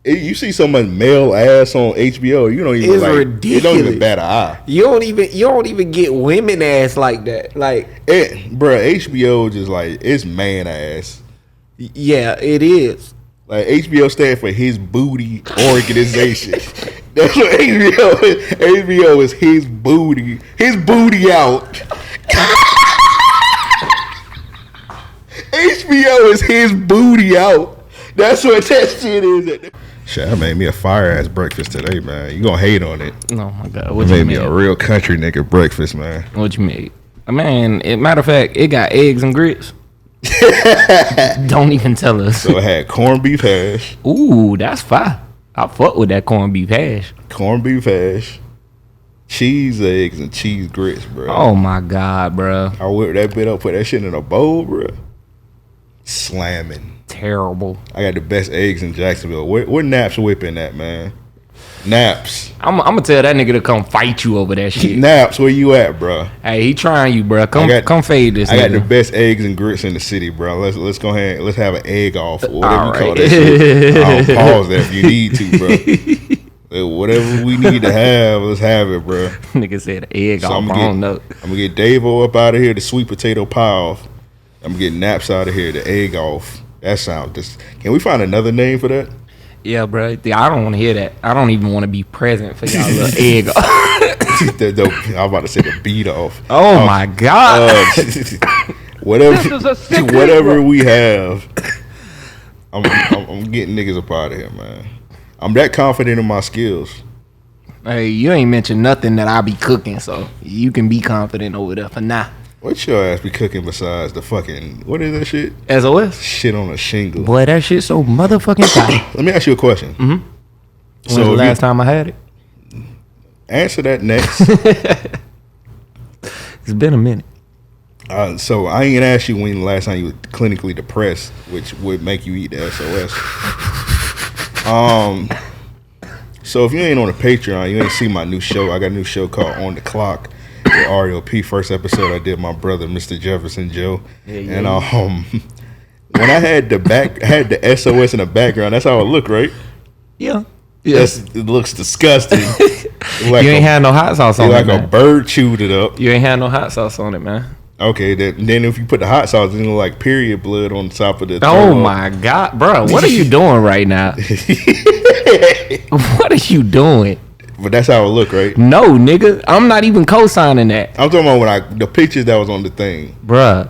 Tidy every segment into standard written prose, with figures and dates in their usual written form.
You see so much male ass on HBO, you don't even It's ridiculous. It don't even bat an eye. You don't even get women ass like that. Like, HBO just like it's man ass. Yeah, it is. Like HBO stands for His Booty Organization. That's what HBO is. HBO is his booty out. HBO is his booty out. That's what that shit is. Shit, I made me a fire ass breakfast today, man. You gonna hate on it? Oh my god, what you made me a real country nigga breakfast, man. What you made? Man, matter of fact, it got eggs and grits. Don't even tell us. So it had corned beef hash. Ooh, that's fire. I fuck with that corned beef hash. Corned beef hash, cheese eggs, and cheese grits, bro. Oh my god, bro. I whipped that bit up, put that shit in a bowl, bro. Slamming. Terrible. I got the best eggs in Jacksonville. Where Naps whipping that, man? Naps. I'm gonna tell that nigga to come fight you over that shit. Naps, where you at, bro? Hey, he trying you, bro. Come fade this. I got nigga. the best eggs and grits in the city, bro. Let's go ahead. Let's have an egg off, or whatever All you call right. that shit. I'll pause that if you need to, bro. Whatever we need to have, let's have it, bro. Nigga said egg off. I don't know. I'm gonna get Davo up out of here, the sweet potato pie off. I'm gonna get Naps out of here, the egg off. That sounds. Can we find another name for that? Yeah, bro. I don't want to hear that. I don't even want to be present for y'all little egg off. I'm about to say the beat off. Oh my god. Whatever we have, I'm getting niggas up out of here, man. I'm that confident in my skills. Hey, you ain't mentioned nothing that I be cooking, so you can be confident over there for now. What your ass be cooking besides the fucking, what is that shit? SOS? Shit on a shingle. Boy, that shit so motherfucking tight. Let me ask you a question. Mm-hmm. So the last time I had it? Answer that next. It's been a minute. So I ain't gonna ask you when the last time you were clinically depressed, which would make you eat the SOS. So if you ain't on the Patreon, you ain't see my new show. I got a new show called On the Clock with RAOP. First episode I did my brother, Mr. Jefferson Joe. Yeah. And when I had the SOS in the background, that's how it looked, right? Yeah. It looks disgusting. Like you ain't had no hot sauce on it, like man. A bird chewed it up. You ain't had no hot sauce on it, man. Okay, then if you put the hot sauce, it's like period blood on the top of the. Oh my god, bro! What are you doing right now? What are you doing? But that's how it look, right? No, nigga, I'm not even co-signing that. I'm talking about the pictures that was on the thing, bruh.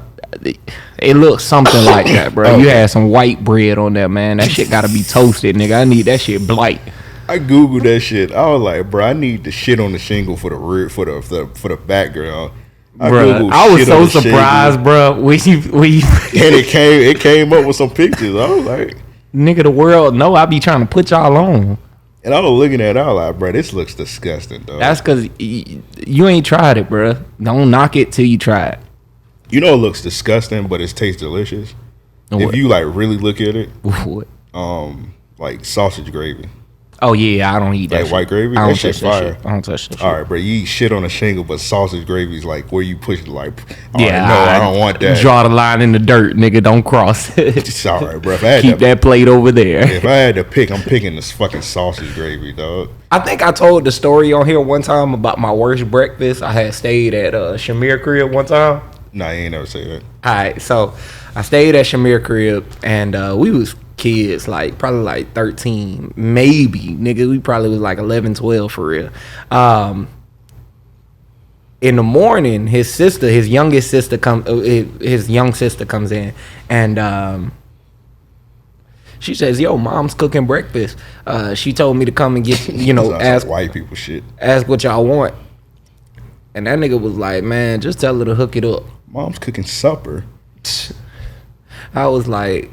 It looks something like that, bro. You had some white bread on there, man. That shit gotta be toasted, nigga. I need that shit blight. I googled that shit. I was like, bro, I need the shit on the shingle for the background. Bro, I was so surprised, bro. When you and it came up with some pictures. I was like, nigga, the world know I be trying to put y'all on. And I was looking at it, I was like, bro, this looks disgusting, dog. That's because you ain't tried it, bro. Don't knock it till you try it. You know it looks disgusting, but it tastes delicious. What? If you like really look at it. What? Like sausage gravy. Oh yeah, I don't eat that. Like white gravy? I don't that shit fire. I don't touch that shit. All right, bro, you eat shit on a shingle, but sausage gravy is like where you push it like, yeah, no, I don't want that. Draw the line in the dirt, nigga. Don't cross it. It's all right, bro. If I had Keep that plate over there. If I had to pick, I'm picking this fucking sausage gravy, dog. I think I told the story on here one time about my worst breakfast. I had stayed at Shamir crib one time. Nah, you ain't never say that. All right, so I stayed at Shamir crib, and we was kids, like probably like 13, maybe, nigga. We probably was like 11, 12 for real. In the morning, his young sister comes in, and she says, "Yo, mom's cooking breakfast. She told me to come and get, ask white people shit. Ask what y'all want." And that nigga was like, "Man, just tell her to hook it up. Mom's cooking supper." I was like,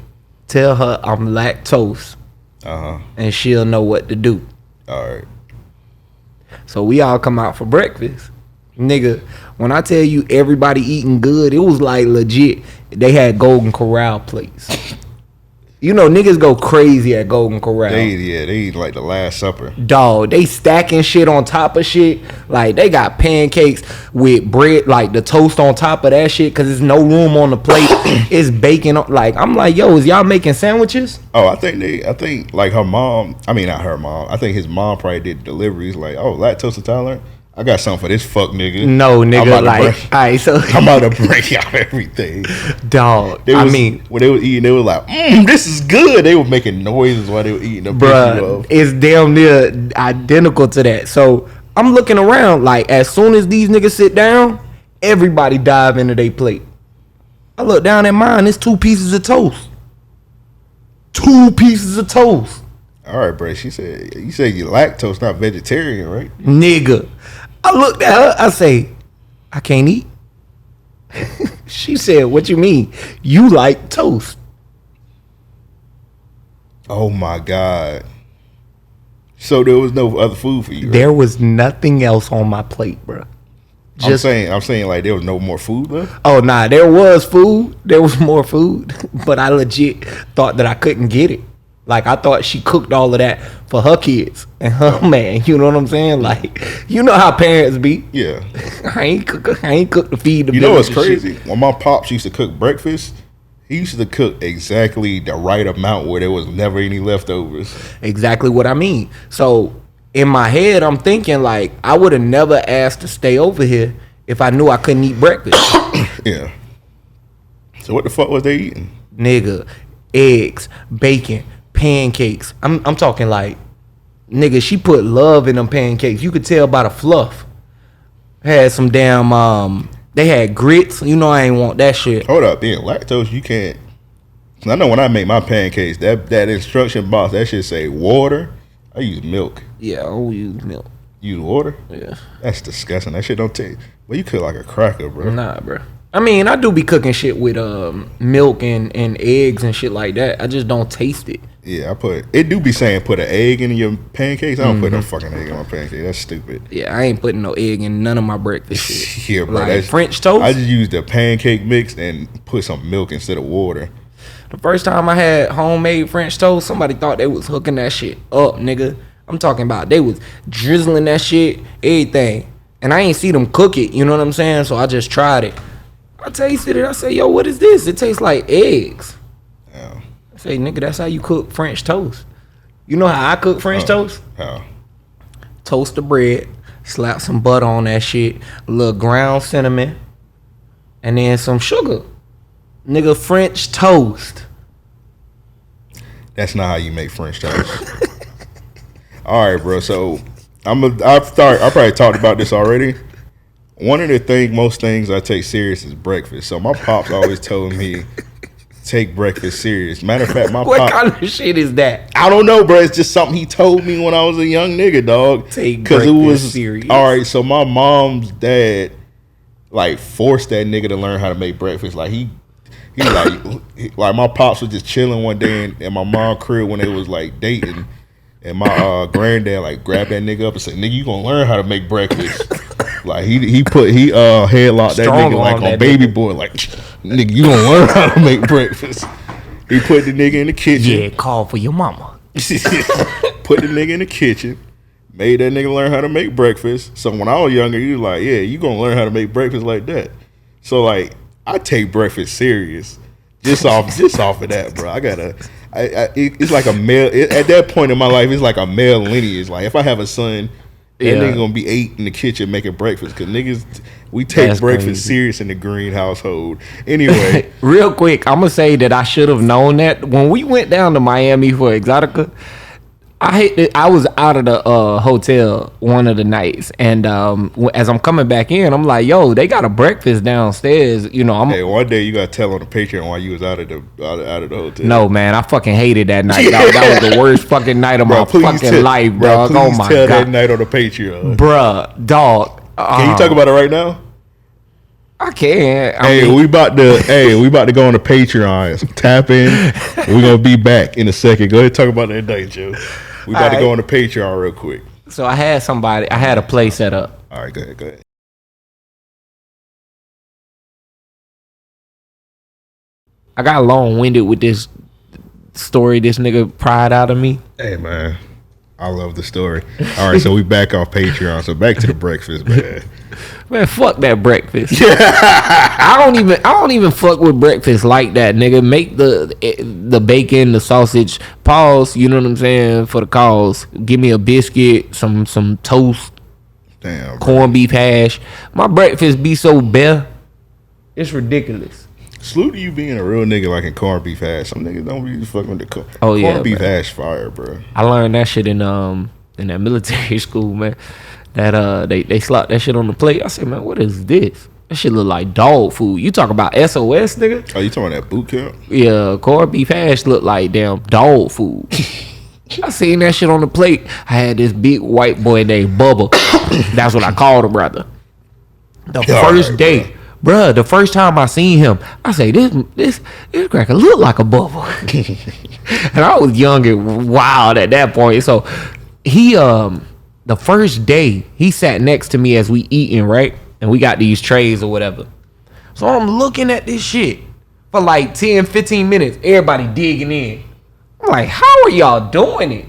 "Tell her I'm lactose, and she'll know what to do." All right. So we all come out for breakfast, nigga. When I tell you everybody eating good, it was like legit. They had Golden Corral plates. You know, niggas go crazy at Golden Corral. They eat like the Last Supper. Dog, they stacking shit on top of shit. Like, they got pancakes with bread, like the toast on top of that shit, because there's no room on the plate. It's bacon. Like, I'm like, yo, is y'all making sandwiches? Oh, I think like her mom, I mean, not her mom, I think his mom probably did deliveries. Like, oh, lactose intolerant? I got something for this fuck nigga. No, nigga, like, all right, so I'm about to break out everything. Dog, when they were eating, they were like, this is good. They were making noises while they were eating. Bruh, it's damn near identical to that. So I'm looking around, like, as soon as these niggas sit down, everybody dive into their plate. I look down at mine, it's 2 pieces of toast. 2 pieces of toast. All right, bro. You said you lactose, not vegetarian, right? Nigga. I looked at her, I say, I can't eat. She said, what you mean? You like toast. Oh my God. So there was no other food for you, right? There was nothing else on my plate, bro. I'm saying like there was no more food left? Oh nah, there was food. There was more food. But I legit thought that I couldn't get it. Like, I thought she cooked all of that for her kids and her man. You know what I'm saying? Like, you know how parents be. Yeah. I ain't cook to feed the. You know what's crazy? When my pops used to cook breakfast, he used to cook exactly the right amount where there was never any leftovers. Exactly what I mean. So in my head, I'm thinking like, I would have never asked to stay over here if I knew I couldn't eat breakfast. Yeah. So what the fuck was they eating? Nigga, eggs, bacon, pancakes. I'm talking like, nigga, she put love in them pancakes. You could tell by the fluff. Had some damn they had grits. You know I ain't want that shit. Hold up, being lactose, you can't. I know when I make my pancakes, that instruction box, that shit say water. I use milk. Yeah, I don't use milk. You use water? Yeah. That's disgusting. That shit don't taste. Well, you cook like a cracker, bro. Nah, bro. I mean, I do be cooking shit with milk and eggs and shit like that. I just don't taste it. Yeah, it do be saying put an egg in your pancakes. I don't put no fucking egg in my pancakes. That's stupid. Yeah, I ain't putting no egg in none of my breakfast shit. Yeah, bro. Like That's French toast. I just use the pancake mix and put some milk instead of water. The first time I had homemade French toast, somebody thought they was hooking that shit up, nigga. I'm talking about they was drizzling that shit, everything. And I ain't see them cook it, you know what I'm saying? So I just tried it. I tasted it. I say, yo, what is this? It tastes like eggs. Yeah. I say, nigga, that's how you cook French toast. You know how I cook French toast? How? Toast the bread, slap some butter on that shit, a little ground cinnamon, and then some sugar. Nigga, French toast. That's not how you make French toast. All right, bro. So I probably talked about this already. One of the most things I take serious is breakfast. So my pops always told me take breakfast serious. Matter of fact, what kind of shit is that? I don't know, bro. It's just something he told me when I was a young nigga, dog. Take breakfast serious. All right. So my mom's dad like forced that nigga to learn how to make breakfast. Like he like my pops was just chilling one day in my mom's crib when they was like dating, and my granddad like grabbed that nigga up and said, "Nigga, you gonna learn how to make breakfast." Like he headlocked that nigga like on Baby Boy, like, nigga, you gonna learn how to make breakfast. He put the nigga in the kitchen. Yeah, call for your mama. Put the nigga in the kitchen, made that nigga learn how to make breakfast. So when I was younger, he was like, yeah, you gonna learn how to make breakfast like that. So like I take breakfast serious just off of that, bro. It's like a male at that point in my life. It's like a male lineage. Like if I have a son, that nigga gonna be 8 in the kitchen making breakfast, because niggas, we take breakfast serious in the Green household. Anyway, real quick, I'm gonna say that I should have known that when we went down to Miami for Exotica. I was out of the hotel one of the nights, and as I'm coming back in, I'm like, "Yo, they got a breakfast downstairs." You know, hey, one day you gotta tell on the Patreon why you was out of the hotel. No, man, I fucking hated that night. That was the worst fucking night of my fucking life, bro. Oh my tell god, that night on the Patreon, bruh, dog. Can you talk about it right now? I can. We about to go on the Patreon. Tap in. We're gonna be back in a second. Go ahead and talk about that night, Joe. We about to go on the Patreon real quick. So I had a play set up. All right, go ahead. I got long-winded with this story this nigga pried out of me? Hey, man. I love the story. All right, so we back off Patreon. So back to the breakfast, man. Man, fuck that breakfast. I don't even fuck with breakfast like that, nigga. Make the bacon, the sausage, pause, you know what I'm saying, for the cause. Give me a biscuit, some toast, damn, corned beef hash. My breakfast be so bare, it's ridiculous. Salute to you being a real nigga like in corned beef hash. Some niggas don't be fucking with the corned beef hash fire, bro. I learned that shit in that military school, man. That they slap that shit on the plate. I said, man, what is this? That shit look like dog food. You talk about SOS, nigga? Oh, you talking about that boot camp? Yeah, corned beef hash look like damn dog food. I seen that shit on the plate. I had this big white boy named Bubba. That's what I called him, brother. The first day. Bruh, the first time I seen him, I say, this cracker look like a bubble. And I was young and wild at that point. So he the first day he sat next to me as we eating, right? And we got these trays or whatever. So I'm looking at this shit for like 10, 15 minutes. Everybody digging in. I'm like, how are y'all doing it?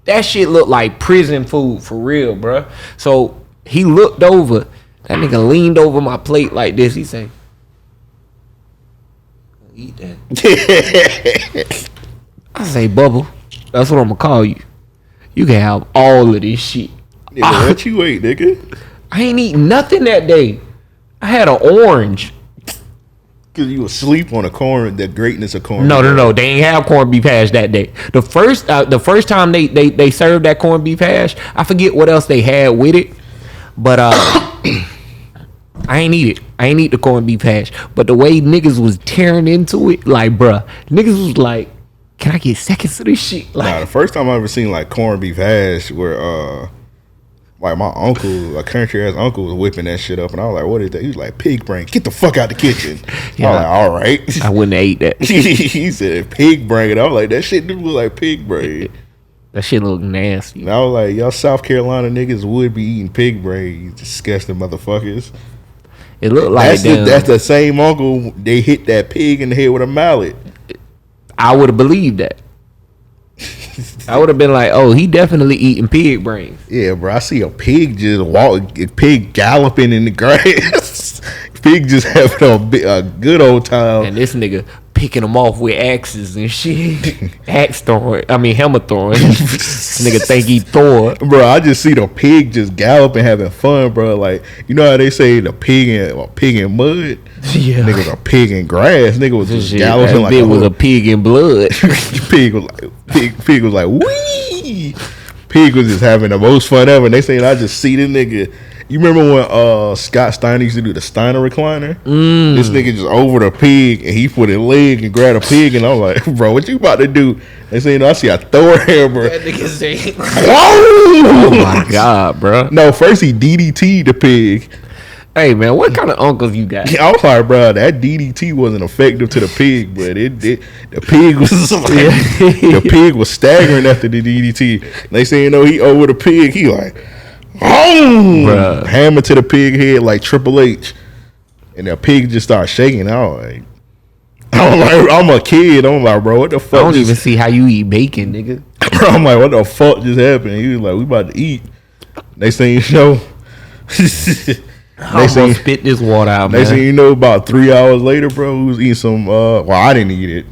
That shit looked like prison food for real, bruh. So he looked over. That nigga leaned over my plate like this. He say, eat that. I say, Bubble, that's what I'm gonna call you. You can have all of this shit. Nigga, what you ate, nigga? I ain't eating nothing that day. I had an orange. Cause you was asleep on the greatness of corn. No. They ain't have corned beef hash that day. The first time they served that corned beef hash, I forget what else they had with it. But I ain't eat it. I ain't eat the corned beef hash. But the way niggas was tearing into it, like, bruh, niggas was like, can I get seconds of this shit? Like, nah, the first time I ever seen like corned beef hash where like my uncle, a country ass uncle, was whipping that shit up, and I was like, what is that? He was like, pig brain, get the fuck out the kitchen. Yeah, I was like, all right. I wouldn't have ate that. He said pig brain. I was like, that shit do look like pig brain. That shit look nasty. And I was like, y'all South Carolina niggas would be eating pig brain, you disgusting motherfuckers. It looked like that's the same uncle. They hit that pig in the head with a mallet. I would have believed that. I would have been like, oh, he definitely eating pig brains. Yeah, bro. I see a pig just pig galloping in the grass. Pig just having a good old time. And this nigga picking them off with axes and shit. Axe throwing. I mean, hammer throwing. This nigga think he Thor. Bro, I just see the pig just galloping, having fun, bro. Like, you know how they say the pig in mud? Yeah. Nigga was a pig in grass. Nigga was just galloping like it was a pig in blood. Pig was like, wee. Pig was just having the most fun ever. And they saying, I just see this nigga. You remember when Scott Steiner used to do the Steiner recliner? This nigga just over the pig and he put his leg and grabbed a pig, and I'm like, bro, what you about to do? They say, I see a Thor hammer. That nigga say, oh my god, bro. No, first he DDT'd the pig. Hey man, what kind of uncles you got? I was like, bro, that DDT wasn't effective to the pig, but the pig was like, the pig was staggering after the DDT. They say, he over the pig. He like, oh, hammer to the pig head like Triple H, and the pig just started shaking. I'm a kid. I'm like, bro, what the fuck? I don't even see how you eat bacon, nigga. I'm like, what the fuck just happened? He was like, we about to eat. They say, They say spit this water out, man. They say, about 3 hours later, bro, we was eating some. Well, I didn't eat it.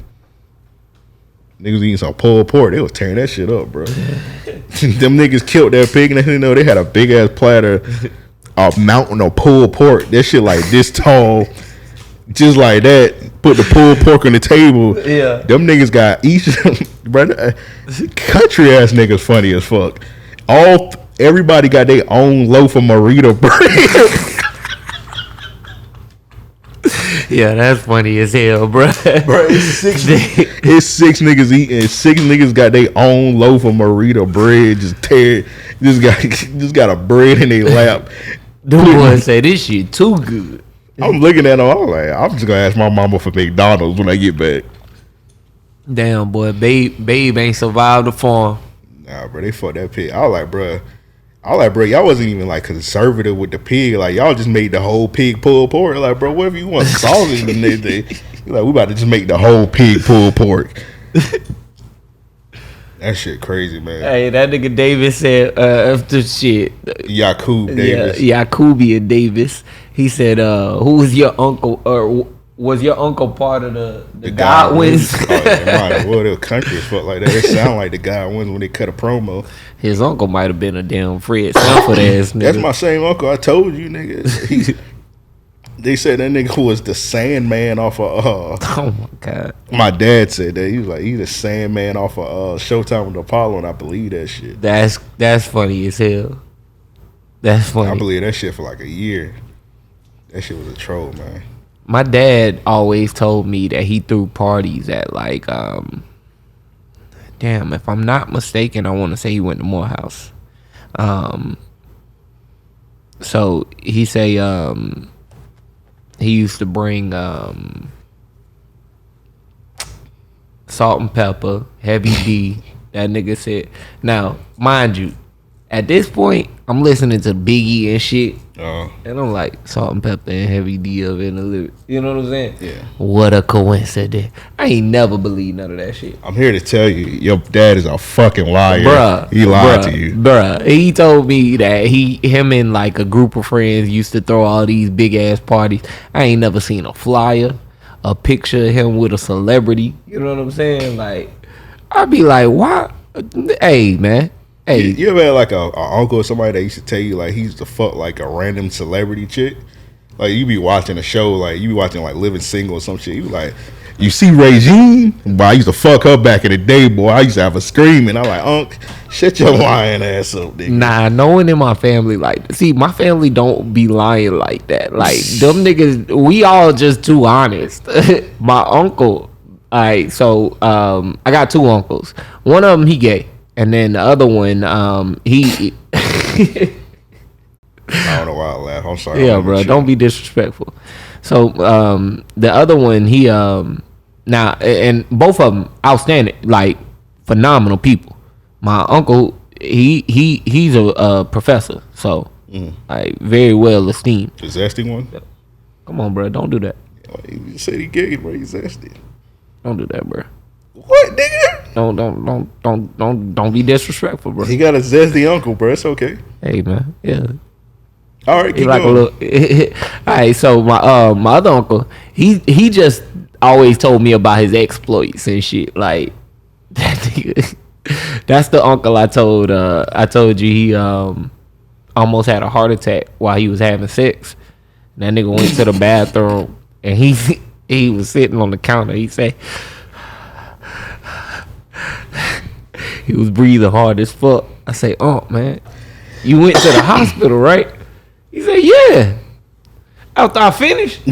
Niggas eating some pulled pork. They was tearing that shit up, bro. Them niggas killed that pig, and they had a big ass platter, a mountain of pulled pork. That shit like this tall, just like that. Put the pulled pork on the table. Yeah. Them niggas got each, bro. Country ass niggas funny as fuck. Everybody got their own loaf of Marita bread. Yeah, that's funny as hell, bro. Bro, it's six niggas eating. 6 niggas got their own loaf of Marita bread. Just got a bread in their lap. The boys say this shit too good. I'm looking at them. I'm like, I'm just gonna ask my mama for McDonald's when I get back. Damn, boy, babe ain't survived the farm. Nah, bro, they fucked that pig. I was like, bro, y'all wasn't even like conservative with the pig. Like, y'all just made the whole pig pulled pork. Like, bro, whatever you want sausage in there. Like, we about to just make the whole pig pulled pork. That shit crazy, man. Hey, that nigga Davis said after shit. Yakub Davis. Yeah, Yakubian Davis. He said, who was your uncle, or was your uncle part of the Godwins? Oh, yeah, well, the country is fuck like that. It sound like the Godwins when they cut a promo. His uncle might have been a damn Fred Sanford ass nigga. That's my same uncle. I told you, nigga. They said that nigga was the Sandman off of oh my god. My dad said that. He was like, he's the Sandman off of Showtime with Apollo, and I believe that shit. That's funny as hell. That's funny. I believe that shit for like a year. That shit was a troll, man. My dad always told me that he threw parties at like damn, if I'm not mistaken, I want to say he went to Morehouse. So he say he used to bring salt and pepper, heavy D. That nigga said. Now, mind you, at this point, I'm listening to Biggie and shit. And I'm like, salt and pepper and heavy D up in the lyrics. You know what I'm saying? Yeah. What a coincidence. I ain't never believed none of that shit. I'm here to tell you, your dad is a fucking liar. Bruh. He lied to you. Bruh. He told me that him and like a group of friends used to throw all these big ass parties. I ain't never seen a flyer, a picture of him with a celebrity. You know what I'm saying? Like, I'd be like, why? Hey, man. Hey, you ever had like a uncle or somebody that used to tell you like he used to fuck like a random celebrity chick? Like you be watching a show, like you be watching like Living Single or some shit. You like, you see Regine? Boy, I used to fuck her back in the day, boy. I used to have her screaming. I'm like, Unc, shut your lying ass up, nigga. Nah, no one in my family like. See, my family don't be lying like that. Like them niggas, we all just too honest. My uncle. All right, so I got two uncles. One of them he gay. And then the other one, he. I don't know why I laugh. I'm sorry. Yeah, bro. Don't be disrespectful. So the other one, he now, and both of them outstanding, like phenomenal people. My uncle, he's a professor, so like very well esteemed. The zesty one. Come on, bro. Don't do that. You said he gay, bro. He's zesty. Don't do that, bro. What, nigga? Don't be disrespectful, bro. He got a zesty uncle, bro. It's okay. Hey, man. Yeah. All right, keep like going. A little, all right, so my other uncle, he just always told me about his exploits and shit. Like that nigga, that's the uncle I told you he almost had a heart attack while he was having sex. And that nigga went to the bathroom and he was sitting on the counter. He say he was breathing hard as fuck. I say, oh man, you went to the hospital, right? He said, yeah. After I finished.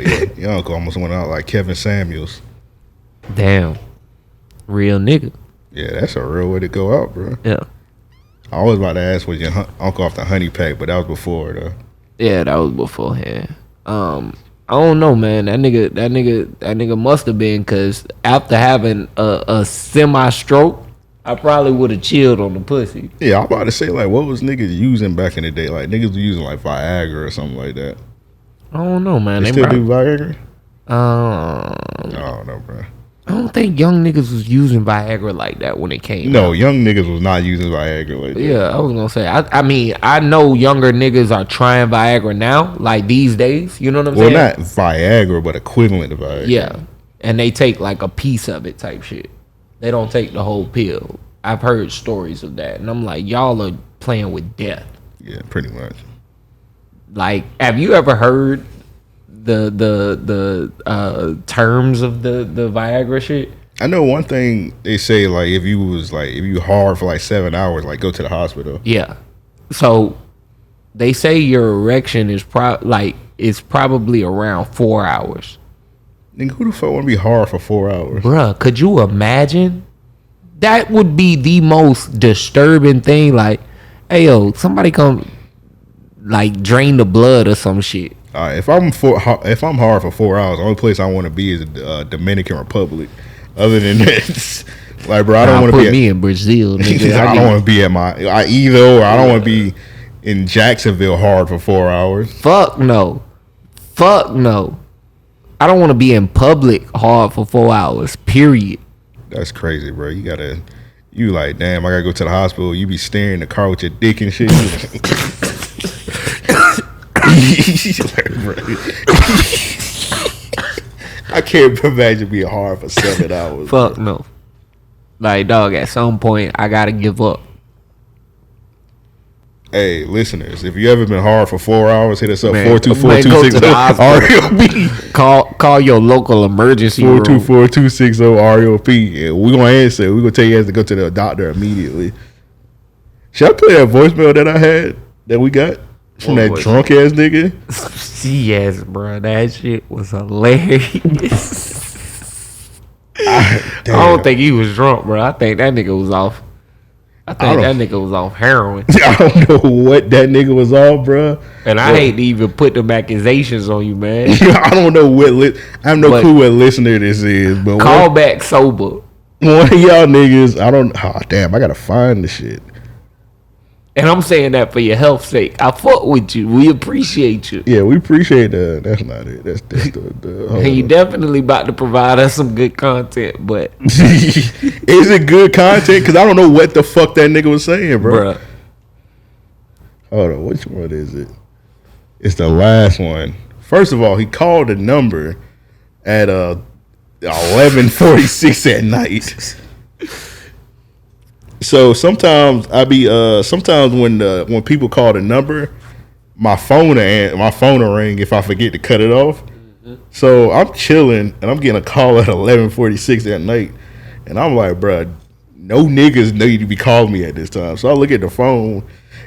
Yeah, your uncle almost went out like Kevin Samuels. Damn. Real nigga. Yeah, that's a real way to go out, bro. Yeah. I was about to ask was your uncle off the honey pack, but that was before though. Yeah, that was beforehand. I don't know, man. That nigga must have been, because after having a semi-stroke, I probably would have chilled on the pussy. Yeah, I'm about to say, like, what was niggas using back in the day? Like, niggas were using, like, Viagra or something like that. I don't know, man. They still do Viagra? I don't know, bro. I don't think young niggas was using Viagra like that when it came out. No, young niggas was not using Viagra like that. Yeah, I was gonna say. I mean, I know younger niggas are trying Viagra now, like these days. You know what I'm saying? Well, not Viagra, but equivalent to Viagra. Yeah, and they take like a piece of it type shit. They don't take the whole pill. I've heard stories of that, and I'm like, y'all are playing with death. Yeah, pretty much. Like, have you ever heard the terms of the Viagra shit? I know one thing they say, like, if you hard for like 7 hours, like, go to the hospital. Yeah. So they say your erection is probably around 4 hours. Nigga, who the fuck want to be hard for 4 hours? Bruh, could you imagine? That would be the most disturbing thing. Like, hey, yo, somebody come, like, drain the blood or some shit. If I'm hard for 4 hours, the only place I want to be is Dominican Republic. Other than that, like, bro, I don't want to be me in Brazil. Nigga. I don't want to be at I don't want to be in Jacksonville hard for 4 hours. Fuck no. I don't want to be in public hard for 4 hours. Period. That's crazy, bro. You like, damn, I gotta go to the hospital. You be staring in the car with your dick and shit. I can't imagine being hard for 7 hours. Fuck no. Like, dog, at some point, I gotta give up. Hey, listeners, if you ever been hard for 4 hours, hit us up 424-260-RAOP. Call your local emergency room. 424-260-RAOP. And we're gonna answer. We're gonna tell you guys to go to the doctor immediately. Should I play that voicemail that I had that we got from that drunk ass nigga? Yes, bro. That shit was hilarious. I don't think he was drunk, bro. I think that nigga was off. I think that nigga was off heroin. I don't know what that nigga was off, bro. And I hate to even put them accusations on you, man. I don't know what. I have no clue what listener this is. But call back sober. One of y'all niggas, I don't. Oh damn, I gotta find the shit. And I'm saying that for your health's sake. I fuck with you. We appreciate you. Yeah, we appreciate that. That's not it. That's the and you definitely about to provide us some good content, but is it good content? Because I don't know what the fuck that nigga was saying, bro. Hold on, which one is it? It's the last one. First of all, he called a number at 11:46 at night. So sometimes sometimes when people call the number, my phone will ring if I forget to cut it off. Mm-hmm. So I'm chilling and I'm getting a call at 11:46 at night, and I'm like, bro, no niggas need to be calling me at this time. So I look at the phone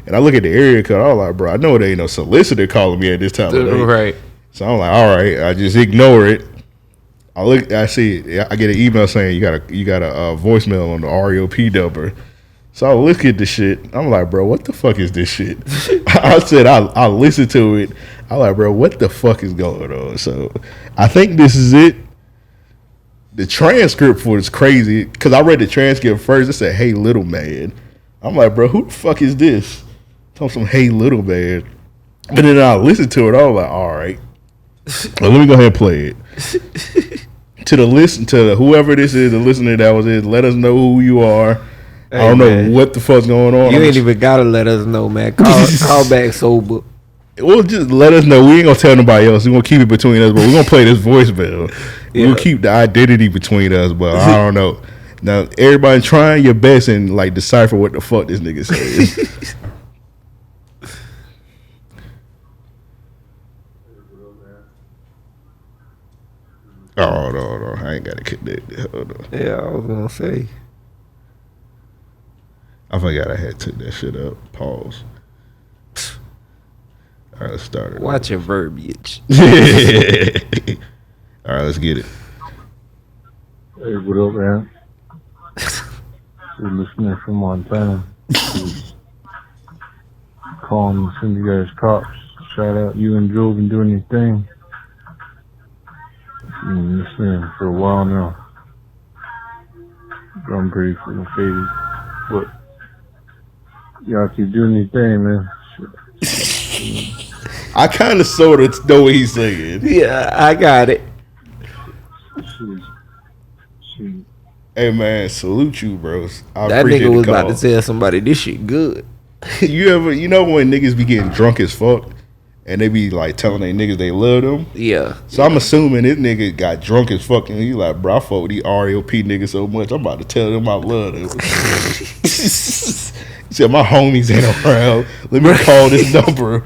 and I look at the area code. I'm like, bro, I know there ain't no solicitor calling me at this time of day. Right. So I'm like, all right, I just ignore it. I see it. I get an email saying you got a voicemail on the RAOP number. So I look at the shit. I'm like, bro, what the fuck is this shit? I said I listened to it. I'm like, bro, what the fuck is going on? So I think this is it. The transcript for it's crazy because I read the transcript first. It said, "Hey, little man." I'm like, bro, who the fuck is this? Talking some "Hey, little man," but then I listened to it. I was like, all right. Well, let me go ahead and play it. To whoever this is, the listener that was in, let us know who you are. Hey, I don't know what the fuck's going on. You ain't even gotta let us know, man. Call back sober. Well, just let us know. We ain't gonna tell nobody else. We're gonna keep it between us, but we're gonna play this voicemail. Yeah. We'll keep the identity between us, but I don't know. Now, everybody trying your best and like decipher what the fuck this nigga says. Oh, hold on. I ain't got to connect it. Hold on. Yeah, I was going to say. I forgot I had to took that shit up. Pause. All right, let's start it. Watch your verbiage. All right, let's get it. Hey, what up, man? We're listening from Montana. Calling and send you guys cops. Shout out you and Joe been doing your thing. Been listening for a while now. I'm pretty fucking faded, but y'all keep doing your thing, man. I kind of sort of know what he's saying. Yeah, I got it. Hey man, salute you, bros. That nigga was about to tell somebody this shit good. You know when niggas be getting drunk as fuck and they be like telling they niggas they love them? Yeah. So I'm assuming this nigga got drunk as fuck and he like, bro, I fuck with these RAOP niggas so much, I'm about to tell them I love them. He said, my homies ain't around. Let me call this number.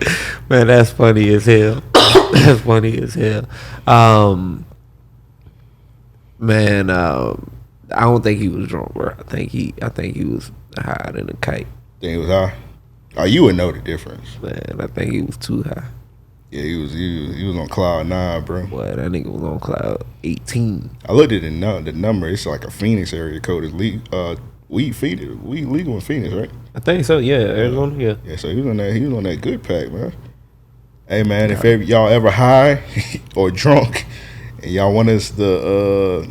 Man, that's funny as hell. That's funny as hell. Man, I don't think he was drunk, bro. I think he was higher than a kite. Think he was high? Oh, you would know the difference. Man, I think he was too high. Yeah, he was on cloud 9, bro. Boy, that nigga was on cloud 18. I looked at the number. It's like a Phoenix area code. It's weed legal in Phoenix, right? I think so. Yeah, Arizona. Yeah. Yeah. So he was on that good pack, man. Hey man, if y'all ever high or drunk and y'all want us to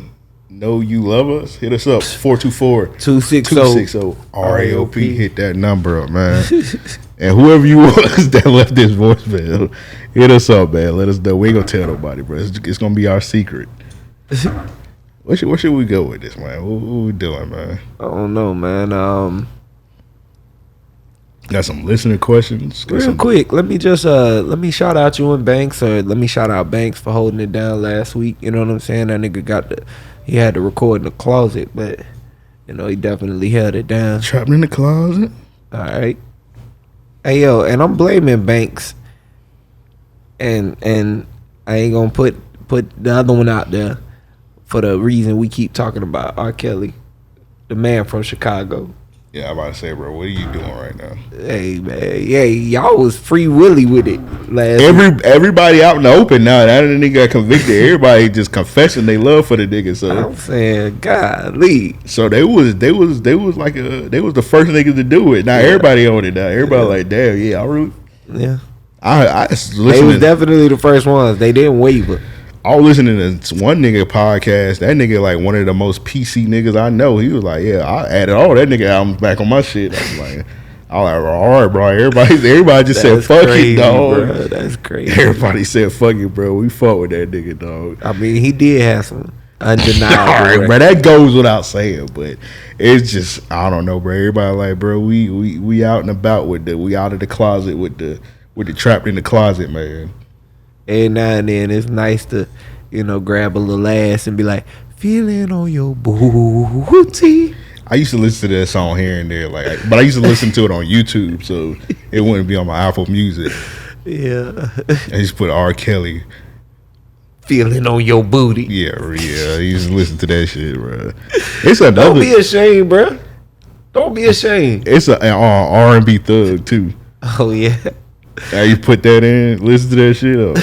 know you love us, hit us up 424-260 RAOP. Hit that number up, man. And whoever you was that left this voicemail, hit us up, man. Let us know. We ain't gonna tell nobody, bro. It's gonna be our secret. Where should we go with this, man? What we doing, man? I don't know, man. Got some listener questions. Real quick, let me shout out you and Banks, or let me shout out Banks for holding it down last week. You know what I'm saying? That nigga he had to record in the closet, but you know he definitely held it down. Trapped in the closet. All right. Hey yo, and I'm blaming Banks, and I ain't gonna put the other one out there for the reason we keep talking about R. Kelly, the man from Chicago. Yeah, I'm about to say, bro, what are you doing right now? Hey man, yeah, y'all was free willy with it last week. Everybody out in the open now. That nigga got convicted. Everybody just confessing they love for the nigga. So I'm saying, golly. So they was the first niggas to do it. Now everybody on it now. Everybody like, damn, yeah, I really. Yeah. I They was definitely the first ones. They didn't waver. I was listening to one nigga podcast. That nigga like one of the most PC niggas I know. He was like, yeah, I added all that nigga albums back on my shit. I was like, all right, bro. Everybody just said fuck it, dog. Bro. That's crazy. Everybody said fuck it, bro. We fuck with that nigga, dog. I mean, he did have some undeniable. All right, bro. That goes without saying, but it's just I don't know, bro. Everybody like, bro, we out and about we out of the closet with the trapped in the closet, man. Every now and then it's nice to, you know, grab a little ass and be like, feeling on your booty. I used to listen to that song here and there, but I used to listen to it on YouTube, so it wouldn't be on my Apple Music. Yeah. I used to put R. Kelly. Feeling on your booty. Yeah. I used to listen to that shit, bro. It's another. Don't be ashamed, bro. Don't be ashamed. It's an R&B thug too. Oh yeah. Now you put that in, listen to that shit. Oh,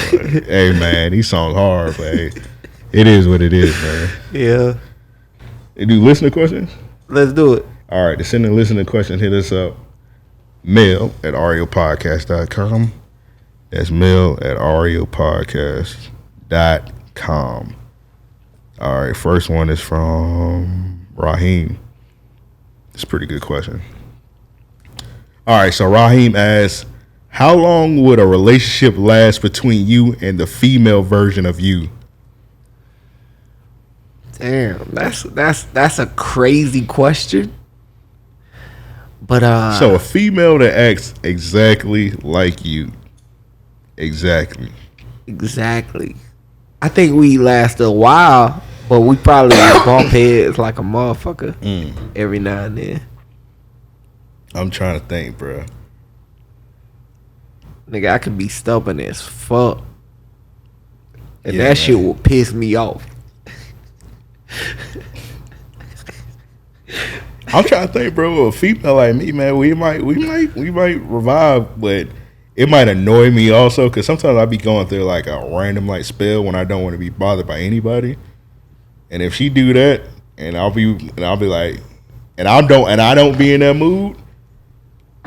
hey man, these songs hard, but hey, it is what it is, man. Yeah. They do listener questions? Let's do it. All right, to send a listener question, hit us up. Mail at ariopodcast.com. That's mail at ariopodcast.com. All right, first one is from Raheem. It's a pretty good question. All right, so Raheem asks, how long would a relationship last between you and the female version of you? Damn, that's a crazy question. But so a female that acts exactly like you. Exactly. I think we last a while, but we probably bump heads like a motherfucker every now and then. I'm trying to think, bro. Nigga, I could be stubborn as fuck. And Yeah, that man. shit will piss me off. I'm trying to think, bro. A female like me, man, we might revive, but it might annoy me also because sometimes I be going through like a random like spell when I don't want to be bothered by anybody, and if she do that, I'll be like, and I don't be in that mood.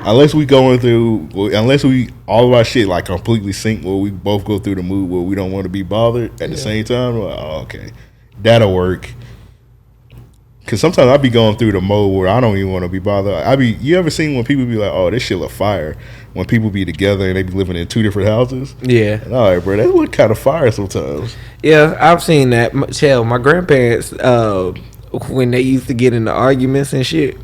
Unless we all of our shit like completely sync where we both go through the mood where we don't want to be bothered at the same time. Like, oh, okay, that'll work. Cause sometimes I be going through the mode where I don't even want to be bothered. You ever seen when people be like, oh, this shit look fire? When people be together and they be living in two different houses. Yeah. And all right, bro, that look kind of fire sometimes. Yeah, I've seen that. Hell, my grandparents, when they used to get into arguments and shit,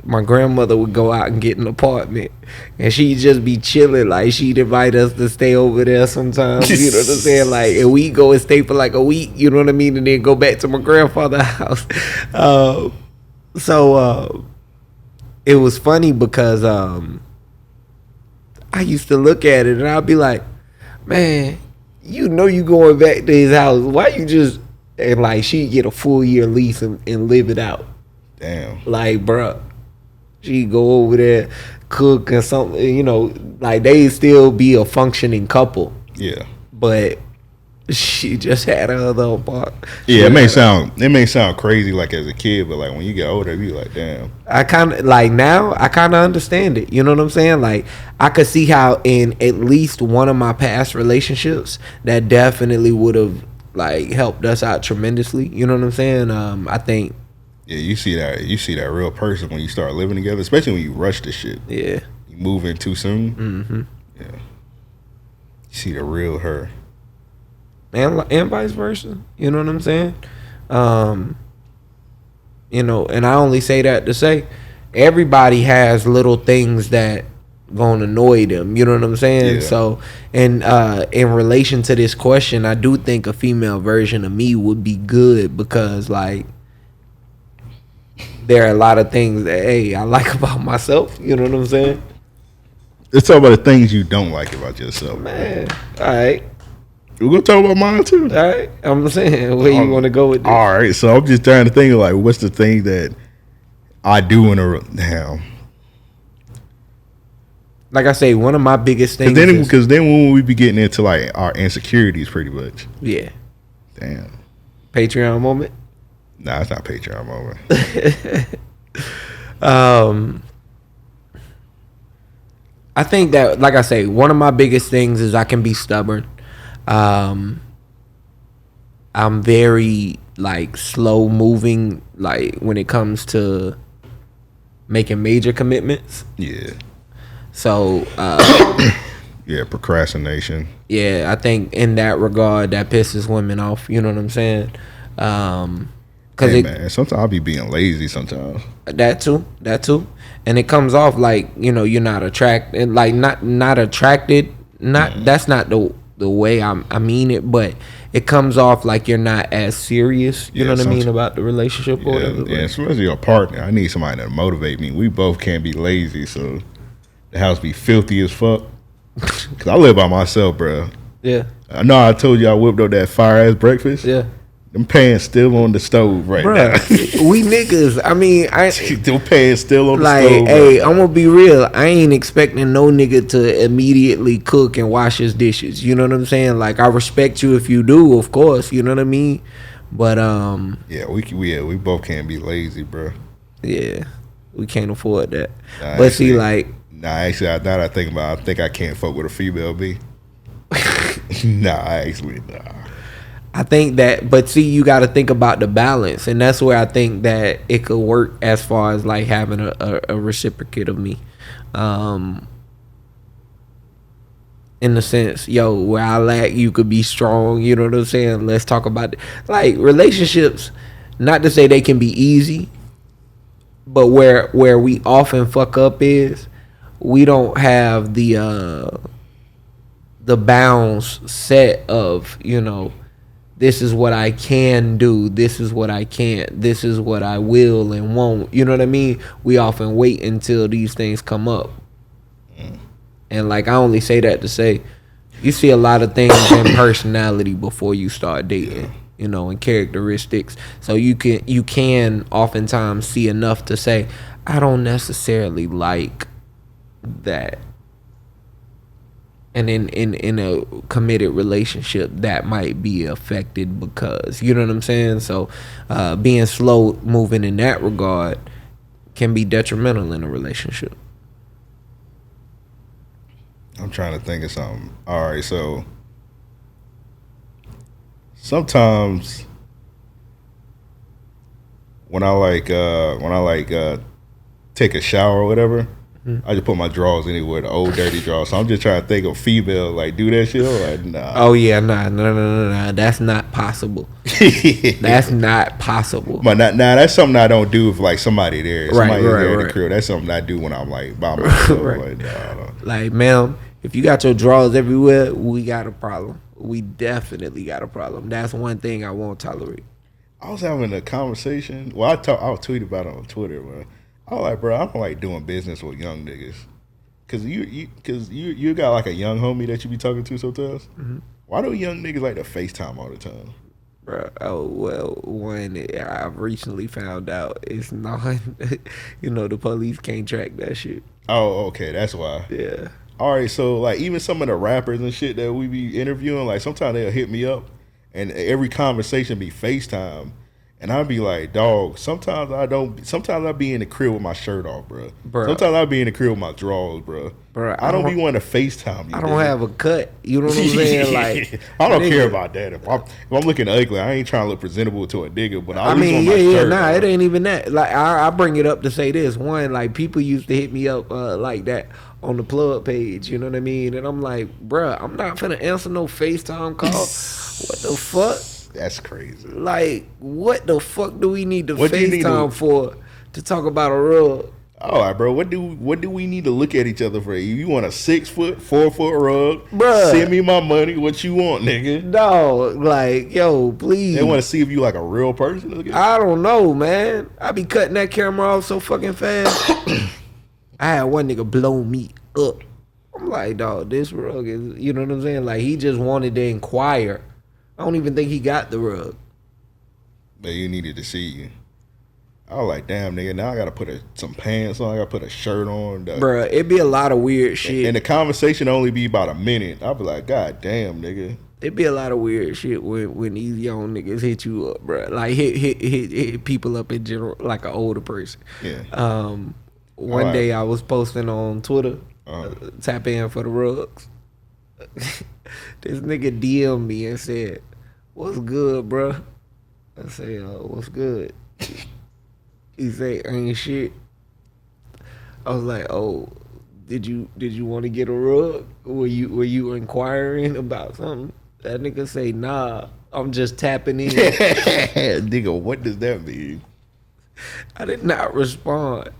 my grandmother would go out and get an apartment, and she'd just be chilling. Like, she'd invite us to stay over there sometimes. You know what I'm saying? Like, and we go and stay for like a week. You know what I mean? And then go back to my grandfather's house. So it was funny because I used to look at it and I'd be like, man, you know you going back to his house. Why you just... And like, she'd get a full year lease and live it out. Damn. Like, bruh, she'd go over there, cook and something, you know, like they'd still be a functioning couple. Yeah. But she just had her other apartment. Yeah, it may sound crazy like as a kid, but like when you get older, you like, damn. I kind of like now. I kind of understand it. You know what I'm saying? Like, I could see how in at least one of my past relationships that definitely would have like helped us out tremendously. You know what I'm saying? I think. Yeah, you see that real person when you start living together, especially when you rush the shit. Yeah. You moving too soon. Mm-hmm. Yeah. You see the real her. And vice versa. You know what I'm saying? You know, and I only say that to say everybody has little things that gonna annoy them. You know what I'm saying? Yeah. So, and in relation to this question, I do think a female version of me would be good because, like, there are a lot of things that I like about myself. You know what I'm saying? Let's talk about the things you don't like about yourself. Man, all right. We're gonna talk about mine too. All right, I'm saying, where you want to go with this? All right, so I'm just trying to think of, like, what's the thing that I do in a damn. Like I say, one of my biggest things. Because then when we be getting into, like, our insecurities, pretty much. Yeah. Damn. Patreon moment. Nah, it's not Patreon moment. I think that, like I say, one of my biggest things is I can be stubborn. I'm very, like, slow moving, like, when it comes to making major commitments. Yeah. So Yeah, procrastination. yeah, I think in that regard that pisses women off. You know what I'm saying? Hey, man, sometimes I'll be being lazy sometimes. That too, and it comes off like, you know, you're not attracted, like not attracted. That's not the way I mean it, but it comes off like you're not as serious. You know what I mean about the relationship or whatever. Yeah, especially your partner. I need somebody to motivate me. We both can't be lazy, so the house be filthy as fuck. Cause I live by myself, bro. Yeah. I know I told you I whipped up that fire ass breakfast. Yeah. Them pans still on the stove right now. We niggas, I mean, them pans still on the stove. Like, hey, I'm gonna be real. I ain't expecting no nigga to immediately cook and wash his dishes. You know what I'm saying? Like, I respect you if you do, of course. You know what I mean? But yeah, we both can't be lazy, bro. Yeah, we can't afford that. But see, like, actually, now that I think about it, I think I can't fuck with a female B. Nah. I think that, but see, you got to think about the balance, and that's where I think that it could work as far as, like, having a reciprocate of me, in the sense, yo, where I lack, you could be strong. You know what I'm saying? Let's talk about it. Like, relationships. Not to say they can be easy, but where we often fuck up is we don't have the bounds set of, you know, this is what I can do, this is what I can't, this is what I will and won't. You know what I mean? We often wait until these things come up. And, like, I only say that to say, you see a lot of things in personality before you start dating, you know, and characteristics. So you can oftentimes see enough to say, I don't necessarily like that. And in a committed relationship, that might be affected because, you know what I'm saying? So being slow moving in that regard can be detrimental in a relationship. I'm trying to think of something. All right, so sometimes when I take a shower or whatever, I just put my drawers anywhere, the old dirty drawers. So I'm just trying to think of female, like, do that shit. Like, nah. Oh yeah, nah. That's not possible. That's not possible. But that's something I don't do if, like, somebody there. Somebody there in the crib. That's something I do when I'm, like, by myself. Right. Like, nah. Like, ma'am, if you got your drawers everywhere, we got a problem. We definitely got a problem. That's one thing I won't tolerate. I was having a conversation. Well, I'll tweet about it on Twitter, man. I was like, bro, I don't like doing business with young niggas. Cause you got, like, a young homie that you be talking to sometimes. Mm-hmm. Why do young niggas like to FaceTime all the time? Bro, oh, well, one, I've recently found out it's not, you know, the police can't track that shit. Oh, okay, that's why. Yeah. All right, so, like, even some of the rappers and shit that we be interviewing, like, sometimes they'll hit me up, and every conversation be FaceTime. And I'd be like, dog, sometimes I be in the crib with my shirt off, bro. Sometimes I be in the crib with my drawers, bro. I don't be wanting to FaceTime you. I don't have a cut. You know what I'm saying? Like, I don't care about that. If I'm looking ugly, I ain't trying to look presentable to a nigga, but I mean, yeah, it ain't even that. Like, I bring it up to say this. One, like, people used to hit me up like that on the plug page, you know what I mean? And I'm like, bruh, I'm not finna answer no FaceTime call. What the fuck? That's crazy. Like, what the fuck do we need to FaceTime for to talk about a rug? All right, bro. What do we need to look at each other for? You want a 6 foot, 4 foot rug? Bruh. Send me my money. What you want, nigga? No, like, yo, please. They want to see if you like a real person. I don't know, man. I be cutting that camera off so fucking fast. I had one nigga blow me up. I'm like, dog, this rug is, you know what I'm saying? Like, he just wanted to inquire. I don't even think he got the rug. But he needed to see you. I was like, damn, nigga, now I got to put some pants on. I got to put a shirt on. Bruh, it be a lot of weird shit. And the conversation only be about a minute. I be like, god damn, nigga. It be a lot of weird shit when these young niggas hit you up, bruh. Like, hit people up in general, like an older person. Yeah. One day I was posting on Twitter, tap in for the rugs. This nigga DM me and said, "What's good, bro?" I say, "What's good?" He say, "Ain't shit." I was like, "Oh, did you want to get a rug? Were you inquiring about something?" That nigga say, "Nah, I'm just tapping in." Nigga, what does that mean? I did not respond.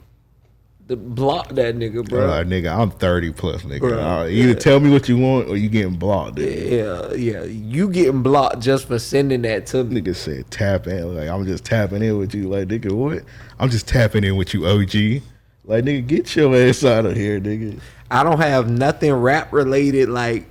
To block that nigga, bro. Nigga, I'm 30 plus, nigga. Either tell me what you want or you getting blocked. Nigga. Yeah. You getting blocked just for sending that to me. Nigga said tap in. Like, I'm just tapping in with you. Like, nigga, what? I'm just tapping in with you, OG. Like, nigga, get your ass out of here, nigga. I don't have nothing rap related, like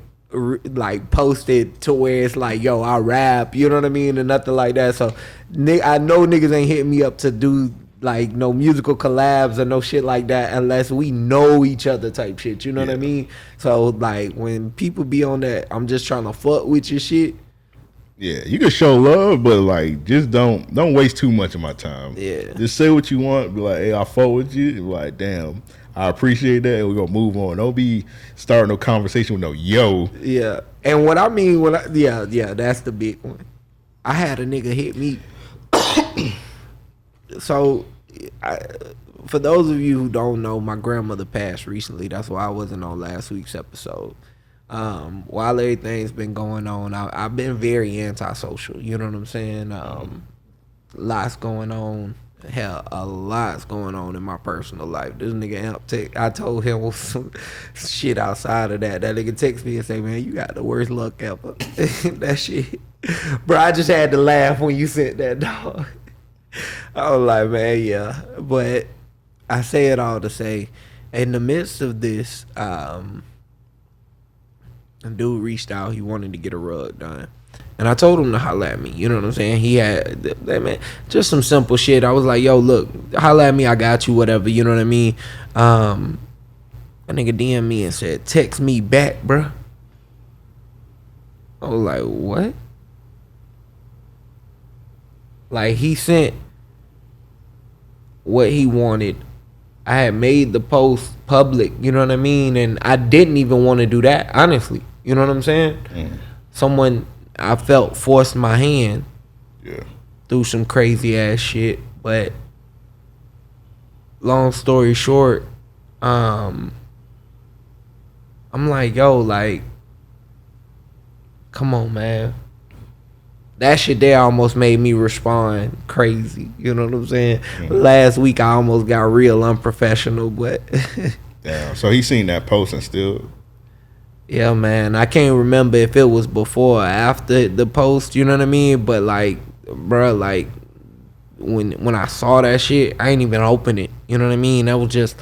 posted to where it's like, yo, I rap, you know what I mean, and nothing like that. So, I know niggas ain't hitting me up to do like no musical collabs or no shit like that unless we know each other type shit, you know what I mean? So like when people be on that, I'm just trying to fuck with your shit. Yeah, you can show love, but like just don't waste too much of my time. Yeah. Just say what you want, be like, hey, I fuck with you. Be like, damn, I appreciate that, and we're gonna move on. Don't be starting no conversation with no yo. Yeah. And what I mean yeah, that's the big one. I had a nigga hit me. So, for those of you who don't know, my grandmother passed recently. That's why I wasn't on last week's episode. While everything's been going on, I've been very antisocial. You know what I'm saying? Lots going on. Hell, a lot's going on in my personal life. This nigga I told him some shit outside of that. That nigga text me and say, man, you got the worst luck ever. That shit. Bro, I just had to laugh when you sent that, dog. I was like, man, yeah. But I say it all to say, in the midst of this, a dude reached out. He wanted to get a rug done. And I told him to holler at me. You know what I'm saying? He had, man, just some simple shit. I was like, yo, look, holler at me. I got you, whatever. You know what I mean? A nigga DM me and said, text me back, bruh. I was like, what? Like, he sent what he wanted. I had made the post public, you know what I mean? And I didn't even want to do that, honestly. You know what I'm saying? Someone, I felt, forced my hand through some crazy ass shit. But long story short, I'm like, yo, like, come on, man. That shit there almost made me respond crazy. You know what I'm saying? Last week I almost got real unprofessional, but damn. So he seen that post and still. Yeah, man. I can't remember if it was before or after the post. You know what I mean? But like, bro, like when I saw that shit, I ain't even open it. You know what I mean? That was just,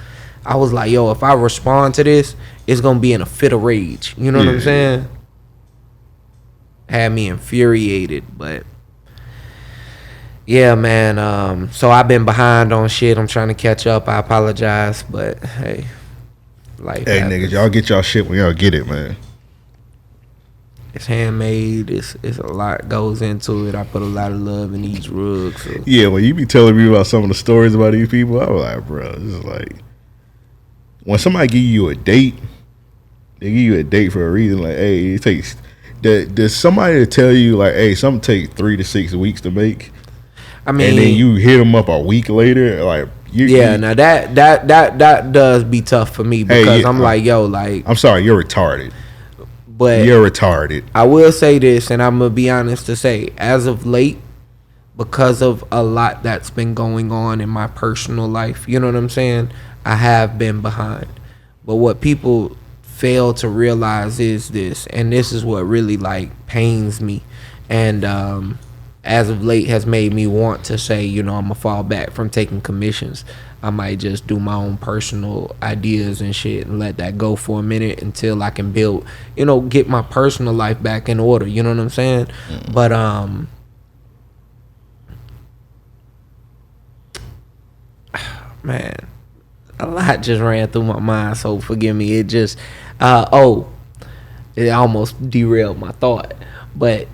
I was like, yo, if I respond to this, it's gonna be in a fit of rage. You know what I'm saying? Had me infuriated, but yeah, man. So I've been behind on shit. I'm trying to catch up. I apologize, but hey, life happens. Niggas, y'all get y'all shit when y'all get it, man. It's handmade. It's a lot goes into it. I put a lot of love in these rugs. So. Yeah, when you be telling me about some of the stories about these people, I'm like, bro, this is like when somebody give you a date, they give you a date for a reason. Like, hey, it takes. Does somebody tell you like, hey, something take 3 to 6 weeks to make? I mean, and then you hit them up a week later, like. Now that does be tough for me because I'm like, yo, like. I'm sorry, you're retarded. But you're retarded. I will say this, and I'm gonna be honest to say, as of late, because of a lot that's been going on in my personal life, you know what I'm saying? I have been behind. But what people fail to realize is this, and this is what really like pains me, and as of late has made me want to say, you know, I'm gonna fall back from taking commissions. I might just do my own personal ideas and shit and let that go for a minute until I can build, you know, get my personal life back in order. You know what I'm saying? But man, a lot just ran through my mind, so forgive me. It just it almost derailed my thought. But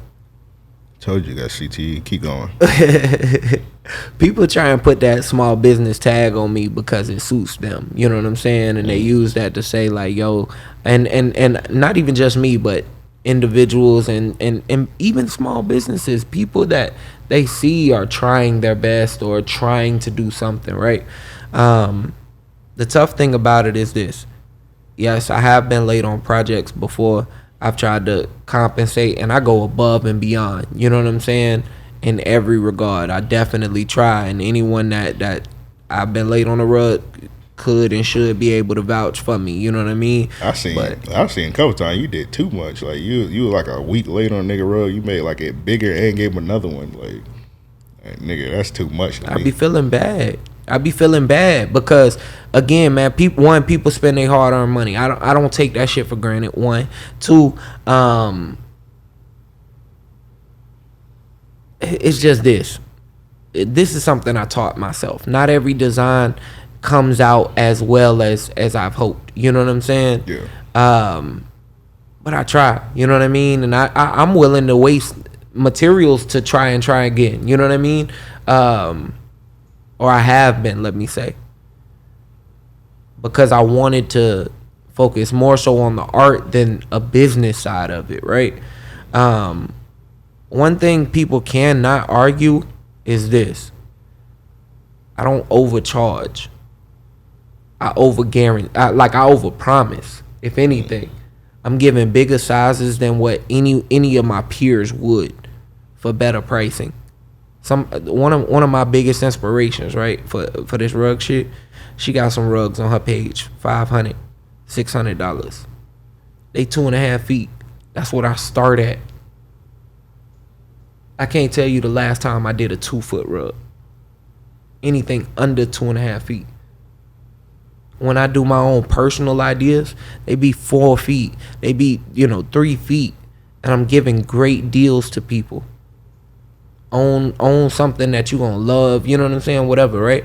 told you got CTE. Keep going. People try and put that small business tag on me because it suits them. You know what I'm saying? And they use that to say like, yo, and not even just me, but individuals and even small businesses, people that they see are trying their best or trying to do something, right? The tough thing about it is this. Yes, I have been late on projects before. I've tried to compensate, and I go above and beyond. You know what I'm saying? In every regard, I definitely try. And anyone that I've been late on the rug could and should be able to vouch for me. You know what I mean? I've seen a couple times you did too much. Like you were like a week late on a nigga rug. You made like it bigger and gave him another one. Like nigga, that's too much. I be feeling bad. Because again, man, people spend their hard-earned money. I don't take that shit for granted. 1, 2, it's just this. This is something I taught myself. Not every design comes out as well as I've hoped. You know what I'm saying? Yeah. But I try. You know what I mean? And I'm willing to waste materials to try again. You know what I mean? Or I have been, let me say. Because I wanted to focus more so on the art than a business side of it, right? One thing people cannot argue is this. I don't overcharge. I overpromise. If anything, I'm giving bigger sizes than what any of my peers would for better pricing. One of my biggest inspirations, right, for this rug shit, she got some rugs on her page, $500, $600. They 2.5 feet. That's what I start at. I can't tell you the last time I did a 2-foot rug. Anything under 2.5 feet. When I do my own personal ideas, they be 4 feet. They be 3 feet, and I'm giving great deals to people. Own something that you gonna love, you know what I'm saying? Whatever, right?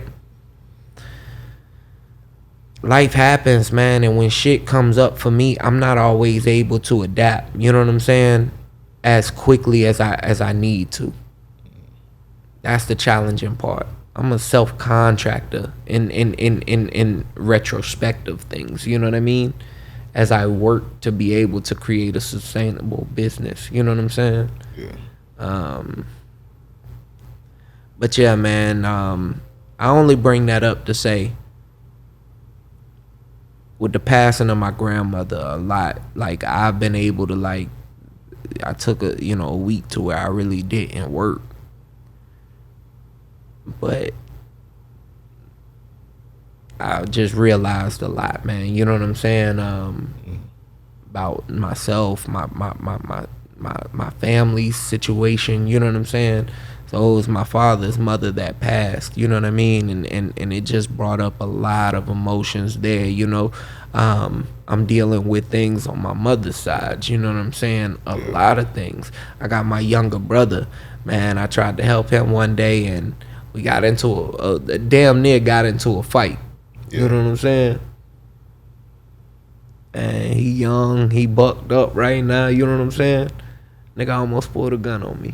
Life happens, man, and when shit comes up for me, I'm not always able to adapt, you know what I'm saying? As quickly as I need to. That's the challenging part. I'm a self-contractor in retrospective things, you know what I mean? As I work to be able to create a sustainable business, you know what I'm saying? Yeah. But yeah, man, I only bring that up to say, with the passing of my grandmother, a lot, like I've been able to I took a week to where I really didn't work. But I just realized a lot, man. You know what I'm saying? About myself, my family's situation, you know what I'm saying? So it was my father's mother that passed, you know what I mean? And it just brought up a lot of emotions there, you know. I'm dealing with things on my mother's side, you know what I'm saying? A lot of things. I got my younger brother, man. I tried to help him one day, and we got into damn near got into a fight. You know what I'm saying? And he young, he bucked up right now, you know what I'm saying? Nigga almost pulled a gun on me.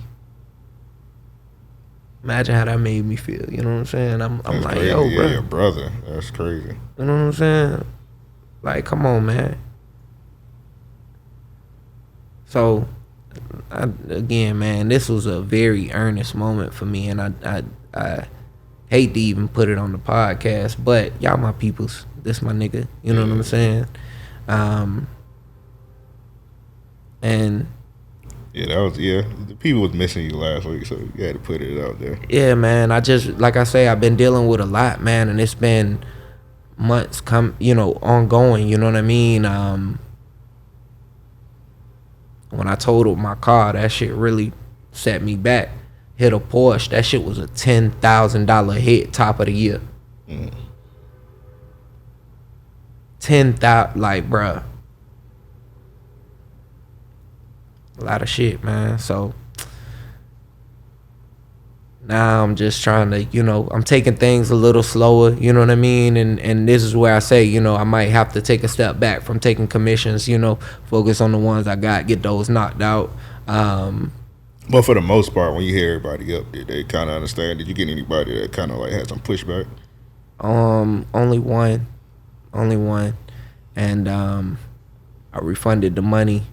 Imagine how that made me feel. You know what I'm saying? I'm like, crazy. yo, Yeah, bro. your brother. That's crazy. You know what I'm saying? Like, come on, man. So, again, man, this was a very earnest moment for me, and I hate to even put it on the podcast, but y'all my peoples. This my nigga. You know what I'm saying? And yeah, that was the people was missing you last week, so you had to put it out there. Yeah, man. I just, like I say, I've been dealing with a lot, man, and it's been months ongoing. You know what I mean? When I totaled my car, that shit really set me back. Hit a Porsche, that shit was a $10,000 hit top of the year. 10,000, like, bruh. A lot of shit, man. So now I'm just trying to, I'm taking things a little slower, you know what I mean? And this is where I say, I might have to take a step back from taking commissions, focus on the ones I got, get those knocked out. But for the most part, when you hear everybody up, did they kind of understand? Did you get anybody that kind of like had some pushback? Only one. And I refunded the money,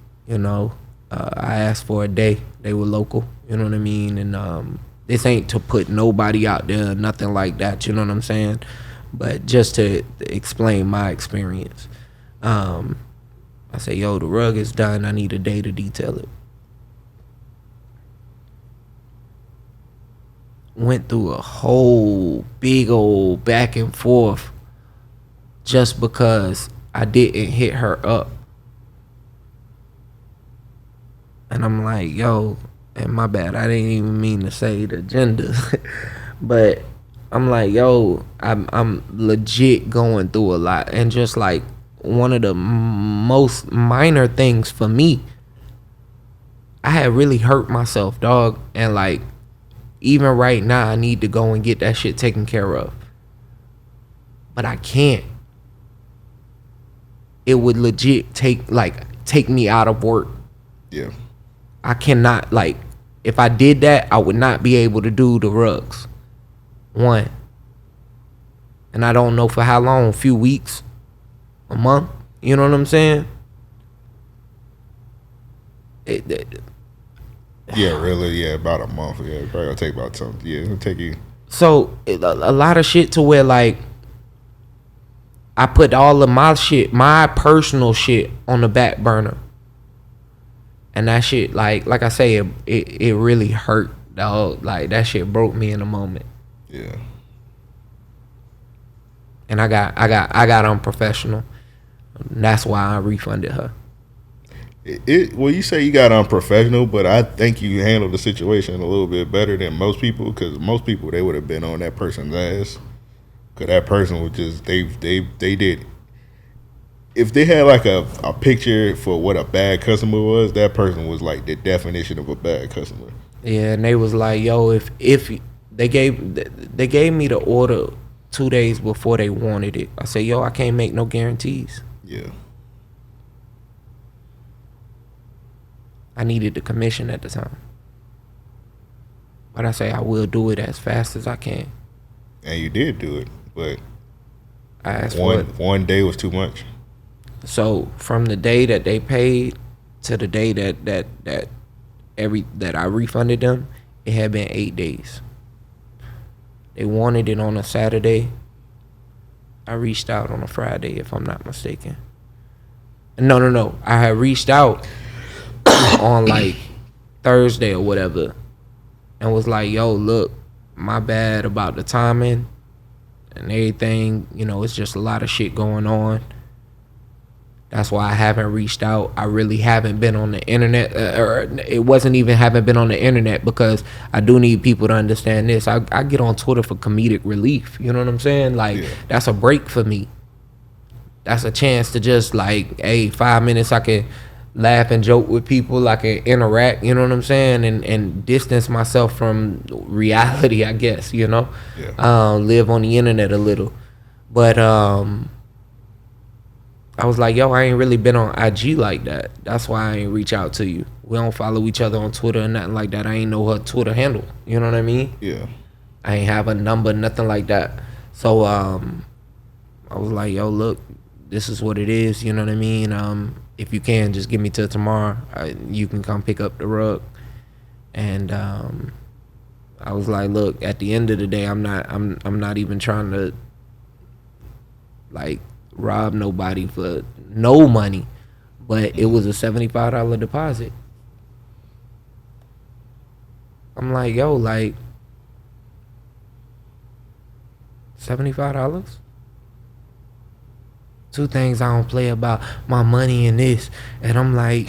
I asked for a day. They were local, you know what I mean? And this ain't to put nobody out there, nothing like that, you know what I'm saying? But just to explain my experience. I say, yo, the rug is done. I need a day to detail it. Went through a whole big old back and forth just because I didn't hit her up. And I'm like, yo, and my bad, I didn't even mean to say the gender. But I'm like, yo, I'm legit going through a lot. And just like one of the most minor things for me, I had really hurt myself, dog. And like, even right now, I need to go and get that shit taken care of. But I can't. It would legit take me out of work. Yeah. I cannot, if I did that, I would not be able to do the rugs. One. And I don't know for how long, a few weeks, a month, you know what I'm saying? Yeah, really, yeah, about a month. Yeah, probably gonna take about something. Yeah, it'll take you. So, a lot of shit to where, I put all of my shit, my personal shit, on the back burner. And that shit, like I say, it really hurt, dog. Like, that shit broke me in a moment. Yeah. And I got unprofessional. That's why I refunded her. Well, you say you got unprofessional, but I think you handled the situation a little bit better than most people, because most people, they would have been on that person's ass. Because that person was just, they did. If they had like a picture for what a bad customer was, that person was like the definition of a bad customer. Yeah, and they was like, yo, if they gave me the order 2 days before they wanted it. I said, yo, I can't make no guarantees. Yeah. I needed the commission at the time. But I say I will do it as fast as I can. And you did do it, but I asked one day was too much. So from the day that they paid to the day that I refunded them, it had been 8 days. They wanted it on a Saturday. I reached out on a Friday, if I'm not mistaken. No. I had reached out on like Thursday or whatever, and was like, yo, look, my bad about the timing and everything. It's just a lot of shit going on. That's why I haven't reached out. I really haven't been on the internet, or it wasn't even haven't been on the internet, because I do need people to understand this. I get on Twitter for comedic relief. You know what I'm saying? That's a break for me. That's a chance to just hey, 5 minutes I can laugh and joke with people. I can interact, you know what I'm saying? And distance myself from reality, I guess, Yeah. Live on the internet a little. But I was like, yo, I ain't really been on IG like that. That's why I ain't reach out to you. We don't follow each other on Twitter or nothing like that. I ain't know her Twitter handle. You know what I mean? Yeah. I ain't have a number, nothing like that. So I was like, yo, look, this is what it is. You know what I mean? If you can, just give me till tomorrow. You can come pick up the rug. And I was like, look, at the end of the day, I'm not even trying to like rob nobody for no money, but it was a $75 deposit. I'm like, yo, like $75? Two things I don't play about, my money and this. And I'm like,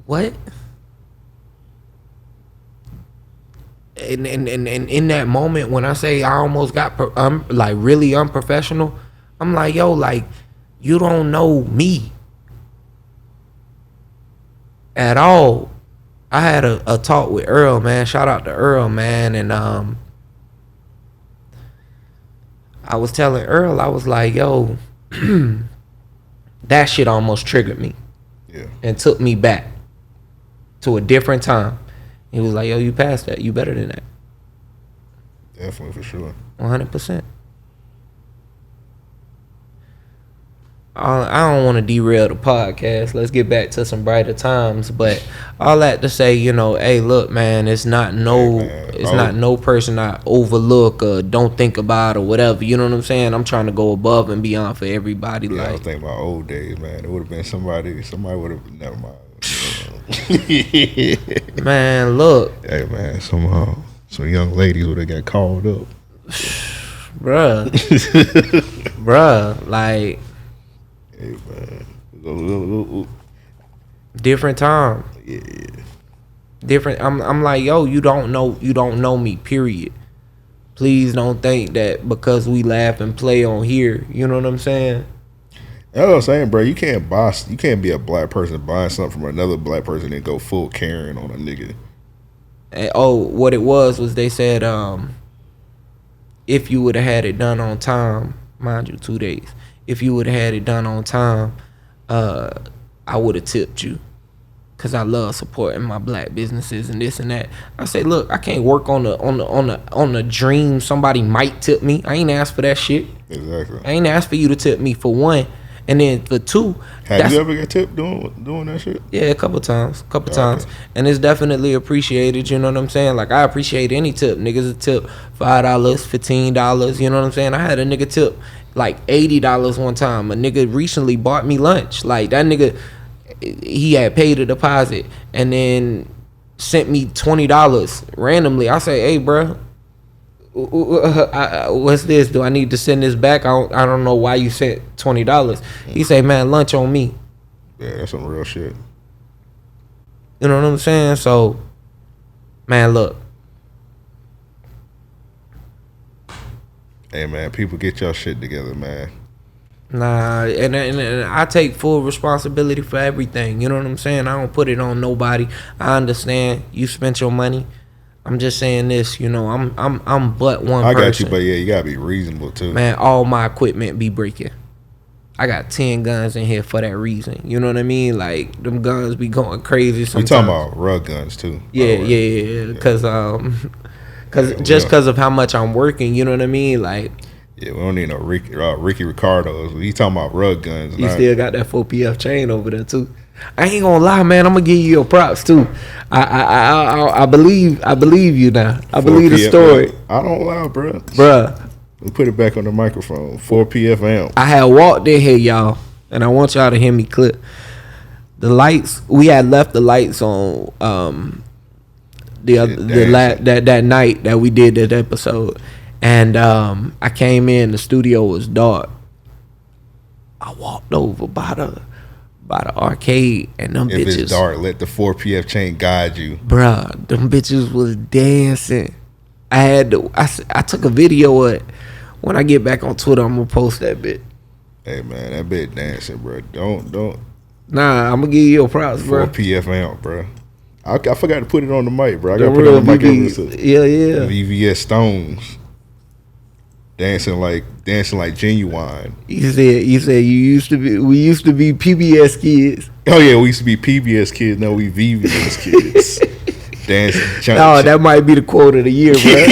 what? And in that moment when I say I almost got like really unprofessional, I'm like, yo, like you don't know me at all. I had a talk with Earl, man. Shout out to Earl, man. And I was telling Earl, I was like, yo, that shit almost triggered me. Yeah. And took me back to a different time. He was like, yo, you passed that. You better than that. Definitely, for sure. 100%. I don't want to derail the podcast. Let's get back to some brighter times. But all that to say, you know, hey, look, man, it's not no person I overlook or don't think about or whatever. You know what I'm saying? I'm trying to go above and beyond for everybody. Yeah, like, I was thinking about old days, man. It would have been somebody would have, never mind. Man, look. Hey, man, some young ladies would have got called up. Bruh. Bruh, like. Hey, man. Different time. Yeah. Different. I'm like, yo, you don't know me, period. Please don't think that because we laugh and play on here, you know what I'm saying? That's what I'm saying, bro. You can't be a black person buying something from another black person and go full Karen on a nigga. And, what it was they said, if you would have had it done on time, mind you, 2 days. If you would have had it done on time, I would have tipped you. Cause I love supporting my black businesses and this and that. I say, look, I can't work on the dream somebody might tip me. I ain't asked for that shit. Exactly. I ain't asked for you to tip me for one. And then for two, have you ever got tipped doing that shit? Yeah, a couple times. And it's definitely appreciated, you know what I'm saying? Like, I appreciate any tip. Niggas a tip $5, $15, you know what I'm saying? I had a nigga tip like $80 one time. A nigga recently bought me lunch. Like, that nigga, he had paid a deposit and then sent me $20 randomly. I say, hey, bro, what's this? Do I need to send this back? I don't know why you sent $20. He say, man, lunch on me. Yeah, that's some real shit. You know what I'm saying? So, man, look. Hey, man, people, get your shit together, man. Nah, and I take full responsibility for everything. You know what I'm saying? I don't put it on nobody. I understand you spent your money. I'm just saying this, you know, I'm but one person. I got you, but yeah, you gotta be reasonable too. Man, all my equipment be breaking. I got 10 guns in here for that reason. You know what I mean? Like, them guns be going crazy sometimes. We talking about rug guns too. Yeah. Cause of how much I'm working, you know what I mean? Like, yeah, we don't need no Ricky Ricardo's. He talking about rug guns. He still got that 4PF chain over there too. I ain't gonna lie, man. I'm gonna give you your props too. I believe you now. I believe the story. I don't lie, bruh. We put it back on the microphone. 4PF amp. I had walked in here, y'all, and I want y'all to hear me clear. The lights, we had left the lights on that night that we did that episode, and I came in. The studio was dark. I walked over by the arcade, and them bitches. If it's dark, let the 4PF chain guide you. Bruh, them bitches was dancing. I took a video of it. When I get back on Twitter, I'm gonna post that bit. Hey man, that bit dancing, bro. Don't. Nah, I'm gonna give you your props, bro. 4PF amp, bro. I forgot to put it on the mic, bro. I gotta put it on the mic. Yeah. VVS Stones. dancing like Genuine. You said we used to be PBS kids. Oh yeah, we used to be PBS kids. No, we VBS kids. Dancing. That might be the quote of the year, bro.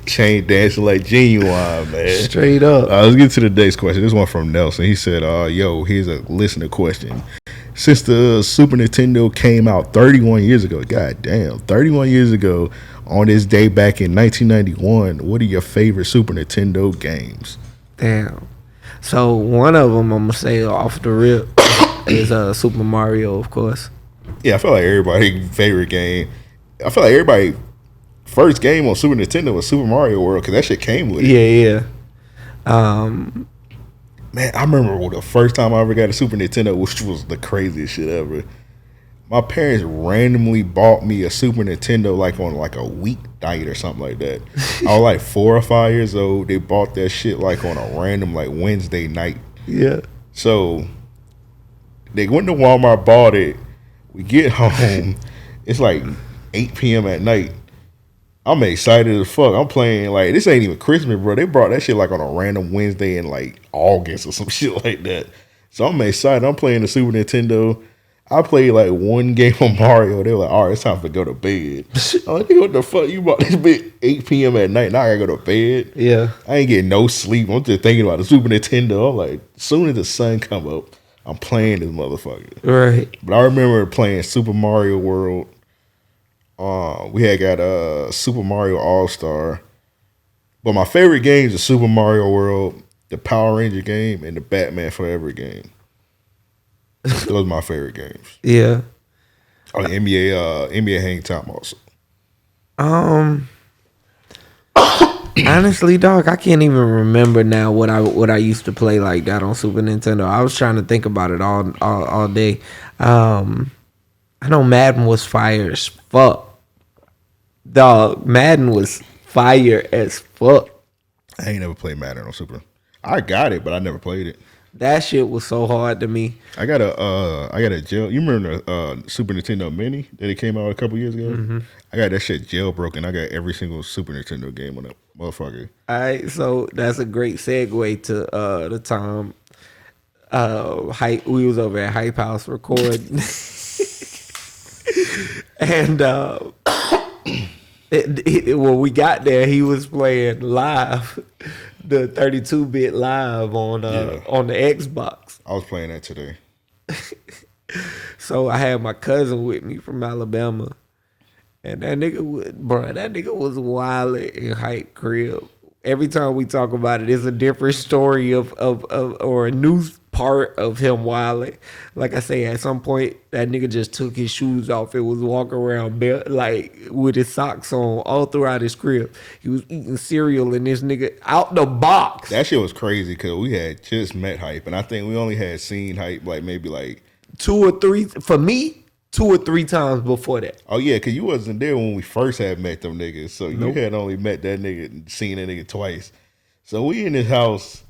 Chain dancing like Genuine, man. Straight up. Let's get to the next question. This one from Nelson. He said, yo, here's a listener question. Since the Super Nintendo came out 31 years ago, god damn, 31 years ago, on this day back in 1991, what are your favorite Super Nintendo games? Damn. So one of them, I'm gonna say off the rip, is Super Mario, of course. Yeah, I feel like everybody's favorite game. I feel like everybody's first game on Super Nintendo was Super Mario World because that shit came with it. Yeah. Man, I remember the first time I ever got a Super Nintendo, which was the craziest shit ever. My parents randomly bought me a Super Nintendo like on like a weeknight or something like that. I was like 4 or 5 years old. They bought that shit like on a random like Wednesday night. Yeah. So they went to Walmart, bought it. We get home. It's like 8 p.m. at night. I'm excited as fuck. I'm playing like this ain't even Christmas, bro. They brought that shit like on a random Wednesday in like August or some shit like that. So I'm excited. I'm playing the Super Nintendo. I played like one game of Mario. They were like, all right, it's time to go to bed. I'm like, what the fuck? You bought this bit 8 p.m. at night. Now I gotta go to bed. Yeah. I ain't getting no sleep. I'm just thinking about the Super Nintendo. I'm like, as soon as the sun come up, I'm playing this motherfucker. Right. But I remember playing Super Mario World. We had got Super Mario All-Star. But my favorite games are Super Mario World, the Power Ranger game, and the Batman Forever game. Those are my favorite games. Yeah. Oh, the NBA Hang Time also. Honestly, dog, I can't even remember now what I used to play like that on Super Nintendo. I was trying to think about it all day. I know Madden was fire as fuck. Dog, Madden was fire as fuck. I ain't never played Madden on Super. I got it, but I never played it. That shit was so hard to me. I got a jail. You remember the Super Nintendo Mini that it came out a couple years ago? Mm-hmm. I got that shit jailbroken. I got every single Super Nintendo game on that motherfucker. All right, so that's a great segue to the time we was over at Hype House recording. And when we got there, he was playing live, the 32-bit live on the Xbox. I was playing that today. So I had my cousin with me from Alabama, and that nigga was wild in Hype crib. Every time we talk about it, it's a different story of or a new part of him wilding. Like I say, at some point that nigga just took his shoes off and was walking around like with his socks on all throughout his crib. He was eating cereal and this nigga out the box. That shit was crazy because we had just met Hype, and I think we only had seen Hype like maybe like 2 or 3 for me. 2 or 3 times before that. Oh yeah, cause you wasn't there when we first had met them niggas. So you had only met that nigga and seen that nigga twice. So we in his house,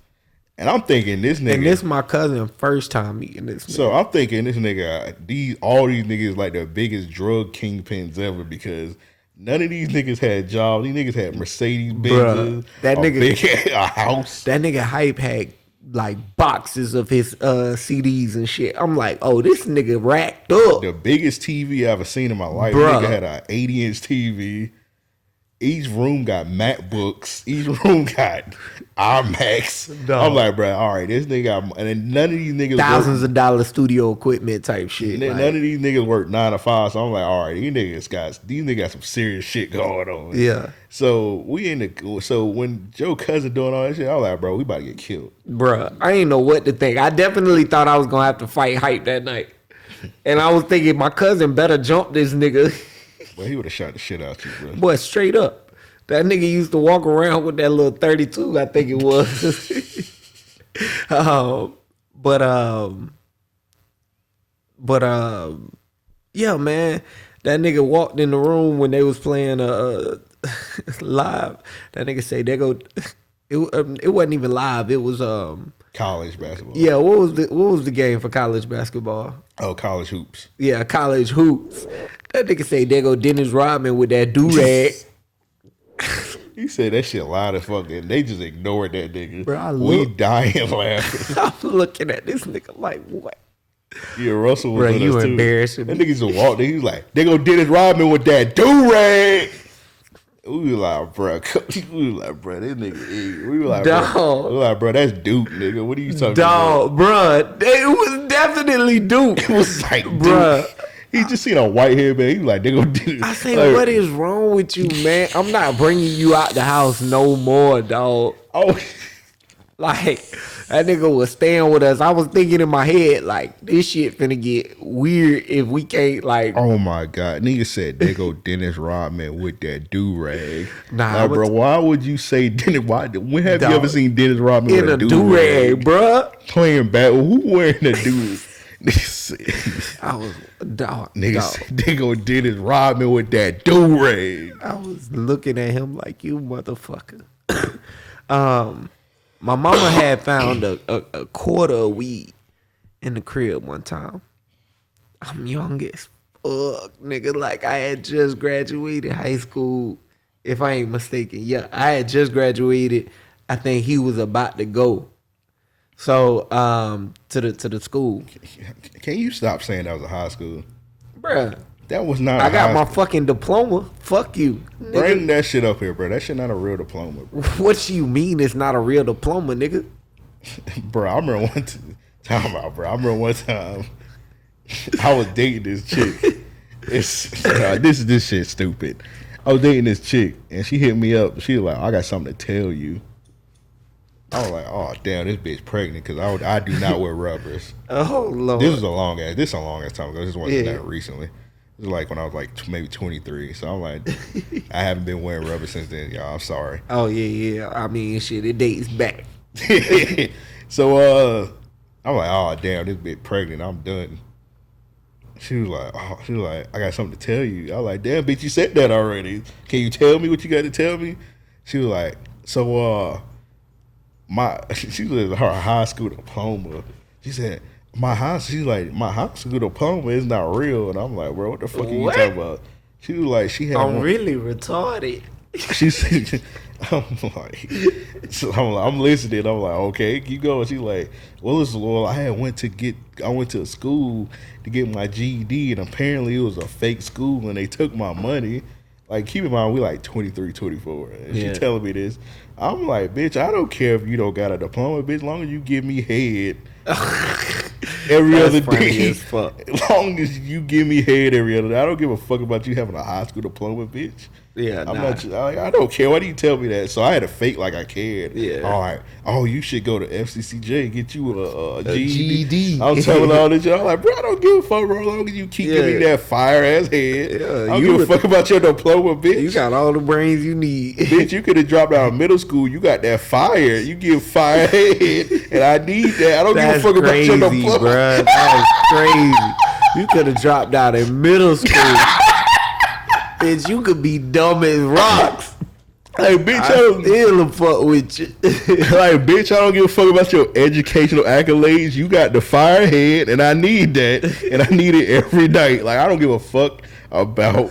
and I'm thinking this nigga. And this my cousin first time meeting this nigga. So I'm thinking this nigga, all these niggas like the biggest drug kingpins ever because none of these niggas had jobs. These niggas had Mercedes Benzes, a house. That nigga Hype had like boxes of his CDs and shit. I'm like, oh, this nigga racked up. The biggest TV I ever seen in my life. Nigga had an 80-inch TV. Each room got MacBooks. Each room got iMacs. I'm like, bro, all right, this nigga, and then none of these niggas thousands of dollars studio equipment type shit. None of these niggas work 9 to 5. So I'm like, all right, these niggas got some serious shit going on. Yeah. So when Joe cousin doing all that shit, I was like, bro, we about to get killed. Bruh, I ain't know what to think. I definitely thought I was gonna have to fight Hype that night, and I was thinking my cousin better jump this nigga. Well, he would have shot the shit out you, bro. Boy, straight up. That nigga used to walk around with that little 32, I think it was. Yeah, man. That nigga walked in the room when they was playing live. That nigga say they go. It wasn't even live. It was college basketball. Yeah, what was the game for college basketball? Oh, college hoops. Yeah, college hoops. That nigga say they go Dennis Rodman with that do-rag. He said that shit loud as fucking. They just ignored that nigga. Bro, we dying laughing. I'm looking at this nigga like, what? Yeah, Russell was Bro, with you us too. embarrassing That me. nigga just walked in. He was like, they go Dennis Rodman with that do-rag. We were like, bro, this nigga. We were like, bro, that's Duke, nigga. What are you talking about? Bro, it was definitely Duke. It was like, bro. Duke. He just seen a white hair, man. He was like, they gonna do this. I say, like, what is wrong with you, man? I'm not bringing you out the house no more, dog. Oh, like, that nigga was staying with us. I was thinking in my head, like, this shit finna get weird if we can't, like. oh my God. Nigga said, they go Dennis Rodman with that do-rag. Nah, like, bro, why would you say Dennis? When have you ever seen Dennis Rodman in with a do-rag, bro? Playing back. Who wearing a do? I was dog. Niggas, they go Dennis Rodman with that do-rag. I was looking at him like, you motherfucker. My mama had found a quarter of weed in the crib one time. I'm young as fuck, nigga. Like, I had just graduated high school, if I ain't mistaken. Yeah, I had just graduated. I think he was about to go. So, to the school. Can you stop saying that was a high school? Bruh. That was not I got my fucking diploma. Fuck you. Nigga. Bring that shit up here, bro. That shit not a real diploma, bro. What you mean it's not a real diploma, nigga? Bro, I remember one time I was dating this chick. This shit stupid. I was dating this chick and she hit me up. She was like, I got something to tell you. I was like, oh damn, this bitch pregnant because I do not wear rubbers. Oh Lord. This was a long ass time ago. This wasn't that recently. It was like when I was like maybe 23. So I'm like, I haven't been wearing rubber since then, y'all. I'm sorry. Oh yeah. I mean, shit, it dates back. So I'm like, oh damn, this bitch pregnant. I'm done. She was like, I got something to tell you. I was like, damn, bitch, you said that already. Can you tell me what you got to tell me? She was like, so she was her high school diploma. She said, my high school diploma is not real. And I'm like, bro, what the fuck are you talking about? She was like, she had I'm really retarded. She said, I'm listening. I'm like, okay, keep going. She's like, well, I went to a school to get my GED, and apparently it was a fake school, and they took my money. Like, keep in mind, we like 23, 24. And she telling me this. I'm like, bitch, I don't care if you don't got a diploma, bitch, as long as you give me head every other day. As long as you give me head every other day. I don't give a fuck about you having a high school diploma, bitch. Yeah, I don't care. Why do you tell me that? So I had to fake like I cared. Yeah. All right. Oh, you should go to FCCJ and get you a GED. GED. I'm telling all this shit. I'm like, bro, I don't give a fuck, bro. As long as you keep giving me that fire ass head. I don't give a fuck about your diploma, bitch. You got all the brains you need. Bitch, you could have dropped out of middle school. You got that fire. You give fire head, and I need that. I don't give a fuck about your diploma. Bro. That's crazy. You could have dropped out in middle school. Bitch, you could be dumb as rocks. Like, bitch, I still fuck with you. Like, bitch, I don't give a fuck about your educational accolades. You got the fire head, and I need that, and I need it every night. Like, I don't give a fuck about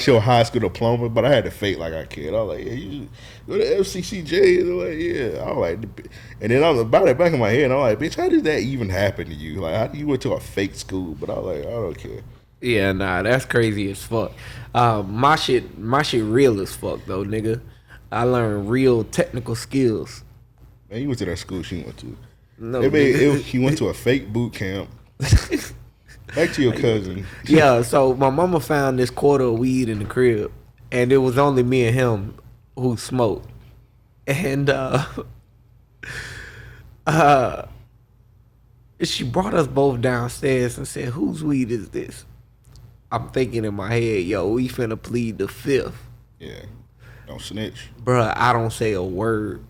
your high school diploma, but I had to fake like I cared. I was like, yeah, you go to FCCJ. And like, yeah. I was like, and then I was about it back in my head, and I'm like, bitch, how did that even happen to you? Like, how you went to a fake school? But I was like, I don't care. Yeah, nah, that's crazy as fuck. My shit real as fuck though, nigga. I learned real technical skills. Man, you went to that school she went to. No, he went to a fake boot camp. Back to your cousin. Yeah, so my mama found this quarter of weed in the crib, and it was only me and him who smoked. And she brought us both downstairs and said, "Whose weed is this?" I'm thinking in my head, yo, we finna plead the fifth. Yeah. Don't snitch. Bruh, I don't say a word.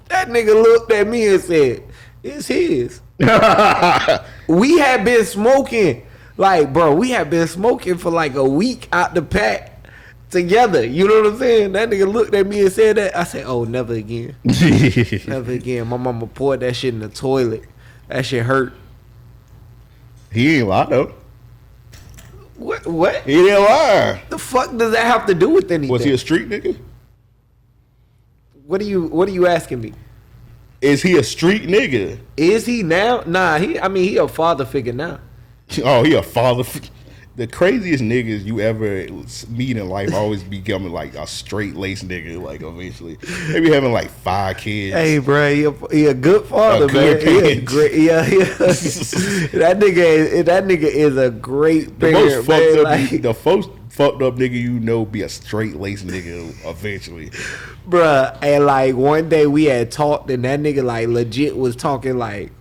That nigga looked at me and said, it's his. We had been smoking. Like, bro, we had been smoking for like a week out the pack together. You know what I'm saying? That nigga looked at me and said that. I said, oh, never again. Never again. My mama poured that shit in the toilet. That shit hurt. He ain't lie though. What? He didn't lie. The fuck does that have to do with anything? Was he a street nigga? What are you asking me? Is he a street nigga? Is he now? Nah, he a father figure now. Oh, he a father. The craziest niggas you ever meet in life always becoming like a straight laced nigga. Like eventually, they be having like 5 kids. Hey, bro, he a good father, man. He a great, yeah. that nigga is a great parent, man. The most fucked up nigga you know be a straight laced nigga eventually. Bruh, and like one day we had talked and that nigga like legit was talking like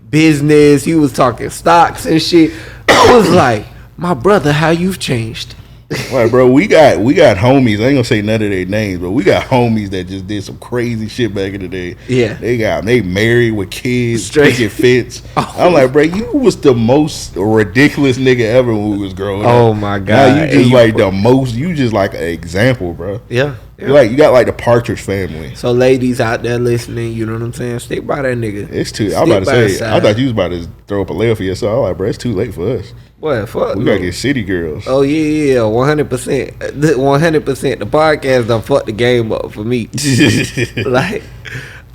business. He was talking stocks and shit. I was like, my brother, how you've changed. Right, bro, we got homies. I ain't gonna say none of their names, but we got homies that just did some crazy shit back in the day. Yeah, they married with kids, straight fits. Oh. I'm like, bro, you was the most ridiculous nigga ever when we was growing up. Oh my god, now you just like the most. You just like an example, bro. Yeah. You got like the Partridge Family. So ladies out there listening, you know what I'm saying? Stick by that nigga. It's too. I'm about to say. I thought you was about to throw up a layup for yourself. I'm like, bro, it's too late for us. What? Fuck. We gotta get city girls. Oh yeah, 100%. 100%. The podcast done fucked the game up for me. Like,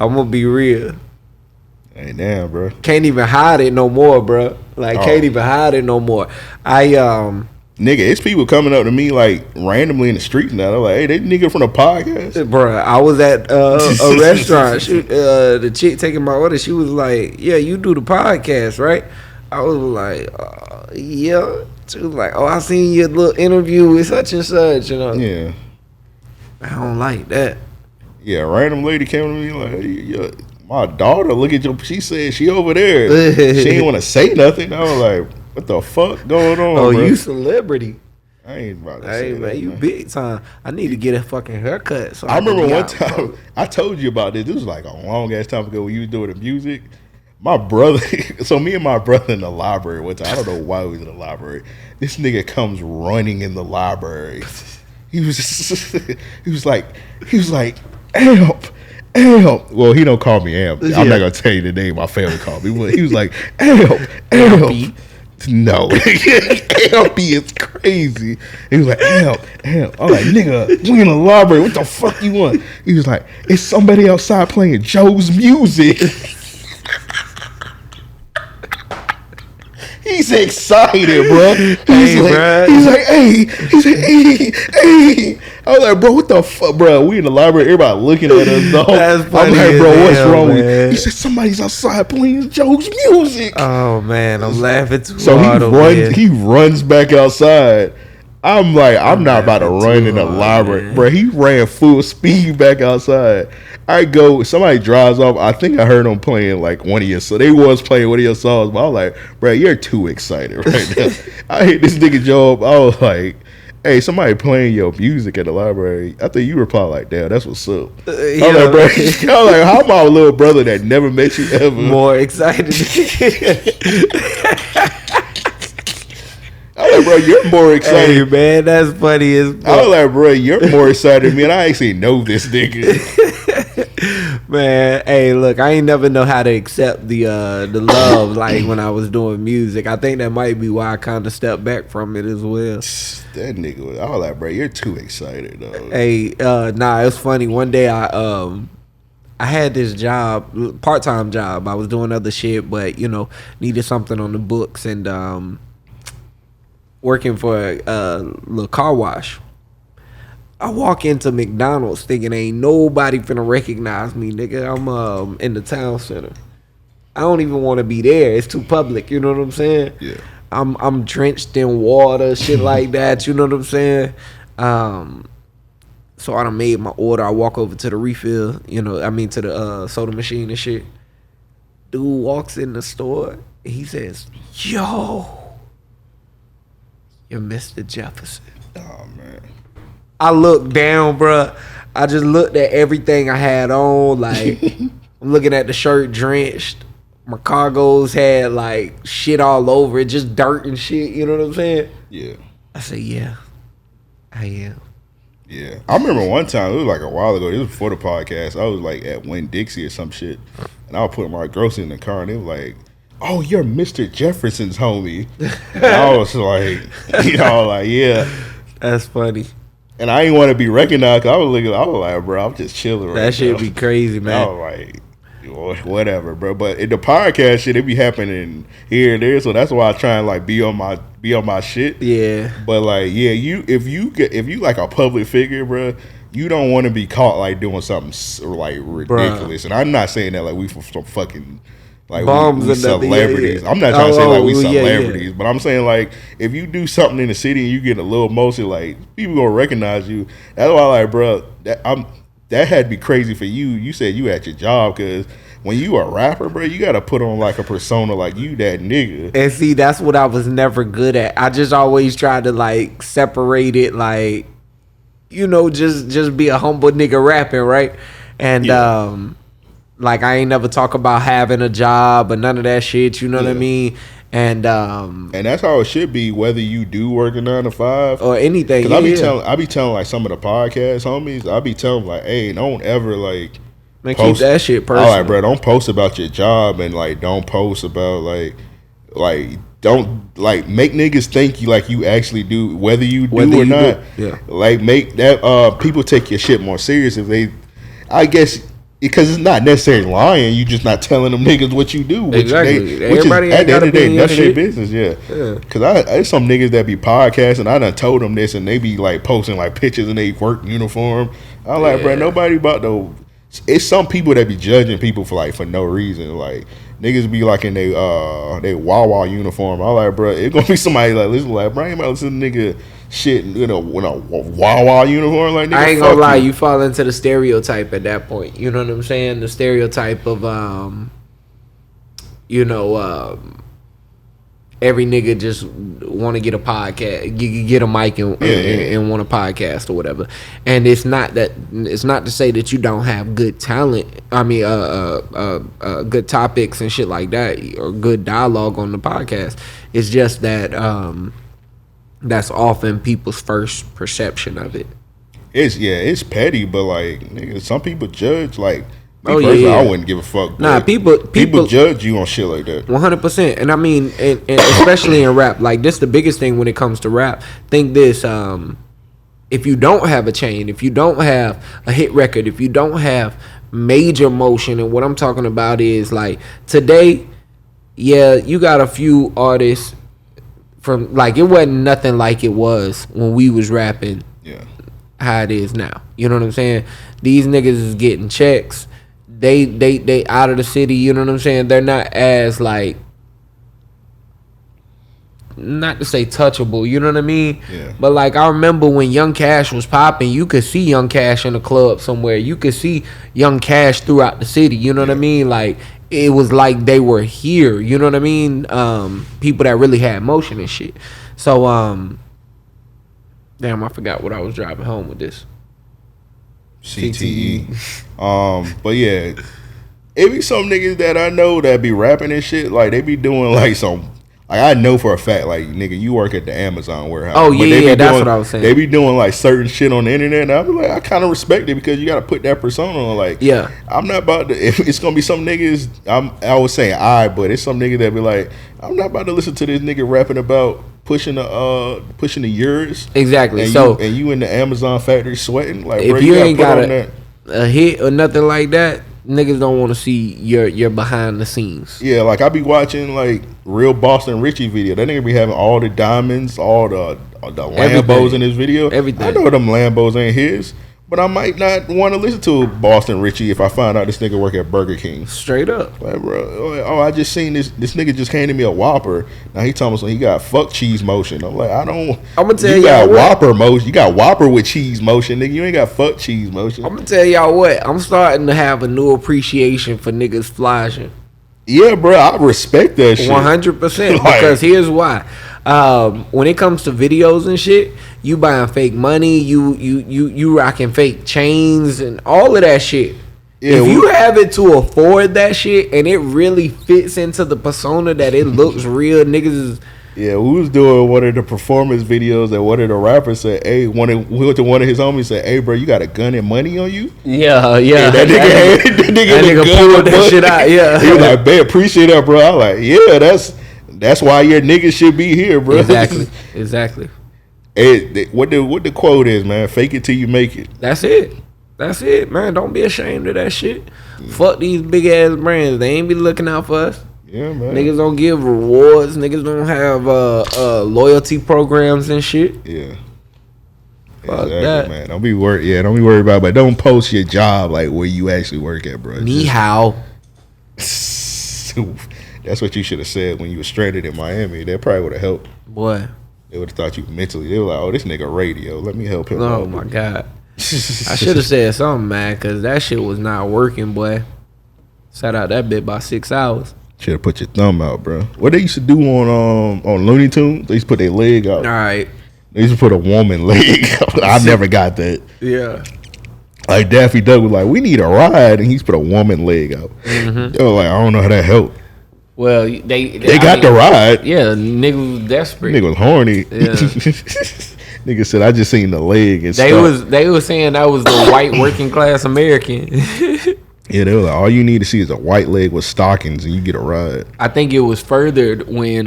I'm gonna be real. Hey, damn, bro. Can't even hide it no more, bro. Like, can't even hide it no more. Nigga, it's people coming up to me like randomly in the streets now. They're like, hey, that nigga from the podcast. Bro, I was at a restaurant. The chick taking my order, she was like, yeah, you do the podcast, right? I was like, yeah. She was like, oh, I seen your little interview with such and such, you know. Yeah. I don't like that. Yeah, a random lady came to me like, hey, my daughter, look at your, she said she over there. She ain't want to say nothing. I was like, what the fuck going on, oh, bro? You celebrity. I ain't about to say that, man, you big time. I need to get a fucking haircut. So I remember one time, I told you about this. This was like a long ass time ago when you was doing the music. My brother, so me and my brother in the library one time, I don't know why we was in the library. This nigga comes running in the library. He was like, Amp. Well, he don't call me Amp. I'm not gonna tell you the name my family called me. But he was like, Amp. No, Amp is crazy. He was like, Amp. I'm like, nigga, we in the library. What the fuck you want? He was like, it's somebody outside playing Joe's music. He's excited, bro. He's like, hey. I was like, bro, what the fuck, bro? We in the library, everybody looking at us, though. That's funny. I'm like, bro, what's wrong man. with you? He said, somebody's outside playing Joe's music. Oh, man, I'm laughing too hard. So he runs back outside. I'm like, I'm not about to run in the library. Man. Bro, he ran full speed back outside. I go, somebody drives off. I think I heard them playing like one of your songs. They was playing one of your songs, but I was like, bro, you're too excited right now. I hit this nigga Job. I was like, hey, somebody playing your music at the library. I think you were probably like, damn, that's what's up. I was like, bro, I was like, how my little brother that never met you ever more excited? I was like, bro, you're more excited. Hey, man, that's funny as fuck. I was like, bro, you're more excited than me, and I actually know this nigga. Man, hey, look, I ain't never know how to accept the love like when I was doing music. I think that might be why I kind of stepped back from it as well. That nigga, I was like, bro, you're too excited, though. Hey, nah, it's funny. One day I had this job, part-time job. I was doing other shit, but needed something on the books and working for a little car wash. I walk into McDonald's thinking ain't nobody finna recognize me, nigga. I'm in the town center. I don't even want to be there. It's too public. You know what I'm saying? Yeah. I'm drenched in water, shit like that. You know what I'm saying? So I done made my order. I walk over to the refill. To the soda machine and shit. Dude walks in the store. He says, "Yo, you're Mr. Jefferson." Oh man. I looked down, bruh. I just looked at everything I had on. Like, I'm looking at the shirt drenched. My cargos had, like, shit all over it. Just dirt and shit. You know what I'm saying? Yeah. I said, yeah, I am. Yeah. I remember one time, it was like a while ago. It was before the podcast. I was, like, at Winn-Dixie or some shit. And I was putting my groceries in the car. And they were like, oh, you're Mr. Jefferson's homie. And I was like, like, yeah. That's funny. And I didn't want to be recognized. I was like, bro, I'm just chilling right now. That shit be crazy, man. I was like, whatever, bro. But in the podcast shit, it be happening here and there. So that's why I try and like be on my shit. Yeah. But like, yeah, if you like a public figure, bro, you don't want to be caught like doing something like ridiculous. Bruh. And I'm not saying that like we some fucking like we celebrities. Yeah. I'm not trying to say like we celebrities, but I'm saying like if you do something in the city and you get a little motion, like people gonna recognize you. That's why, like, bro, that had to be crazy for you. You said you at your job because when you a rapper, bro, you gotta put on like a persona like you that nigga. And see, that's what I was never good at. I just always tried to like separate it, like, just be a humble nigga rapping, right? And like I ain't never talk about having a job or none of that shit. You know what I mean? And that's how it should be, whether you do work a 9 to 5 or anything. Cause I be telling like some of the podcast homies, I be telling like, hey, don't ever like keep that shit personal. All right, bro, don't post about your job and like don't post about like don't like make niggas think you actually do, whether you do or not. Yeah. Like make that people take your shit more serious if they, I guess. Because it's not necessarily lying, you just not telling them niggas what you do. Exactly. Which is, at the end of the day, that's their business, yeah. Because there's some niggas that be podcasting, I done told them this, and they be like posting like pictures in their work uniform. I'm like, bro, nobody about to. It's some people that be judging people for no reason. Like niggas be like in they Wawa uniform. I'm like, bro, it's gonna be somebody like listen, like, bro, I ain't about to listen to nigga shit in a Wawa uniform. Like, nigga, I ain't gonna lie, you fall into the stereotype at that point. You know what I'm saying? The stereotype of every nigga just want to get a podcast, get a mic and want a podcast or whatever. And it's not to say that you don't have good talent. I mean, good topics and shit like that, or good dialogue on the podcast. It's just that that's often people's first perception of it. It's petty, but like, nigga, some people judge like. I wouldn't give a fuck. Nah, people judge you on shit like that. 100%. And I mean, and especially in rap, like this, the biggest thing when it comes to rap. Think this: if you don't have a chain, if you don't have a hit record, if you don't have major motion, and what I'm talking about is like today, you got a few artists from like it wasn't nothing like it was when we was rapping. Yeah, how it is now. You know what I'm saying? These niggas is getting checks. They out of the city, you know what I'm saying? They're not as like, not to say touchable, you know what I mean? Yeah. But like I remember when Young Cash was popping, you could see Young Cash in a club somewhere. You could see Young Cash throughout the city, you know what I mean? Like it was like they were here, you know what I mean? People that really had motion and shit. So damn, I forgot what I was driving home with this. CTE. But yeah, it be some niggas that I know that be rapping and shit. Like they be doing like some. Like I know for a fact, like nigga, you work at the Amazon warehouse. Oh yeah, that's what I was saying. They be doing like certain shit on the internet, and I be like, I kind of respect it because you got to put that persona on. Like, yeah, I'm not about to. If it's gonna be some niggas, I was saying but it's some niggas that be like, I'm not about to listen to this nigga rapping about pushing the years. Exactly. And you in the Amazon factory sweating. Like, if bro, you ain't got a hit or nothing like that, niggas don't want to see your behind the scenes. Yeah, like I be watching like real Boston Richie video. That nigga be having all the diamonds, all the Lambos in his video. Everything. I know them Lambos ain't his, but I might not want to listen to Boston Richie if I find out this nigga work at Burger King. Straight up. Like, bro, I just seen this nigga just handed me a Whopper. Now he told me so he got fuck cheese motion. I'm like, I'm gonna tell you got what. Whopper motion. You got Whopper with cheese motion, nigga. You ain't got fuck cheese motion. I'm gonna tell y'all what. I'm starting to have a new appreciation for niggas flashing. Yeah, bro, I respect that shit. 100%. Because here's why. When it comes to videos and shit, you buying fake money, you rocking fake chains and all of that shit. Yeah, if you have it to afford that shit and it really fits into the persona that it looks real, niggas is Yeah, we was doing one of the performance videos and one of the rappers said, hey, we went to one of his homies said, hey, bro, you got a gun and money on you? Yeah. And that nigga pulled that shit out, yeah. He was like, man, appreciate that, bro. I like, yeah, that's why your niggas should be here, bro. Exactly. Hey, what the quote is, man, fake it till you make it. That's it, man. Don't be ashamed of that shit. Fuck these big ass brands. They ain't be looking out for us. Yeah, man. Niggas don't give rewards. Niggas don't have loyalty programs and shit. Yeah. Fuck exactly, that. man. Don't be worried. Yeah, don't be worried about it. But don't post your job like where you actually work at, bro. Ni hao. That's what you should have said when you were stranded in Miami. That probably would have helped. Boy. They would have thought you mentally. They were like, oh, this nigga radio. Let me help him. Oh, my God. I should have said something, man, because that shit was not working, boy. Sat out that bit by 6 hours. Should have put your thumb out, bro. What they used to do on Looney Tunes, they used to put their leg out. All right. They used to put a woman leg out. I never got that. Yeah. Like Daffy Duck was like, we need a ride, and he's put a woman leg out. Mm-hmm. They were like, I don't know how that helped. Well, they got the ride. Yeah, nigga was desperate. Nigga was horny. Yeah. Nigga said, I just seen the leg and they was saying that was the white working class American. Yeah, they were like, all you need to see is a white leg with stockings and you get a ride. I think it was furthered when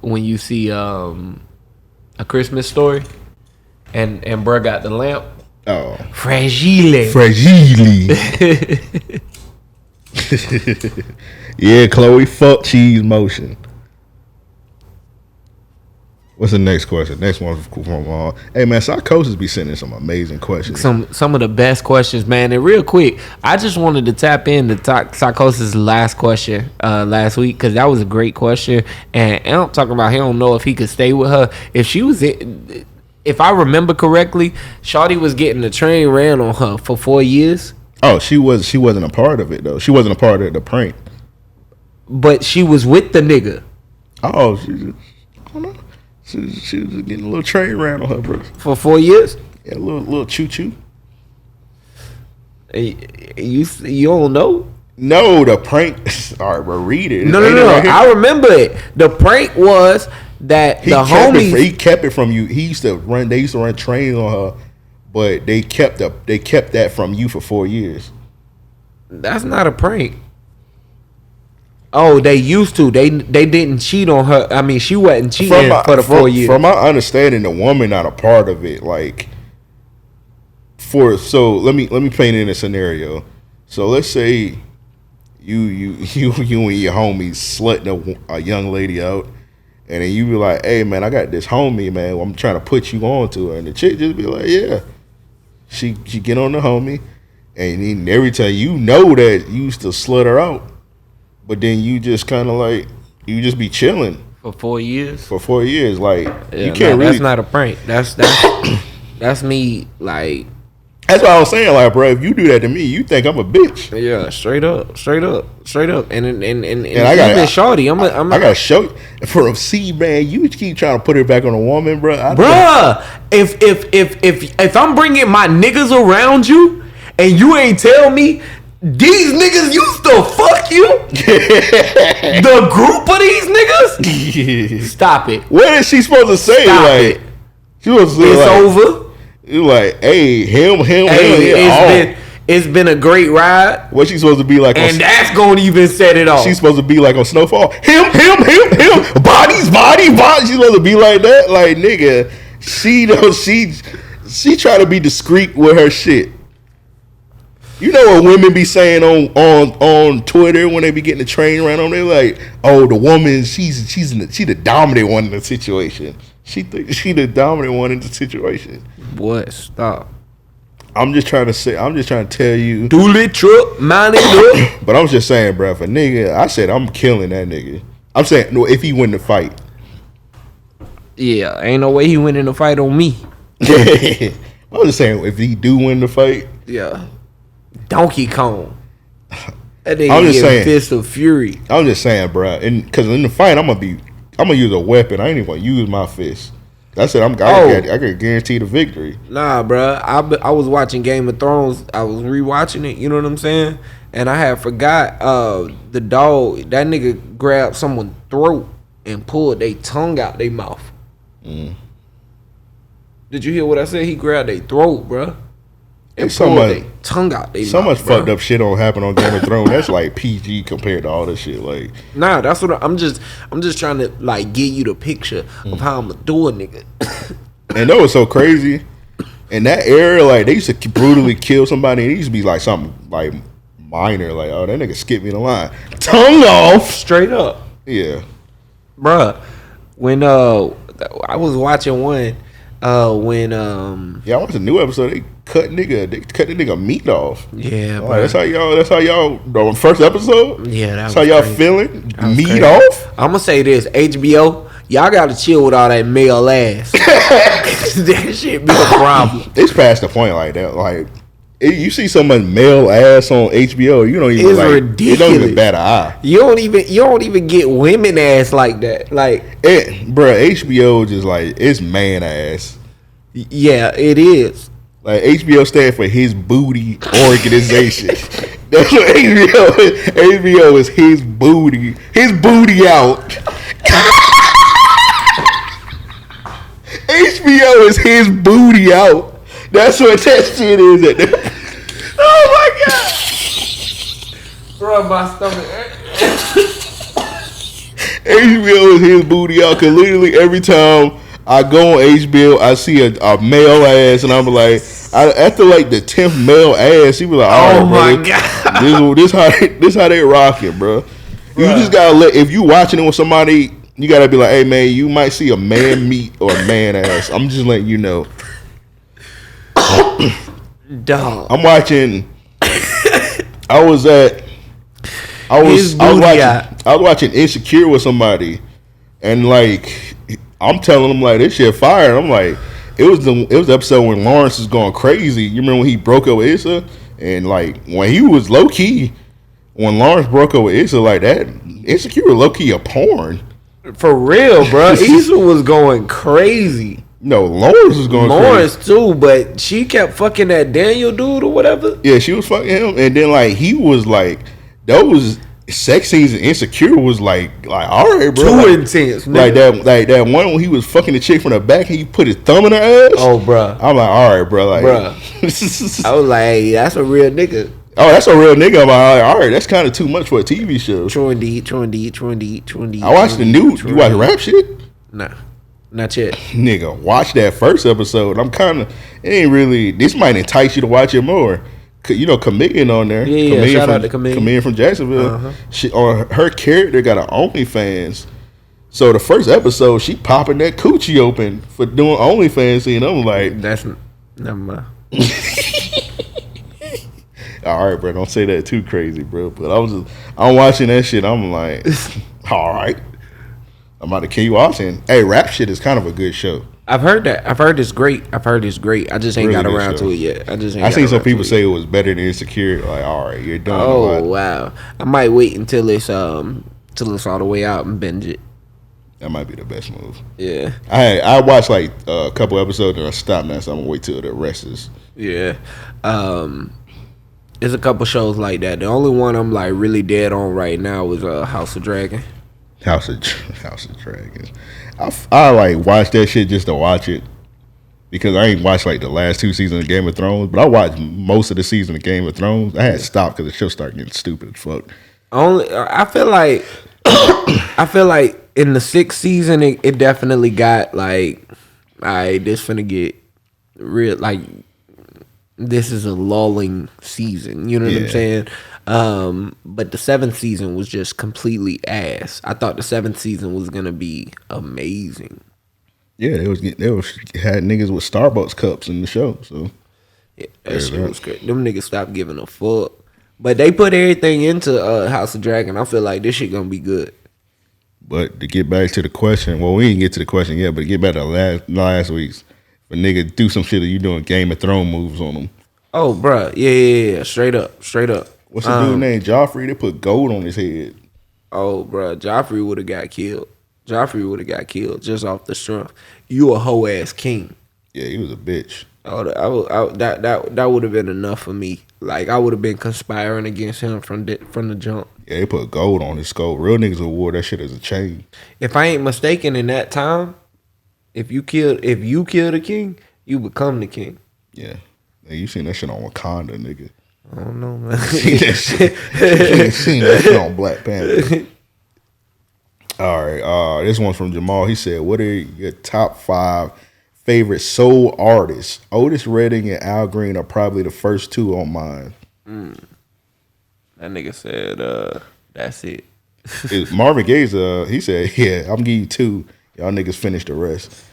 you see A Christmas Story and bruh got the lamp. Oh. Fragile. Yeah, Chloe, fuck cheese motion. What's the next question? Next one from hey man, Psychosis be sending some amazing questions. Some of the best questions, man. And real quick, I just wanted to tap in to Psychosis' last question last week because that was a great question. And I'm talking about he don't know if he could stay with her if she was. If I remember correctly, Shawty was getting the train ran on her for 4 years. Oh, she wasn't a part of it though. She wasn't a part of the prank. But she was with the nigga. Oh, I don't know. She was just getting a little train ran on her, bro. For 4 years? Yeah, a little choo-choo. You don't know? No, the prank. All right, bro, read it. No. Right, I remember it. The prank was that the homies. He kept it from you. They used to run trains on her, but they kept that from you for 4 years. That's not a prank. Oh, they used to. They didn't cheat on her. I mean, she wasn't cheating for the 4 years. From my understanding, the woman not a part of it. Like, so let me paint in a scenario. So let's say you and your homies slutting a young lady out, and then you be like, "Hey man, I got this homie, man. I'm trying to put you on to her," and the chick just be like, "Yeah." She get on the homie, and then every time you know that you used to slut her out. But then you just kind of like, you just be chilling. For 4 years? For 4 years. Like, yeah, you can't really. That's not a prank. That's me, like. That's what I was saying, like, bro, if you do that to me, you think I'm a bitch. Yeah, straight up. And I got shorty. I gotta show you. See, man, you keep trying to put it back on a woman, bro. Bruh, if I'm bringing my niggas around you and you ain't tell me, these niggas used to fuck you? The group of these niggas? Stop it. What is she supposed to say? Stop like, it. She was it's like, over. You like, hey, him. It's been a great ride. What she supposed to be like? And that's gonna even set it off. She's supposed to be like on Snowfall. Him. Bodies. She's supposed to be like that. Like, nigga, she try to be discreet with her shit. You know what women be saying on Twitter when they be getting the train ran on? They're like, "Oh, the woman, she the dominant one in the situation. She the dominant one in the situation." What? Stop. I'm just trying to tell you. Dooley truck, mind it up. But I'm just saying, bro. If a nigga, I said I'm killing that nigga. I'm saying no. If he win the fight, yeah, ain't no way he win in the fight on me. I'm just saying if he do win the fight, yeah. Donkey Kong. That nigga I'm just saying, fist of fury. I'm just saying, bro, and because in the fight, I'm gonna use a weapon. I ain't even gonna use my fist. I said I could guarantee the victory. Nah, bro. I was watching Game of Thrones. I was rewatching it. You know what I'm saying? And I had forgot the dog. That nigga grabbed someone's throat and pulled their tongue out their mouth. Did you hear what I said? He grabbed their throat, bro. And pulled their tongue out their mouth. So much fucked up shit don't happen on Game of Thrones. That's like PG compared to all this shit. Like, nah, that's what I'm just trying to like give you the picture of how I'ma do a nigga. And that was so crazy. In that era, like they used to brutally kill somebody. And it used to be like something like minor, like, oh, that nigga skipped me the line, tongue off, straight up. Yeah, bruh. When I was watching one, I watched a new episode. They cut the nigga meat off. Yeah, like, that's how y'all the first episode. Yeah, that's how y'all feeling. Meat crazy. Off. I'm gonna say this, HBO, y'all gotta chill with all that male ass. That shit be a problem. It's past the point like that. Like, you see so much male ass on HBO, you don't even ridiculous. It don't even bat an eye. You don't even get women ass like that. Like, HBO just like, it's man ass. Yeah, it is. Like, HBO stands for His Booty Organization. That's what HBO is. HBO is his booty out. HBO is his booty out. That's what that shit is. Oh my god, bro, my stomach. HBO is his booty out. Cause literally every time I go on HBO, I see a male ass, and I'm like, after like the 10th male ass, he be like, all right, my god, this how they rocking, bro. You just gotta if you watching it with somebody, you gotta be like, hey man, you might see a man meat or a man ass. I'm just letting you know. Dog. I'm watching. I was watching Insecure with somebody, and like I'm telling them like, this shit fire. I'm like, it was the episode when Lawrence is going crazy. You remember when he broke up with Issa, and like when he was low key, when Lawrence broke up with Issa, like that, Insecure was low key a porn. For real, bro. Issa was going crazy. No, Lawrence was going Lawrence crazy. too, but she kept fucking that Daniel dude or whatever. Yeah, she was fucking him, and then like he was like, those sex scenes in Insecure was like all right, bro. Too like, intense. Nigga. Like that one when he was fucking the chick from the back and he put his thumb in her ass. Oh, bro. I'm like, all right, bro. Like, bro. I was like, hey, that's a real nigga. Oh, that's a real nigga. I'm like, all right, that's kind of too much for a TV show. True indeed. I watched the new. You watch rap shit? Nah. Not yet. Nigga, watch that first episode. I'm kind of, it ain't really, this might entice you to watch it more. You know, Comedian on there. Yeah, shout out to Comedian. Comedian from Jacksonville. She, on her character got an OnlyFans. So the first episode, she popping that coochie open for doing OnlyFans. And I'm like, that's, never mind. All right, bro, don't say that too crazy, bro. But I'm watching that shit. I'm like, all right. I'm about to keep watching. Hey, rap shit is kind of a good show. I've heard that. I've heard it's great. I just ain't got around to it yet. I seen some people say it was better than Insecure. Like, all right, you're done. Oh wow! I might wait until it's all the way out and binge it. That might be the best move. Yeah. I watched like a couple episodes and I stopped now, so I'm gonna wait till the rest is. Yeah. There's a couple shows like that. The only one I'm like really dead on right now is House of Dragon. House of Dragons. I like watch that shit just to watch it because I ain't watched like the last 2 seasons of Game of Thrones, but I watched most of the season of Game of Thrones. I had to stop because the show started getting stupid as fuck. I feel like in the 6th season it definitely got like, alright, this finna get real, like this is a lulling season. You know what I'm saying? But the 7th season was just completely ass. I thought the 7th season was gonna be amazing. Yeah, they had niggas with Starbucks cups in the show. So yeah, that shit was great. Them niggas stopped giving a fuck. But they put everything into House of Dragon. I feel like this shit gonna be good. But to get back to the question, well, we didn't get to the question yet. But to get back to last week's, if a nigga do some shit that you doing Game of Thrones moves on them. Oh, bruh. Yeah. Straight up. What's the dude named Joffrey? They put gold on his head. Oh, bruh. Joffrey would have got killed. Just off the strength. You a hoe ass king. Yeah, he was a bitch. Oh, that would have been enough for me. Like I would have been conspiring against him from the jump. Yeah, they put gold on his skull. Real niggas would wore that shit as a chain. If I ain't mistaken, in that time, if you kill the king, you become the king. Yeah. Hey, you seen that shit on Wakanda, nigga. I don't know, man. Seen that shit. You ain't seen that shit on Black Panther. All right. This one's from Jamal. He said, what are your top 5 favorite soul artists? Otis Redding and Al Green are probably the first 2 on mine. That nigga said, that's it. Marvin Gaye's, he said, yeah, I'm giving you 2. Y'all niggas finish the rest.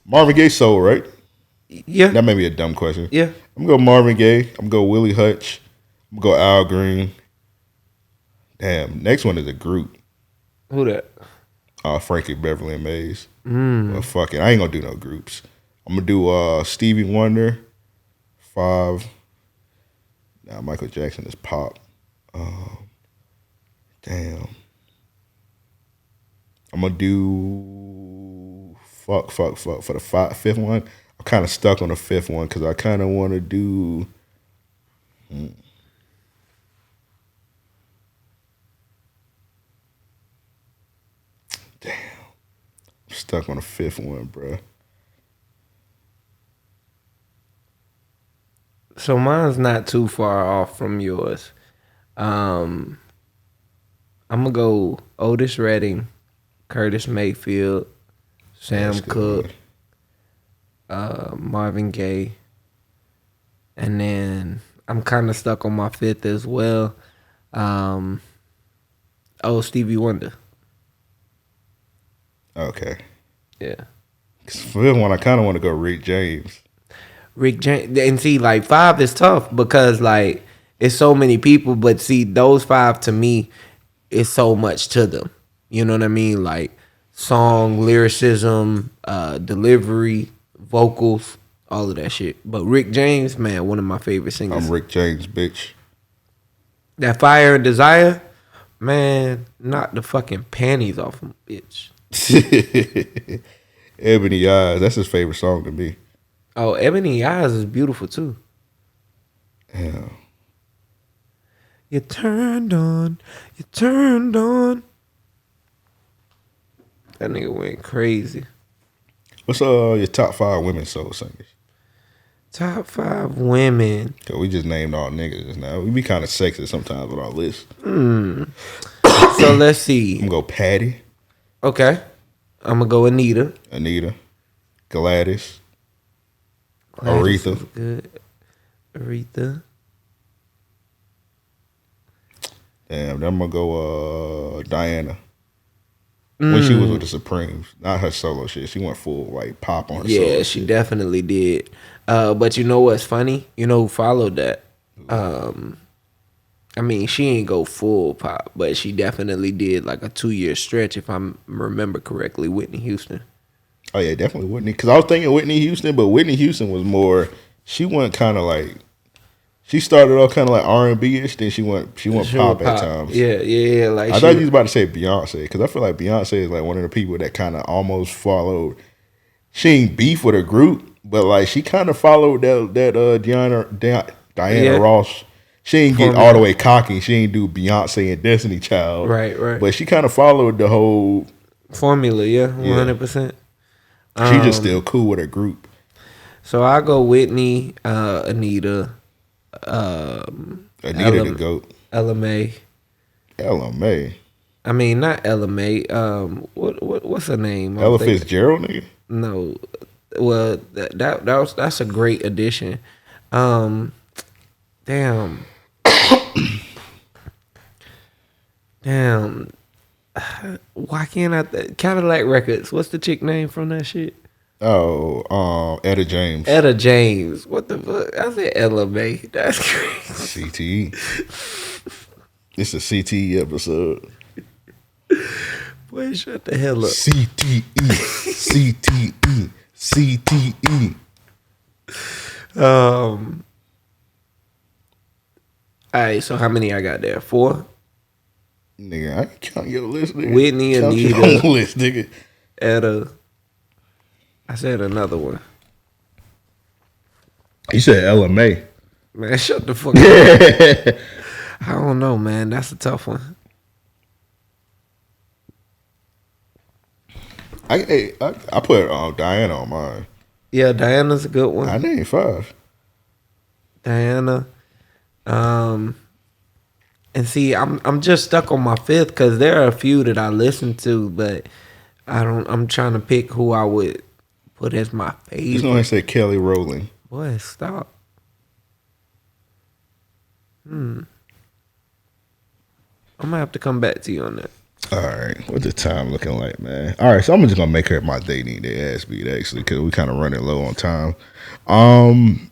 Marvin Gaye soul, right? Yeah. That may be a dumb question. Yeah. I'm going to go Marvin Gaye. I'm going to go Willie Hutch. I'm going to go Al Green. Damn. Next one is a group. Who that? Frankie Beverly and Maze. Well, fuck it. I ain't going to do no groups. I'm going to do Stevie Wonder. 5. Now, Michael Jackson is pop. Damn. I'm going to do fuck. For the 5th one, I'm kind of stuck on the 5th one because I kind of want to do... Damn. I'm stuck on the 5th one, bruh. So mine's not too far off from yours. I'm gonna go Otis Redding, Curtis Mayfield, Sam Cooke, Marvin Gaye, and then I'm kind of stuck on my 5th as well. Stevie Wonder. Okay. Yeah. For this one, I kind of want to go Rick James. Rick James, and see, like 5 is tough because like it's so many people, but see, those 5 to me is so much to them. You know what I mean? Like song, lyricism, delivery, vocals, all of that shit. But Rick James, man, one of my favorite singers. I'm Rick James, bitch. That Fire and Desire, man, knock the fucking panties off him, bitch. Ebony Eyes, that's his favorite song to me. Oh, Ebony Eyes is beautiful too. Yeah. You turned on. That nigga went crazy. What's your top 5 women soul singers? Top 5 women. Cause we just named all niggas just now. We be kind of sexist sometimes with our list. So let's see. I'm gonna go Patty. Okay. I'm gonna go Anita. Gladys. Gladys Aretha. is good. Aretha. Damn, then I'm gonna go Diana. When she was with the Supremes, not her solo shit. She went full like pop on her solo. Yeah, she definitely did. But you know what's funny? You know who followed that? I mean, she ain't go full pop, but she definitely did like a 2-year stretch, if I remember correctly, Whitney Houston. Oh yeah, definitely Whitney. Because I was thinking Whitney Houston, but Whitney Houston was more. She went kind of like. She started off kind of like R&B-ish, then she went pop at times. Yeah. Like I thought you was about to say Beyonce, because I feel like Beyonce is like one of the people that kind of almost followed. She ain't beef with her group, but like she kind of followed that Diana Ross. She ain't get all the way cocky. She ain't do Beyonce and Destiny Child. Right. But she kind of followed the whole formula, 100%. She just still cool with her group. So I go Whitney, Anita, the GOAT. Ella May. I mean, not Ella May. What's her name? Ella Fitzgerald, nigga? No. Well, that's a great addition. Damn. Why can't I? Cadillac Records. What's the chick name from that shit? Oh, Etta James. Etta James. What the fuck? I said Ella May. That's crazy. CTE. It's a CTE episode. Boy, shut the hell up. CTE. All right, so how many I got there? 4? Nigga, I can count your list, nigga. Whitney, count Anita. Your own list, nigga. Etta. I said another one. You said Ella May. Man, shut the fuck up. I don't know, man. That's a tough one. I put Diana on mine. Yeah, Diana's a good one. I named 5. Diana. And see, I'm just stuck on my 5th because there are a few that I listen to, but I'm trying to pick who I would put as my favorite. He's gonna say Kelly Rowland. Boy, stop. I'm gonna have to come back to you on that. All right, what's the time looking like, man? All right, so I'm just gonna make her my They Need Their Ass Beat actually, because we kind of running low on time.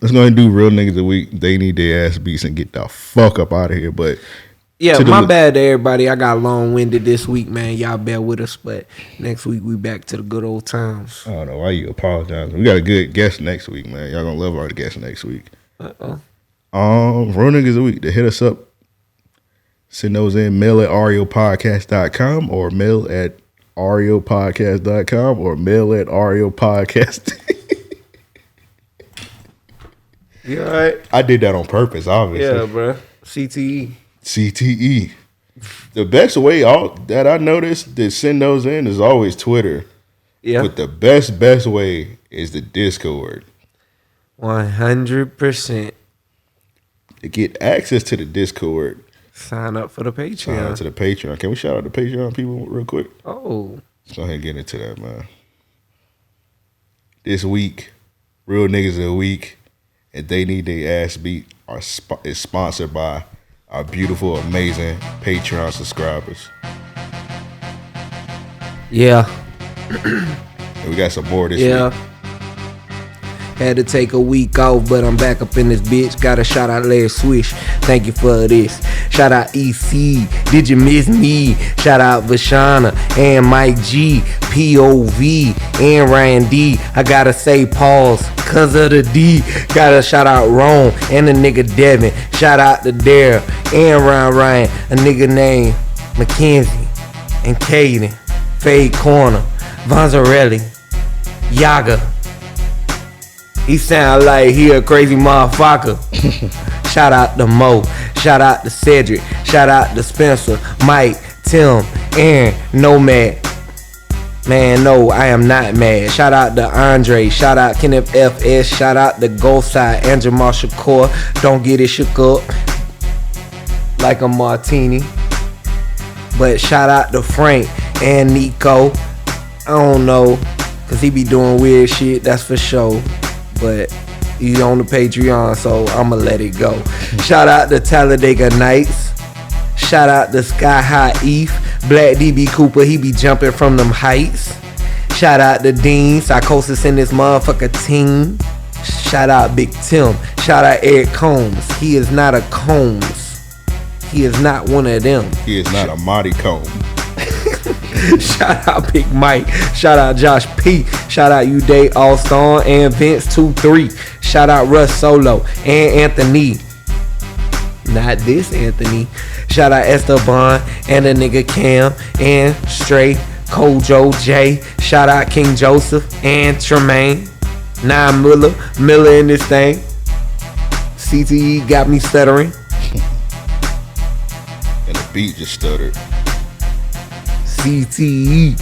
Let's go ahead and do real niggas of the week. They need their ass beats and get the fuck up out of here. But yeah, my bad to everybody. I got long winded this week, man. Y'all bear with us, but next week we back to the good old times. I don't know why you apologizing. We got a good guest next week, man. Y'all gonna love our guest next week. Real niggas of the week to hit us up. Send those in, mail at ariopodcast.com or mail at ariopodcast.com or mail at ariopodcast. You all right? I did that on purpose, obviously. Yeah, bro. CTE. The best way that I noticed to send those in is always Twitter. Yeah. But the best way is the Discord. 100%. To get access to the Discord, sign up for the Patreon. Sign up to the Patreon. Can we shout out the Patreon people real quick? Oh. Let's go ahead and get into that, man. This week, Real Niggas of the Week and They Need Their Ass Beat is sponsored by our beautiful, amazing Patreon subscribers. Yeah. And we got some more this week. Had to take a week off, but I'm back up in this bitch. Got a shout out Larry Swish. Thank you for this. Shout out EC. Did you miss me? Shout out Vashana and Mike G. POV and Ryan D. I gotta say pause cause of the D. Gotta shout out Rome and the nigga Devin. Shout out to Dare and Ryan. A nigga named Mackenzie and Caden. Fade Corner. Vanzarelli. Yaga. He sound like he a crazy motherfucker. Shout out to Mo. Shout out to Cedric. Shout out to Spencer, Mike, Tim, Aaron, Nomad. Man, no, I am not mad. Shout out to Andre. Shout out Kenneth FS. Shout out to Goldside, Andrew Marshall Core. Don't get it shook up like a martini. But shout out to Frank and Nico. I don't know, cause he be doing weird shit, that's for sure. But he's on the Patreon, so I'ma let it go. Shout out to Talladega Nights. Shout out to Sky High Eve. Black DB Cooper, he be jumping from them heights. Shout out to Dean, Psychosis in this motherfucker team. Shout out Big Tim. Shout out Eric Combs. He is not a Combs. He is not one of them. He is not a Marty Combs. Shout out Big Mike. Shout out Josh P. Shout out Uday All-Star and Vince 23. Shout out Russ Solo and Anthony. Not this Anthony. Shout out Esteban and the nigga Cam and Stray Kojo J. Shout out King Joseph and Tremaine. 9 Miller in this thing. CTE got me stuttering. And the beat just stuttered. CTE,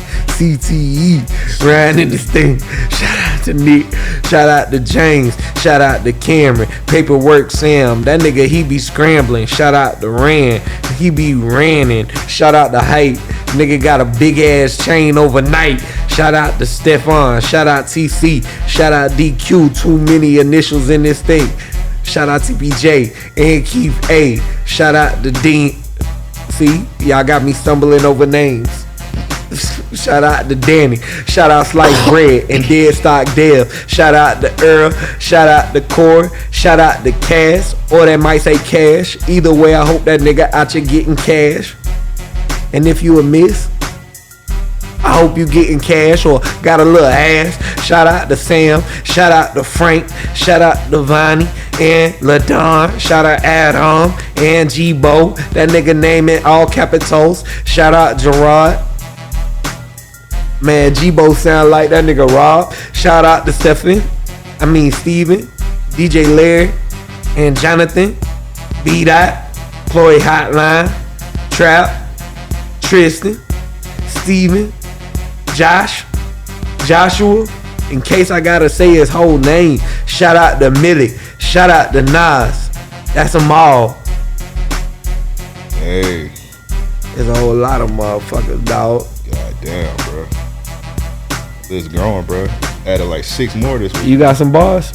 riding this thing. Shout out to Nick, shout out to James, shout out to Cameron, Paperwork Sam, that nigga he be scrambling. Shout out to Rand, he be ranning. Shout out to Hype, nigga got a big ass chain overnight. Shout out to Stefan, shout out TC, shout out DQ, too many initials in this thing. Shout out TPJ and Keith A, shout out to Dean. See, y'all got me stumbling over names. Shout out to Danny. Shout out Sliced Bread and Dead Stock Dev. Shout out to Earl. Shout out to Core. Shout out to Cash. Or that might say Cash. Either way, I hope that nigga out here getting cash. And if you a miss, I hope you getting cash or got a little ass. Shout out to Sam. Shout out to Frank. Shout out to Vonnie and LaDon. Shout out Adam and G-Bo. That nigga name in all capitals. Shout out Gerard. Man, G-Bo sound like that nigga Rob. Shout out to Steven. DJ Larry. and Jonathan, B.I.R.D, Chloe Hotline, Trap, Tristan, Steven, Joshua. In case I gotta say his whole name, shout out to Millie, shout out to Nas. That's them all. Hey. There's a whole lot of motherfuckers, dog. God damn, bro. It's growing, bro. Added like 6 more this week. You got some bars?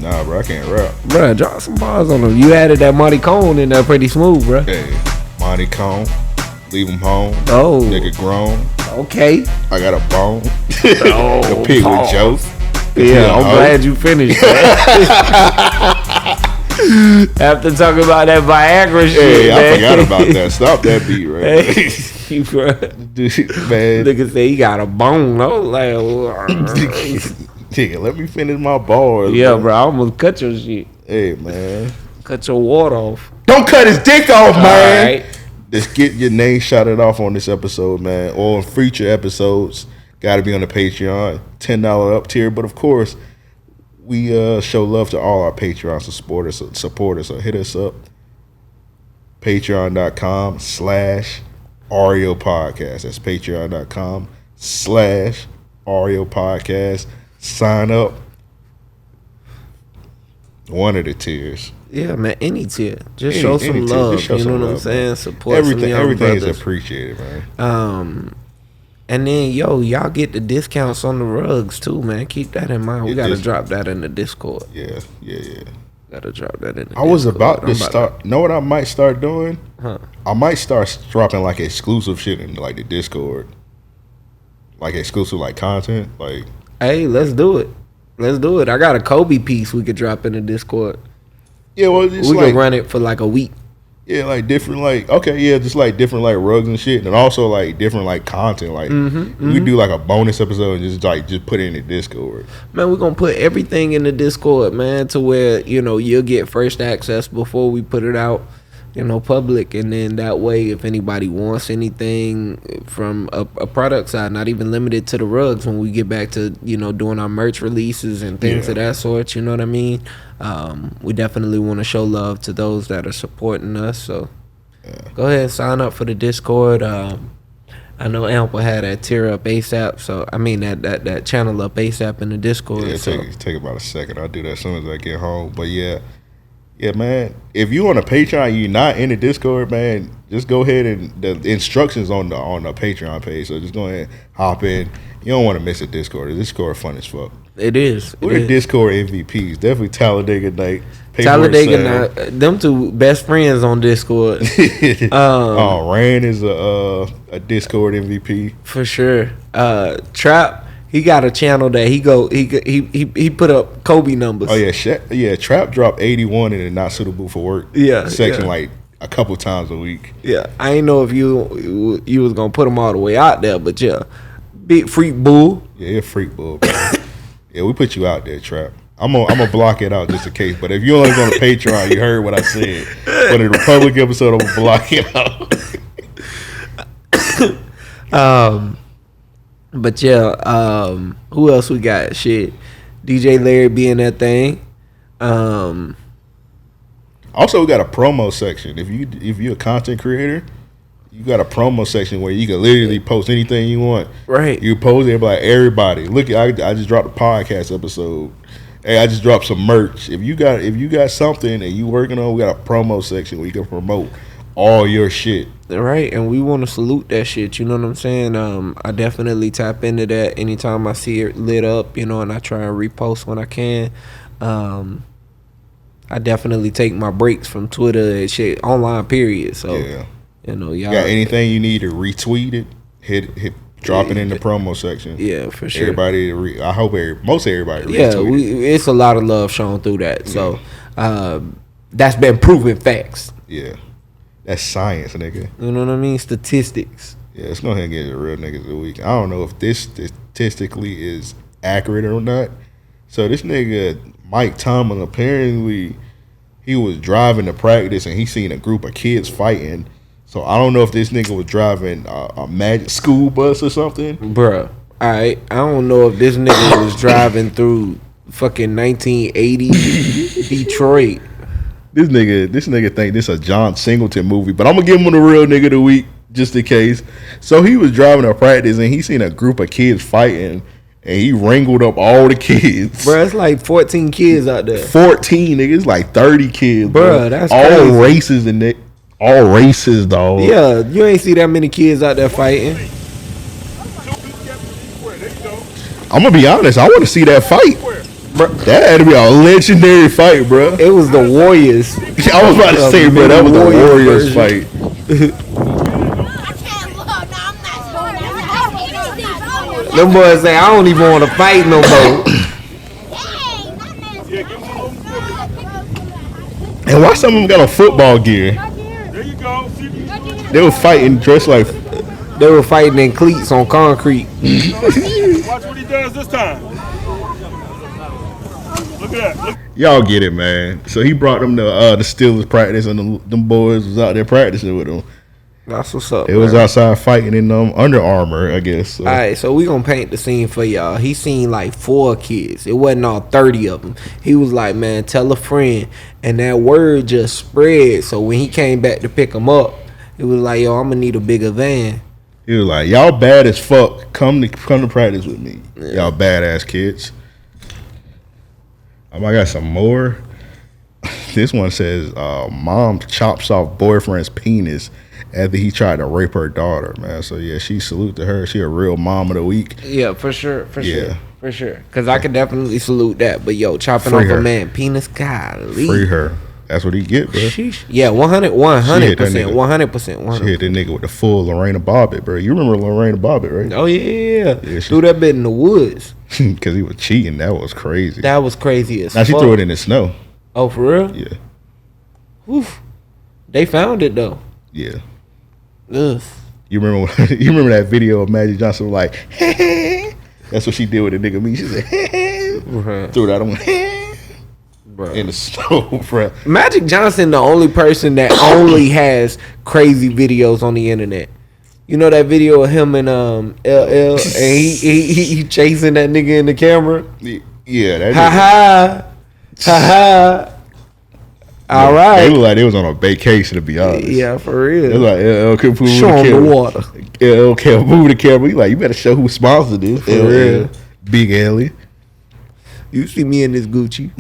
Nah, bro, I can't rap. Bro, drop some bars on them. You added that Monty Cone in there pretty smooth, bro. Hey, Monty Cone, leave him home. Oh. Nigga grown. Okay. I got a bone. Oh, the pig with Joe. Yeah, I'm glad you finished that. After talking about that Viagra shit, Hey, man. I forgot about that. Stop that beat right Hey, Dude, man. Nigga say he got a bone. I was like, Nigga, let me finish my bars. yeah, bro, I almost cut your shit. Hey, man. Cut your water off. Don't cut his dick off, man. All right. Just get your name shouted off on this episode, man. Or in future episodes. Got to be on the Patreon. $10 up tier. But, of course, we show love to all our Patreon supporters. So hit us up. Patreon.com/Oreo Podcast. That's Patreon.com/Oreo Podcast. Sign up. One of the tiers. Yeah, man, any tier. Just show some love. Just show you know some what I'm love, saying? man. Support everything. some Everything is brothers. appreciated, man. And then, y'all get the discounts on the rugs too, man. Keep that in mind. We gotta drop that in the Discord. Yeah. Gotta drop that in the I was Discord. about to start. Know what I might start doing? Huh. I might start dropping like exclusive shit in like the Discord, like exclusive like content. Like, Hey, let's do it. I got a Kobe piece we could drop in the Discord. yeah, well, it's We like could run it for like a week. yeah, like different like just like different like rugs and shit, and also like different like content. Like we do like a bonus episode and just put it in the Discord. Man, we're gonna put everything in the Discord, man, to where, you'll get first access before we put it out, public. And then that way, if anybody wants anything from a product side, not even limited to the rugs, when we get back to, doing our merch releases and things of that sort, you know what I mean? We definitely want to show love to those that are supporting us. So go ahead, sign up for the Discord. I know Ample had that tier up ASAP, so I mean that channel up ASAP in the Discord. Yeah, so. take about a second. I'll do that as soon as I get home. But yeah, man. If you on a Patreon, you're not in the Discord, man. Just go ahead and the instructions on the Patreon page. So just go ahead and hop in. You don't want to miss a Discord. The Discord fun as fuck. It is. We're the Discord MVPs. Definitely Talladega Night. Talladega Night. Them two best friends on Discord. Rand is a Discord MVP For sure. Trap, he got a channel that he put up Kobe numbers. Oh yeah, Trap dropped 81 in the not suitable for work section like a couple times a week. Yeah, I ain't know if you was gonna put them all the way out there, but yeah, big freak bull. Yeah, you're a freak bull, bro. Yeah, we put you out there, Trap. I'm gonna block it out just in case. But if you only go to Patreon, you heard what I said. For the Republic episode, I'm gonna block it out. But yeah, who else we got? Shit, DJ Larry being that thing. Also, we got a promo section. If you're a content creator, you got a promo section where you can literally post anything you want. Right. You post it like everybody. Look, I just dropped a podcast episode. Hey, I just dropped some merch. If you got something that you working on, we got a promo section where you can promote all your shit. Right, and we want to salute that shit. You know what I'm saying? I definitely tap into that anytime I see it lit up. And I try and repost when I can. I definitely take my breaks from Twitter and shit online. Period. So yeah. Y'all got anything you need to retweet it, hit drop it in the promo section. Yeah, for sure. Everybody, I hope most everybody retweet it. It's a lot of love shown through that. So that's been proven facts. Yeah, that's science, nigga. You know what I mean? Statistics. Yeah, let's go ahead and get the real niggas of the week. I don't know if this statistically is accurate or not. So this nigga Mike Tomlin, apparently he was driving to practice and he seen a group of kids fighting. So I don't know if this nigga was driving a magic school bus or something. Bruh, I don't know if this nigga was driving through fucking 1980 Detroit This nigga think this a John Singleton movie, but I'm gonna give him the real nigga of the week just in case. So he was driving to practice and he seen a group of kids fighting and he wrangled up all the kids. Bro, it's like 14 kids out there. 14 niggas, like 30 kids. Bro, that's all crazy. races and all races, dog. Yeah, you ain't see that many kids out there fighting. I'm gonna be honest, I want to see that fight. Bro, that had to be a legendary fight, bro. It was the Warriors. I was about to say, bro, that was the Warriors fight. Them boys say, I don't even want to fight no more. And why some of them got on football gear? There you go. They were fighting dressed like... They were fighting in cleats on concrete. Watch what he does this time. Look at that. Look. Y'all get it, man. So he brought them to the Steelers practice, and them boys was out there practicing with them. That's what's up. It was outside fighting in Under Armour, I guess. So. All right, so we gonna paint the scene for y'all. He seen like 4 kids. It wasn't all 30 of them. He was like, man, tell a friend, and that word just spread. So when he came back to pick them up, it was like, yo, I'm gonna need a bigger van. He was like, y'all bad as fuck. Come to practice with me. Yeah. Y'all badass kids. I got some more. This one says, mom chops off boyfriend's penis after he tried to rape her daughter, man. So, yeah, she salute to her. She a real mom of the week. Yeah, for sure. Because I could definitely salute that. But, yo, chopping off a man penis, golly. Free her. That's what he get, bro. Sheesh. Yeah, 100%. 100%. She hit that nigga with the full Lorena Bobbitt, bro. You remember Lorena Bobbitt, right? Oh, yeah. Threw that bit in the woods. Because he was cheating. That was crazy. That was crazy as fuck. Now, she threw it in the snow. Oh, for real? Yeah. Oof. They found it, though. Yeah. Ugh. You remember that video of Magic Johnson was like, hey. That's what she did with the nigga me. She said, hey. Right. Threw it out and went, bro. In the snow, bro. Magic Johnson, the only person that only has crazy videos on the internet. You know that video of him and LL, and he chasing that nigga in the camera. Yeah, that. Ha. All right. They look like they was on a vacation, to be honest. Yeah, for real. They like LL could move show the him the water. LL can't move the camera. He like, you better show who sponsored this. For real. Big Ellie. You see me in this Gucci.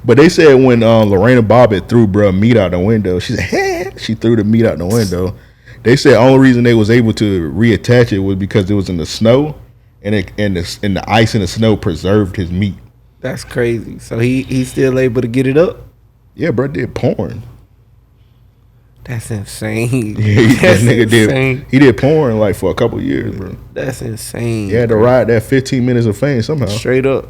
But they said when Lorena Bobbitt threw meat out the window, she said, hey. She threw the meat out the window. They said the only reason they was able to reattach it was because it was in the snow, and the ice and the snow preserved his meat. That's crazy. So he's still able to get it up? Yeah, bro, did porn. That's insane. Yeah, that nigga he did porn like for a couple years, bro. That's insane. He had to ride that 15 minutes of fame somehow. Straight up.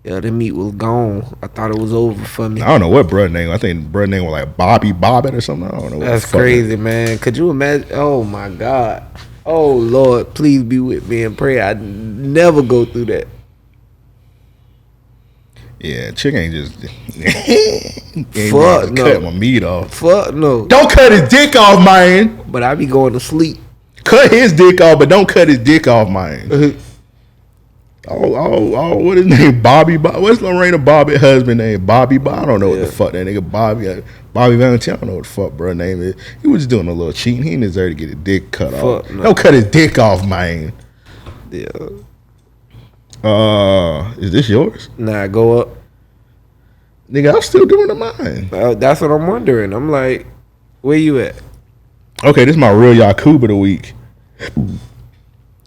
Yeah, the meat was gone. I thought it was over for me. I don't know what brother name. I think brother name was like Bobby Bobbitt or something. I don't know. That's crazy, man. Could you imagine? Oh my God. Oh Lord, please be with me and pray I never go through that. Yeah, chick ain't just fuck no. Cut my meat off. Fuck no. Don't cut his dick off, man. But I be going to sleep. Cut his dick off, but don't cut his dick off, man. What is his name? Bobby. What's Lorena Bobbitt's husband name? Bobby. I don't know what the fuck that nigga Bobby Valentine. I don't know what the fuck bro name is. He was just doing a little cheating. He didn't deserve to get his dick cut off. No. Don't cut his dick off, man. Yeah. Is this yours? Nah, go up. Nigga, I'm still doing the mine. That's what I'm wondering. I'm like, where you at? Okay, this is my real Yakuba of the week.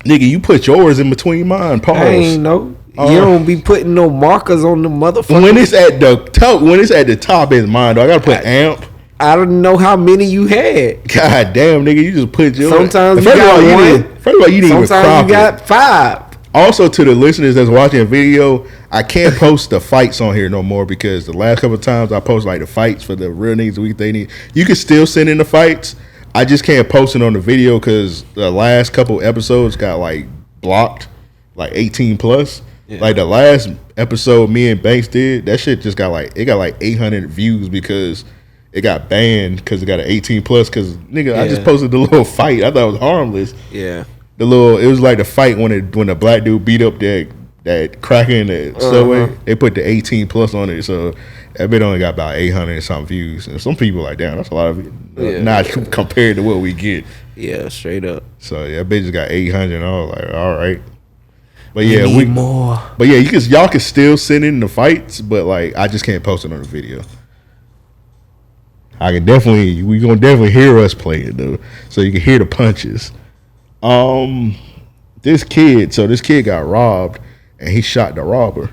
Nigga, you put yours in between mine. Pause. I ain't know. You don't be putting no markers on the motherfucker. When it's at the top, it's mine. Though I gotta put amp. I don't know how many you had. God damn, nigga, you just put yours. Sometimes you got one. First of all, you didn't even crop it. Sometimes you got 5. Also, to the listeners that's watching a video, I can't post the fights on here no more because the last couple of times I post like the fights for the real niggas week they need. You can still send in the fights. I just can't post it on the video because the last couple episodes got like blocked, like 18 plus. Yeah. Like the last episode me and Banks did, that shit just got like 800 views because it got banned because it got an 18 plus. Because nigga, I just posted the little fight. I thought it was harmless. Yeah. It was like the fight when the black dude beat up that that cracker in the subway. They put the 18 plus on it, so that bit only got about 800 and something views. And some people like, damn, that's a lot of not compared to what we get. Yeah, straight up. So yeah, that bitch just got 800. And I was like, all right. But yeah, we need more. But yeah, y'all can still send in the fights, but like I just can't post it on the video. We gonna definitely hear us play it though, so you can hear the punches. This kid got robbed, and he shot the robber.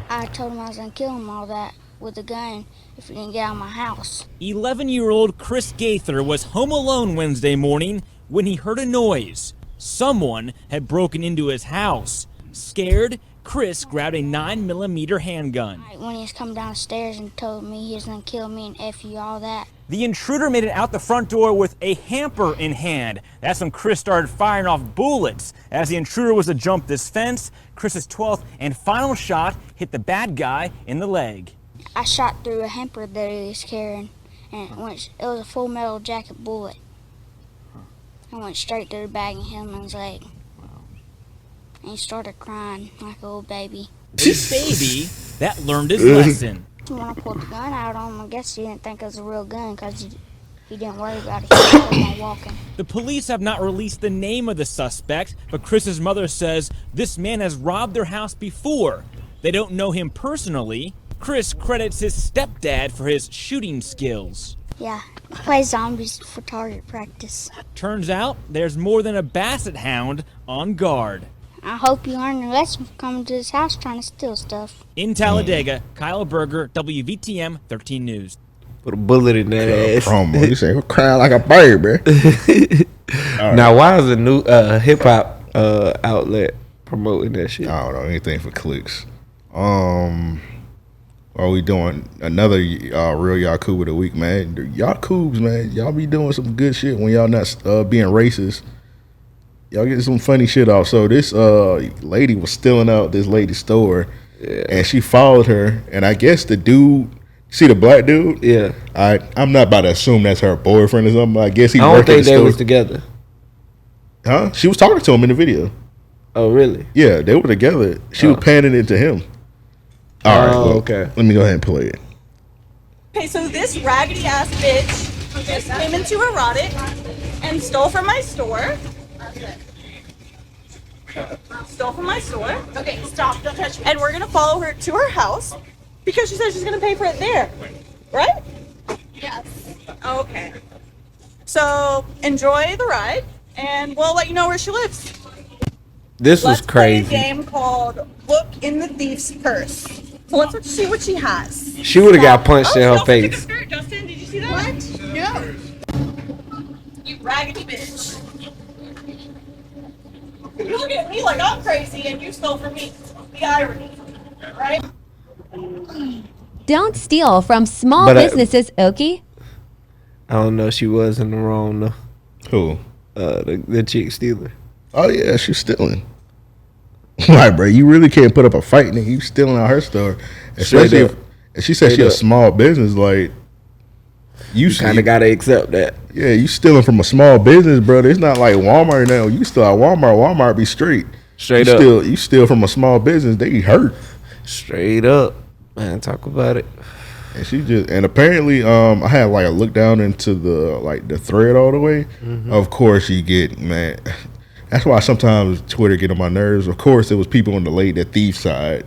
I told him I was gonna kill him all that with a gun if he didn't get out of my house. 11-year-old Chris Gaither was home alone Wednesday morning when he heard a noise. Someone had broken into his house. Scared, Chris grabbed a 9mm handgun. When he was coming downstairs and told me he was gonna kill me and F you, all that. The intruder made it out the front door with a hamper in hand. That's when Chris started firing off bullets. As the intruder was to jump this fence, Chris's 12th and final shot hit the bad guy in the leg. I shot through a hamper that he was carrying, and it was a full metal jacket bullet. I went straight through the bag and hit him in his leg. And he started crying like a little baby. This baby that learned his lesson. When I pulled the gun out on him, I guess he didn't think it was a real gun because he didn't worry about it. He kept on walking. The police have not released the name of the suspect, but Chris's mother says this man has robbed their house before. They don't know him personally. Chris credits his stepdad for his shooting skills. Yeah, I play zombies for target practice. Turns out there's more than a basset hound on guard. I hope you learn your lesson from coming to this house trying to steal stuff. In Talladega, Kyle Berger, WVTM 13 News. Put a bullet in that ass. Promo. You say, crying like a bird, bro. Now, why is a new hip hop outlet promoting that shit? I don't know. Anything for clicks. Are we doing another real Yakuba of the week, man? Yakubs, man. Y'all be doing some good shit when y'all not being racist. Y'all get some funny shit off. So this lady was stealing out this lady's store, and she followed her. And I guess the dude, see the black dude? Yeah. I'm not about to assume that's her boyfriend or something. I guess he I don't worked at think the they store. was together. Huh? She was talking to him in the video. Oh, really? Yeah, they were together. She was panning it to him. All right. Well, okay. Let me go ahead and play it. Okay, so this raggedy ass bitch just came into Erotic and stole from my store. Okay, stop. Don't touch me. And we're gonna follow her to her house because she said she's gonna pay for it there. Right? Yes. Okay. So enjoy the ride, and we'll let you know where she lives. This was Let's crazy. play a game called Look in the Thief's Purse. So let's see what she has. She would have got punched in her Justin took a face. skirt. Justin, did you see that? What? No. You raggedy bitch. You look at me like I'm crazy and you stole from me. The irony, right? Don't steal from small But, businesses, Okie. I don't know. She was in the wrong though. Who? The chick stealer. Oh yeah, she's stealing. Like, bro, you really can't put up a fight, nigga. You stealing out her store, especially if she said she a small business. Like, you kind of gotta accept that. Yeah, you stealing from a small business, brother. It's not like Walmart now. You still at Walmart. Walmart be straight. Straight you up. You steal from a small business. They hurt. Straight up, man. Talk about it. And she just, and apparently, I had like a look down into the thread all the way. Mm-hmm. Of course, you get, man. That's why sometimes Twitter get on my nerves. Of course, it was people on the thief side.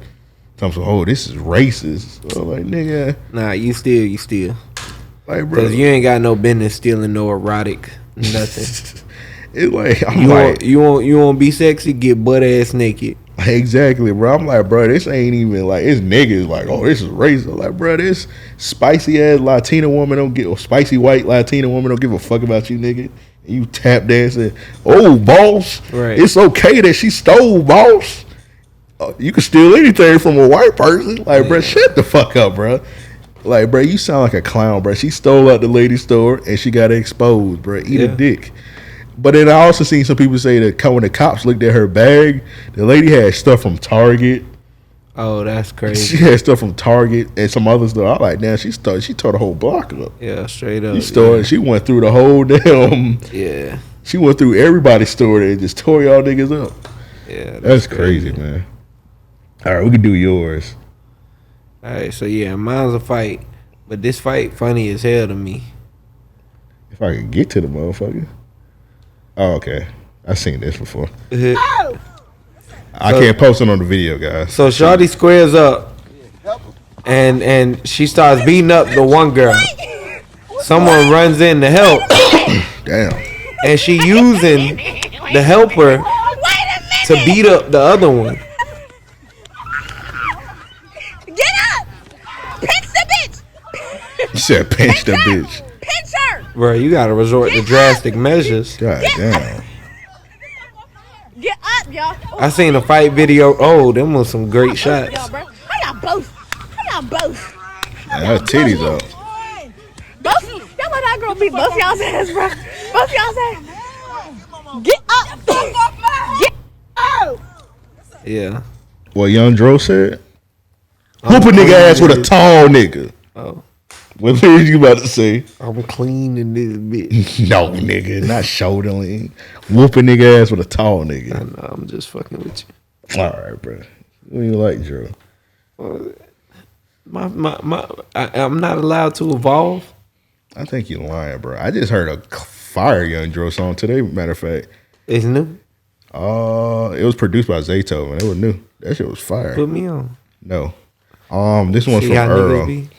Sometimes, oh, this is racist. So like, nigga. Nah, you steal. Like, bro, because you ain't got no business stealing no erotic nothing. It's like, you want be sexy, get butt ass naked. Exactly, bro. I'm like, bro, this ain't even like, it's niggas like, oh, this is racist. Like, bro, this spicy ass Latina woman spicy white Latina woman don't give a fuck about you, nigga. You tap dancing. Oh, boss. Right. It's okay that she stole, boss. You can steal anything from a white person. Like, bro, shut the fuck up, bro. Like, bro, you sound like a clown, bro. She stole out the lady store and she got exposed, bro. Eat a dick. But then I also seen some people say that when the cops looked at her bag, the lady had stuff from Target. Oh, that's crazy. She had stuff from Target and some other stuff. I'm like, damn, she tore the whole block up. Yeah, straight up. She went through the whole damn. Yeah. She went through everybody's store and just tore y'all niggas up. Yeah, That's crazy, man. All right, we can do yours. All right, so yeah, mine's a fight, but this fight funny as hell to me. If I could get to the motherfucker. Oh, okay. I've seen this before. I can't post it on the video, guys. So Shawty squares up, and she starts beating up the one girl. Someone runs in to help. Damn. And she using the helper to beat up the other one. Get up! Pinch the bitch! You said pinch the bitch. Pinch her! Bro, you gotta resort to drastic measures. God damn. Get up, y'all. I seen a fight video. Oh, them was some great shots. Y'all, bro. I got both. That titties out. Both. Y'all let that girl beat both y'all's ass, bro. Both y'all's ass. Get up. Get up. Yeah. What Young Dro said? Whoop a nigga ass with a tall nigga. Oh. What were you about to say? I'm cleaning this bitch. No, nigga, not shouldering. Whoop a nigga ass with a tall nigga. I know, I'm just fucking with you. All right, bro. What do you like, Dro? I'm not allowed to evolve. I think you're lying, bro. I just heard a fire Young Dro song today. Matter of fact, it's new. It was produced by Zato, and it was new. That shit was fire. Put me on. No, this one's See from how Earl. niggas be?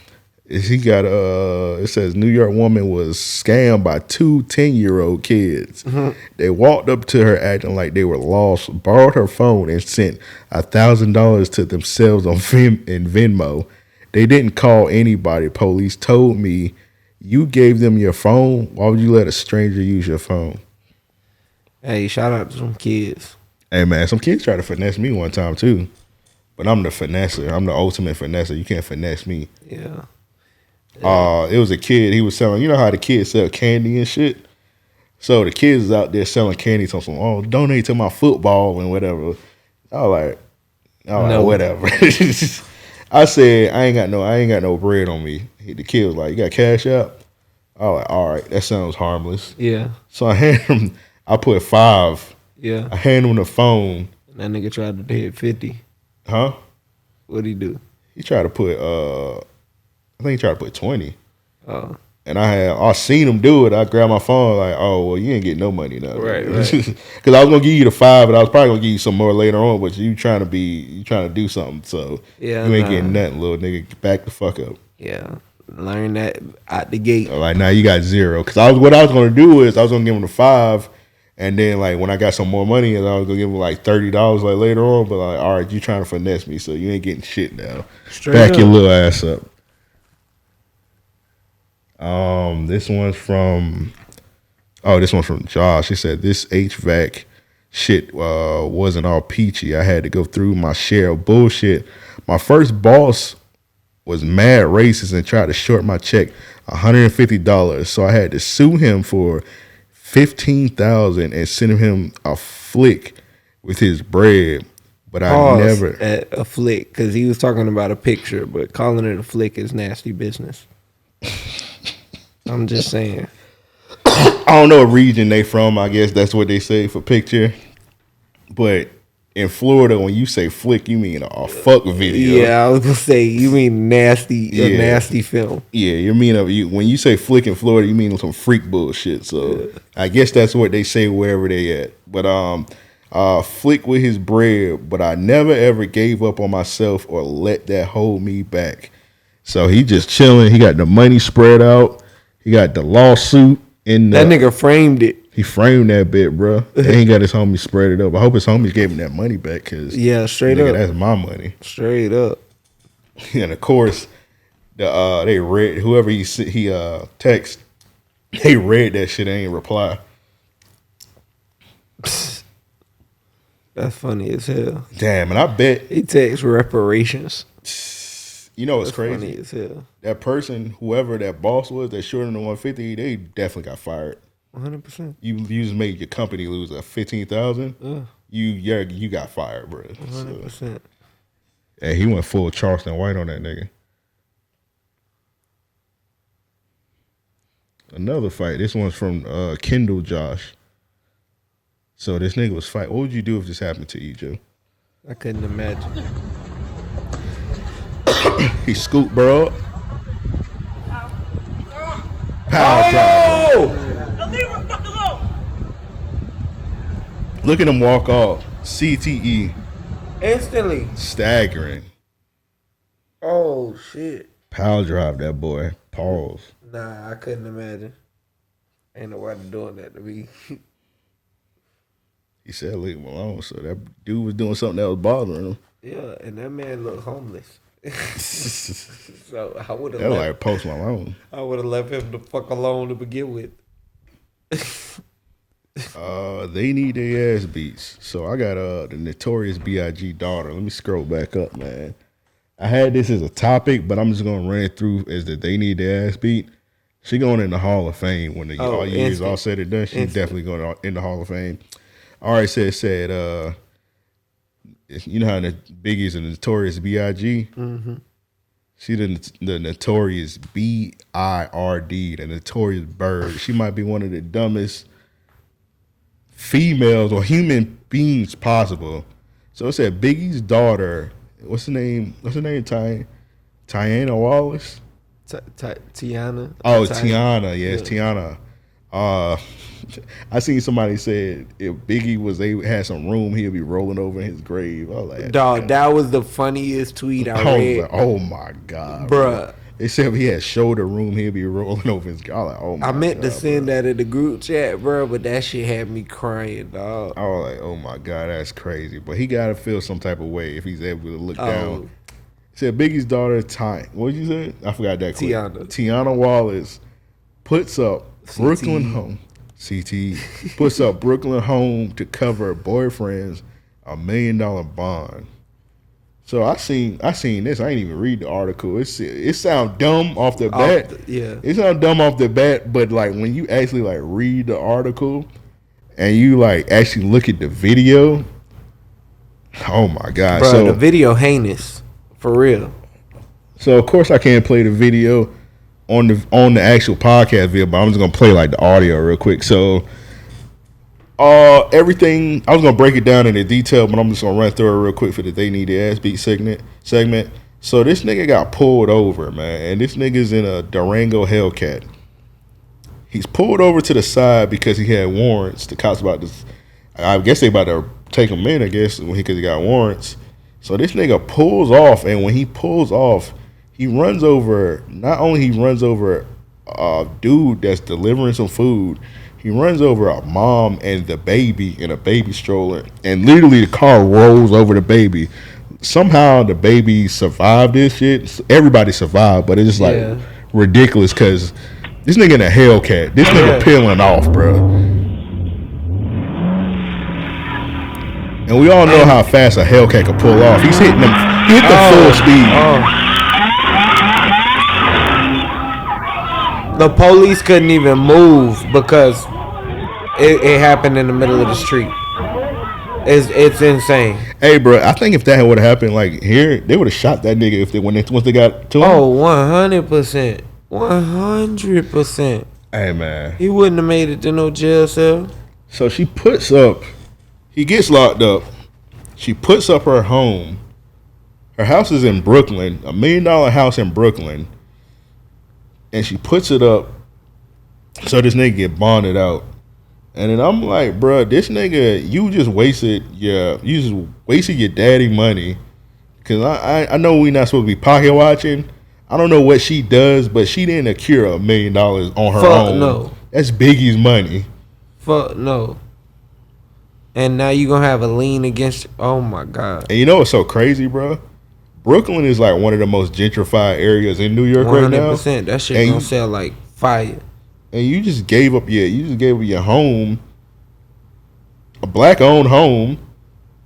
He got it says New York woman was scammed by 2 10-year-old kids. Mm-hmm. They walked up to her acting like they were lost, borrowed her phone, and sent $1,000 to themselves on in Venmo. They didn't call anybody. Police told me, you gave them your phone. Why would you let a stranger use your phone? Hey, shout out to some kids. Hey man, some kids tried to finesse me one time too, but I'm the finesser. I'm the ultimate finesser. You can't finesse me. Yeah. It was a kid. He was selling. You know how the kids sell candy and shit. So the kids is out there selling candy. So some, donate to my football and whatever. I was like, whatever. I said I ain't got no bread on me. The kid was like, you got cash out? I was like, all right, that sounds harmless. Yeah. So I hand him. I put 5. Yeah. I hand him the phone. That nigga tried to hit 50. Huh? What'd he do? He tried to put I think he tried to put 20. Oh. And I seen him do it. I grabbed my phone like, oh well, you ain't getting no money now. Right. Because I was gonna give you the 5, and I was probably gonna give you some more later on. But you trying to do something, so Yeah, you ain't getting nothing, little nigga. Back the fuck up. Yeah. Learn that out the gate. Like now you got 0. Because what I was gonna do is I was gonna give him the 5, and then like when I got some more money, and I was gonna give him like $30 like later on. But like, all right, you trying to finesse me, so you ain't getting shit now. Straight Back up. your little ass up. This one's from Josh. He said this HVAC shit wasn't all peachy. I had to go through my share of bullshit. My first boss was mad racist and tried to short my check $150. So I had to sue him for $15,000 and send him a flick with his bread. But I never at a flick because he was talking about a picture, but calling it a flick is nasty business. I'm just saying. I don't know what region they from. I guess that's what they say for picture. But in Florida, when you say flick, you mean a fuck video. Yeah, I was gonna say you mean nasty, a nasty film. Yeah, you mean when you say flick in Florida, you mean some freak bullshit. So I guess that's what they say wherever they at. But flick with his bread. But I never ever gave up on myself or let that hold me back. So he just chilling. He got the money spread out. He got the lawsuit in that nigga framed it. He framed that bit, bro. And he got his homies spread it up. I hope his homies gave him that money back, cause straight up, that's my money. Straight up. And of course, they read whoever he text. They read that shit and ain't reply. That's funny as hell. Damn, and I bet he takes reparations. You know what's That's crazy? Funny as hell. That person, whoever that boss was that shorted the 150, they definitely got fired. 100%. You just made your company lose $15,000. You got fired, bro. 100%. So, and he went full Charleston White on that nigga. Another fight. This one's from Kendall Josh. So this nigga was fighting. What would you do if this happened to you, Joe? I couldn't imagine. He scooped, bro. Power driver. Look at him walk off. CTE. Instantly. Staggering. Oh shit. Power drive that boy. Pause. Nah, I couldn't imagine. Ain't nobody doing that to me. He said leave him alone. So that dude was doing something that was bothering him. Yeah, and that man looked homeless. So I would have That like Post Malone. I would have left him the fuck alone to begin with. They need their ass beats. So I got the Notorious B.I.G. daughter. Let me scroll back up, man. I had this as a topic, but I'm just gonna run it through as that they need their ass beat. She going in the Hall of Fame when the all years all said and done. She's definitely going in the Hall of Fame. All right, said you know how the Biggie's a Notorious B.I.G. Mm-hmm. She the Notorious B.I.R.D. the Notorious B.I.R.D. She might be one of the dumbest females or human beings possible. So it said Biggie's daughter. What's her name? Tiana Wallace. Tiana. Oh, Tiana. Yes, Tiana. I seen somebody said if Biggie had some room, he'd be rolling over in his grave. I was like, dog, that was the funniest tweet I read. Like, oh my god, bruh. They said if he had shoulder room, he'd be rolling over his grave. I was like, oh my god. I meant to send that in the group chat, bro, but that shit had me crying, dog. I was like, oh my god, that's crazy. But he gotta feel some type of way if he's able to look down. He said Biggie's daughter, what did you say? I forgot that. Tiana Wallace puts up Brooklyn home. CTE puts up Brooklyn home to cover boyfriend's $1 million bond. So I seen this. I ain't even read the article. It sounds dumb off the bat. It sounds dumb off the bat, but like when you actually like read the article and you like actually look at the video, oh my god! Bro, so the video heinous for real. So of course I can't play the video on the actual podcast video, but I'm just gonna play like the audio real quick. So everything I was gonna break it down in the detail, but I'm just gonna run through it real quick for the They Need the Ass Beat segment. So this nigga got pulled over, man, and this nigga's in a Durango Hellcat. He's pulled over to the side because he had warrants. The cops about this, I guess they about to take him in, I guess, because he got warrants. So this nigga pulls off, and when he pulls off, he runs over, not only he runs over a dude that's delivering some food, he runs over a mom and the baby in a baby stroller, and literally the car rolls over the baby. Somehow the baby survived this shit. Everybody survived, but it's just like ridiculous because this nigga in a Hellcat, this nigga peeling off, bro. And we all know how fast a Hellcat can pull off. He's hitting them, he hit them full speed. The police couldn't even move because it happened in the middle of the street. It's insane. Hey, bro, I think if that would have happened like here, they would have shot that nigga once they got to him. Oh, 100%. 100%. Hey, man. He wouldn't have made it to no jail cell. So she puts up, he gets locked up. She puts up her home. Her house is in Brooklyn, $1 million house in Brooklyn. And she puts it up so this nigga get bonded out. And then I'm like, bro, this nigga, you just wasted your daddy money. Cause I know we not supposed to be pocket watching. I don't know what she does, but she didn't accrue $1 million on her own. No. That's Biggie's money. Fuck no. And now you gonna have a lien against, oh my God. And you know what's so crazy, bro? Brooklyn is like one of the most gentrified areas in New York 100%, right now. 100%. That shit gonna sell like fire. And you just gave up your home, a black owned home.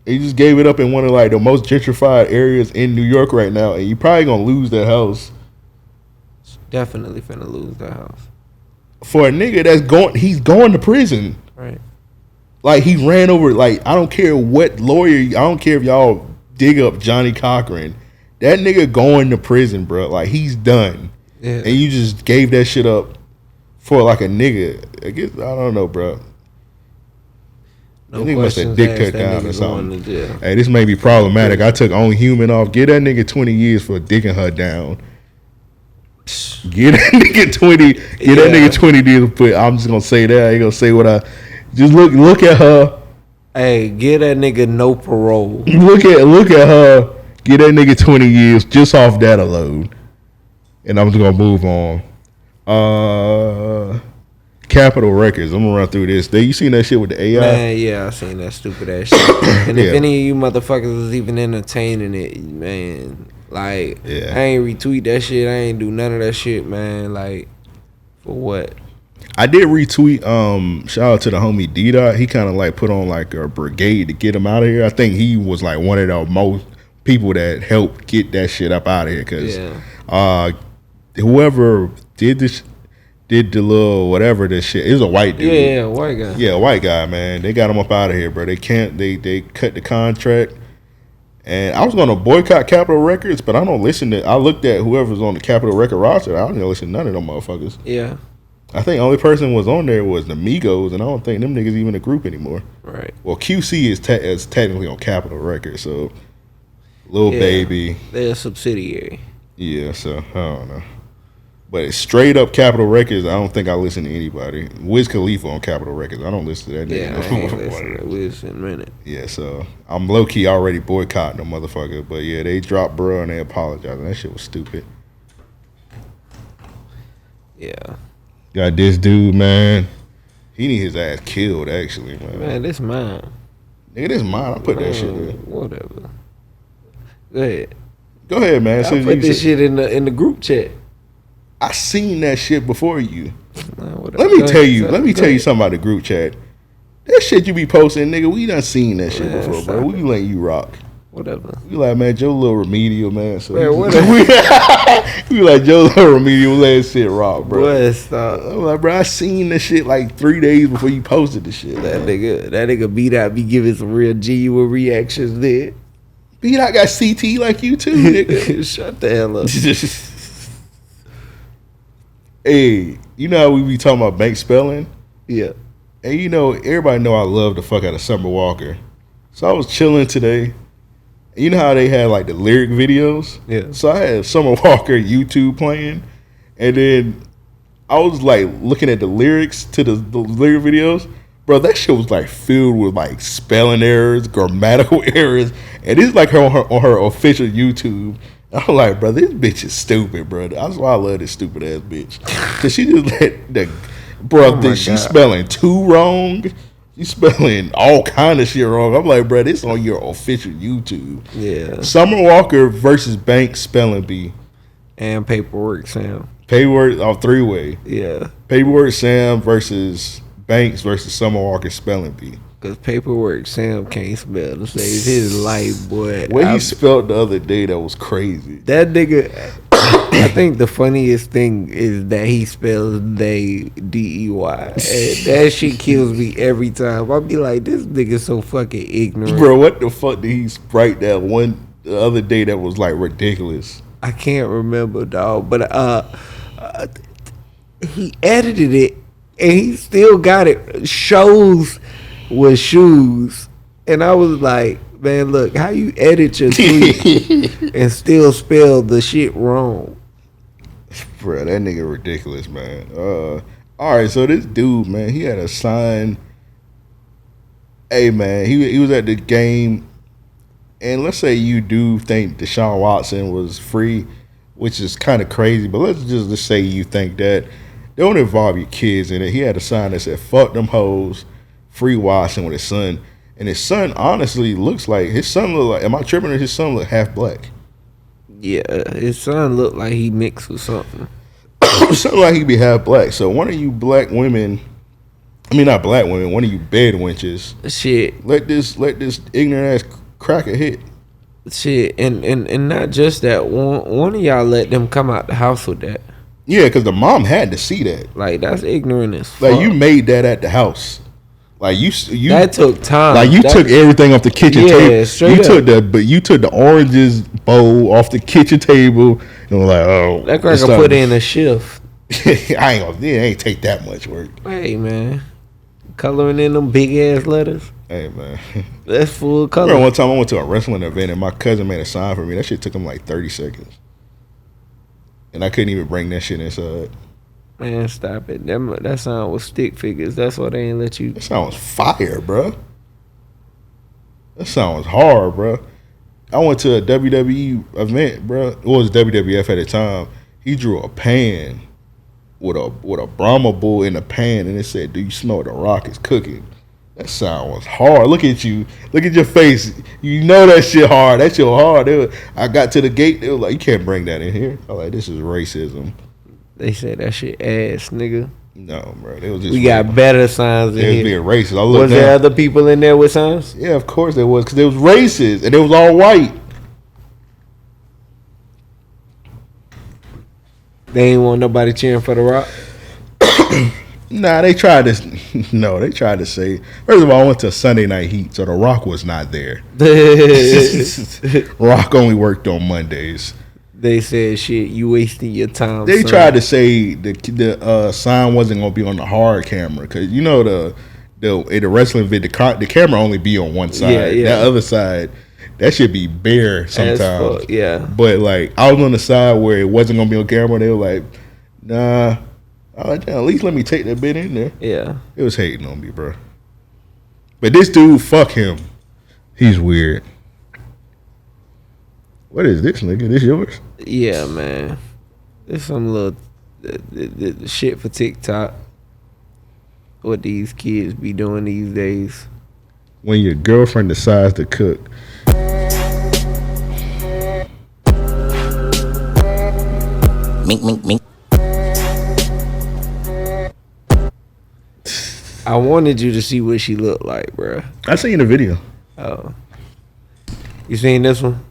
And you just gave it up in one of like the most gentrified areas in New York right now, and you probably gonna lose that house. Definitely finna lose that house. For a nigga he's going to prison. Right. Like he ran over, like I don't care what lawyer, I don't care if y'all dig up Johnny Cochran. That nigga going to prison, bro. Like he's done. Yeah. And you just gave that shit up for like a nigga. I guess I don't know, bro. No nigga must have questions dick asked, cut that down or nigga something. going to jail. Hey, this may be problematic. I took only human off. Get that nigga 20 years for dicking her down. Get that nigga 20. Get that nigga 20 years. But I'm just gonna say that. I ain't gonna say what I. Just look at her. Hey, get that nigga no parole. Look at her. Get that nigga 20 years just off that alone. And I'm just gonna move on. Capitol Records. I'm gonna run through this. You seen that shit with the AI? Man, yeah, I seen that stupid ass shit. And if any of you motherfuckers was even entertaining it, man, like, I ain't retweet that shit. I ain't do none of that shit, man. Like, for what? I did retweet. Shout out to the homie D-Dot. He kind of like put on like a brigade to get him out of here. I think he was like one of the most people that helped get that shit up out of here. Cause whoever did this. Did the little whatever this shit. It was a white dude. Yeah, white guy. Yeah, white guy, man. They got him up out of here, bro. They can't. They cut the contract. And I was gonna boycott Capitol Records, but I don't listen to. I looked at whoever's on the Capitol Record roster. I don't even listen to none of them motherfuckers. Yeah. I think the only person was on there was the Migos, and I don't think them niggas even a group anymore. Right. Well, QC is technically on Capitol Records, so Lil Baby. They're a subsidiary. Yeah, so I don't know. But straight up Capitol Records, I don't think I listen to anybody. Wiz Khalifa on Capitol Records, I don't listen to that nigga. Yeah, I ain't listen to Wiz in a minute. Yeah, so I'm low key already boycotting them motherfucker. But yeah, they dropped bro and they apologized. That shit was stupid. Yeah. Got this dude, man. He need his ass killed, actually, man. Man, this mine. Nigga, this mine. I put that shit in. Whatever. Go ahead. Go ahead, man. I put this shit in the group chat. I seen that shit before you. Let me tell you something about the group chat. That shit you be posting, nigga, we done seen that shit before, bro. We letting you rock. Whatever. We like, man, Joe little remedial, man. So man, whatever. we like Joe little remedial, let that shit rock, bro. Boy, stop. I'm like, bro, I seen this shit like 3 days before you posted the shit. That nigga B.I.R.D be giving some real genuine reactions there. B.I.R.D got CT like you too, nigga. Shut the hell up. Hey, you know how we be talking about bank spelling? Yeah. And you know, everybody know I love the fuck out of Summer Walker. So I was chilling today. You know how they had like the lyric videos? Yeah. So I had Summer Walker YouTube playing. And then I was like looking at the lyrics to the lyric videos. Bro, that shit was like filled with like spelling errors, grammatical errors. And it's like on her official YouTube. I'm like, bro, this bitch is stupid, bro. That's why I love this stupid ass bitch. Cause she just let the she's spelling too wrong. She's spelling all kind of shit wrong. I'm like, bro, this on your official YouTube. Yeah. Summer Walker versus Bank spelling bee. And Paperwork Sam. Paperwork on 3-way. Yeah. Paperwork Sam versus Banks versus Summer Walker spelling bee. Cause Paperwork Sam can't spell to save his life, boy. What he spelled the other day that was crazy. That nigga, I think the funniest thing is that he spells they D-E-Y. And that shit kills me every time. I'll be like, this nigga so fucking ignorant. Bro, what the fuck did he write that one the other day that was like ridiculous? I can't remember, dog. But he edited it and he still got it. Shows with shoes. And I was like, man, look, how you edit your tweet and still spell the shit wrong? Bro, that nigga ridiculous, man. All right, so this dude, man, he had a sign. Hey, man, he was at the game, and let's say you do think Deshaun Watson was free, which is kind of crazy, but let's just say you think that. Don't involve your kids in it. He had a sign that said, fuck them hoes, free Watson with his son. And his son honestly looks like, am I tripping or his son look half black? Yeah, his son looked like he mixed with something. Something like he be half black. So one of you black women, not black women, one of you bed wenches. Shit. Let this ignorant ass cracker hit. Shit, and not just that, one of y'all let them come out the house with that. Yeah, because the mom had to see that. Like, that's ignorant as fuck. Like, you made that at the house. Like, you that took time. Like, you took everything off the kitchen table. You took the oranges bowl off the kitchen table and was like, oh, that cracker put in a shift. It ain't take that much work. Hey, man, Coloring in them big ass letters. Hey man, That's full I color. remember one time I went to a wrestling event and my cousin made a sign for me. That shit took him like 30 seconds, and I couldn't even bring that shit inside. Man, stop it. That sound was stick figures. That's why they ain't let you. That sound was fire, bro. That sound was hard, bro. I went to a WWE event, bro. It was WWF at the time. He drew a pan with a Brahma bull in a pan, and it said, "Do you smell what the Rock is cooking?" That sound was hard. Look at you. Look at your face. You know that shit hard. That shit hard. I got to the gate. They was like, "You can't bring that in here." I was like, "This is racism." They said that shit ass, nigga. No, bro. They was just We got better signs in They was here. being racist. I looked Was there down. other people in there with signs? Yeah, of course there was, because they was racist and it was all white. They ain't want nobody cheering for the Rock. Nah, they tried to. No, they tried to say. First of all, I went to Sunday Night Heat, so the Rock was not there. Rock only worked on Mondays. They said, "Shit, you wasting your time." They son. tried to say the sign wasn't gonna be on the hard camera, because you know the wrestling vid, the camera only be on one side. Yeah, yeah. That other side, that should be bare sometimes. fuck, yeah. But like I was on the side where it wasn't gonna be on camera. They were like, "Nah." I was like, "At least let me take that bit in there." Yeah. It was hating on me, bro. But this dude, fuck him. He's weird. What is this, nigga? This yours? Yeah, man. There's some little the shit for TikTok. What these kids be doing these days. When your girlfriend decides to cook. Mink, mink, mink. I wanted you to see what she looked like, bruh. I seen the video. Oh. You seen this one?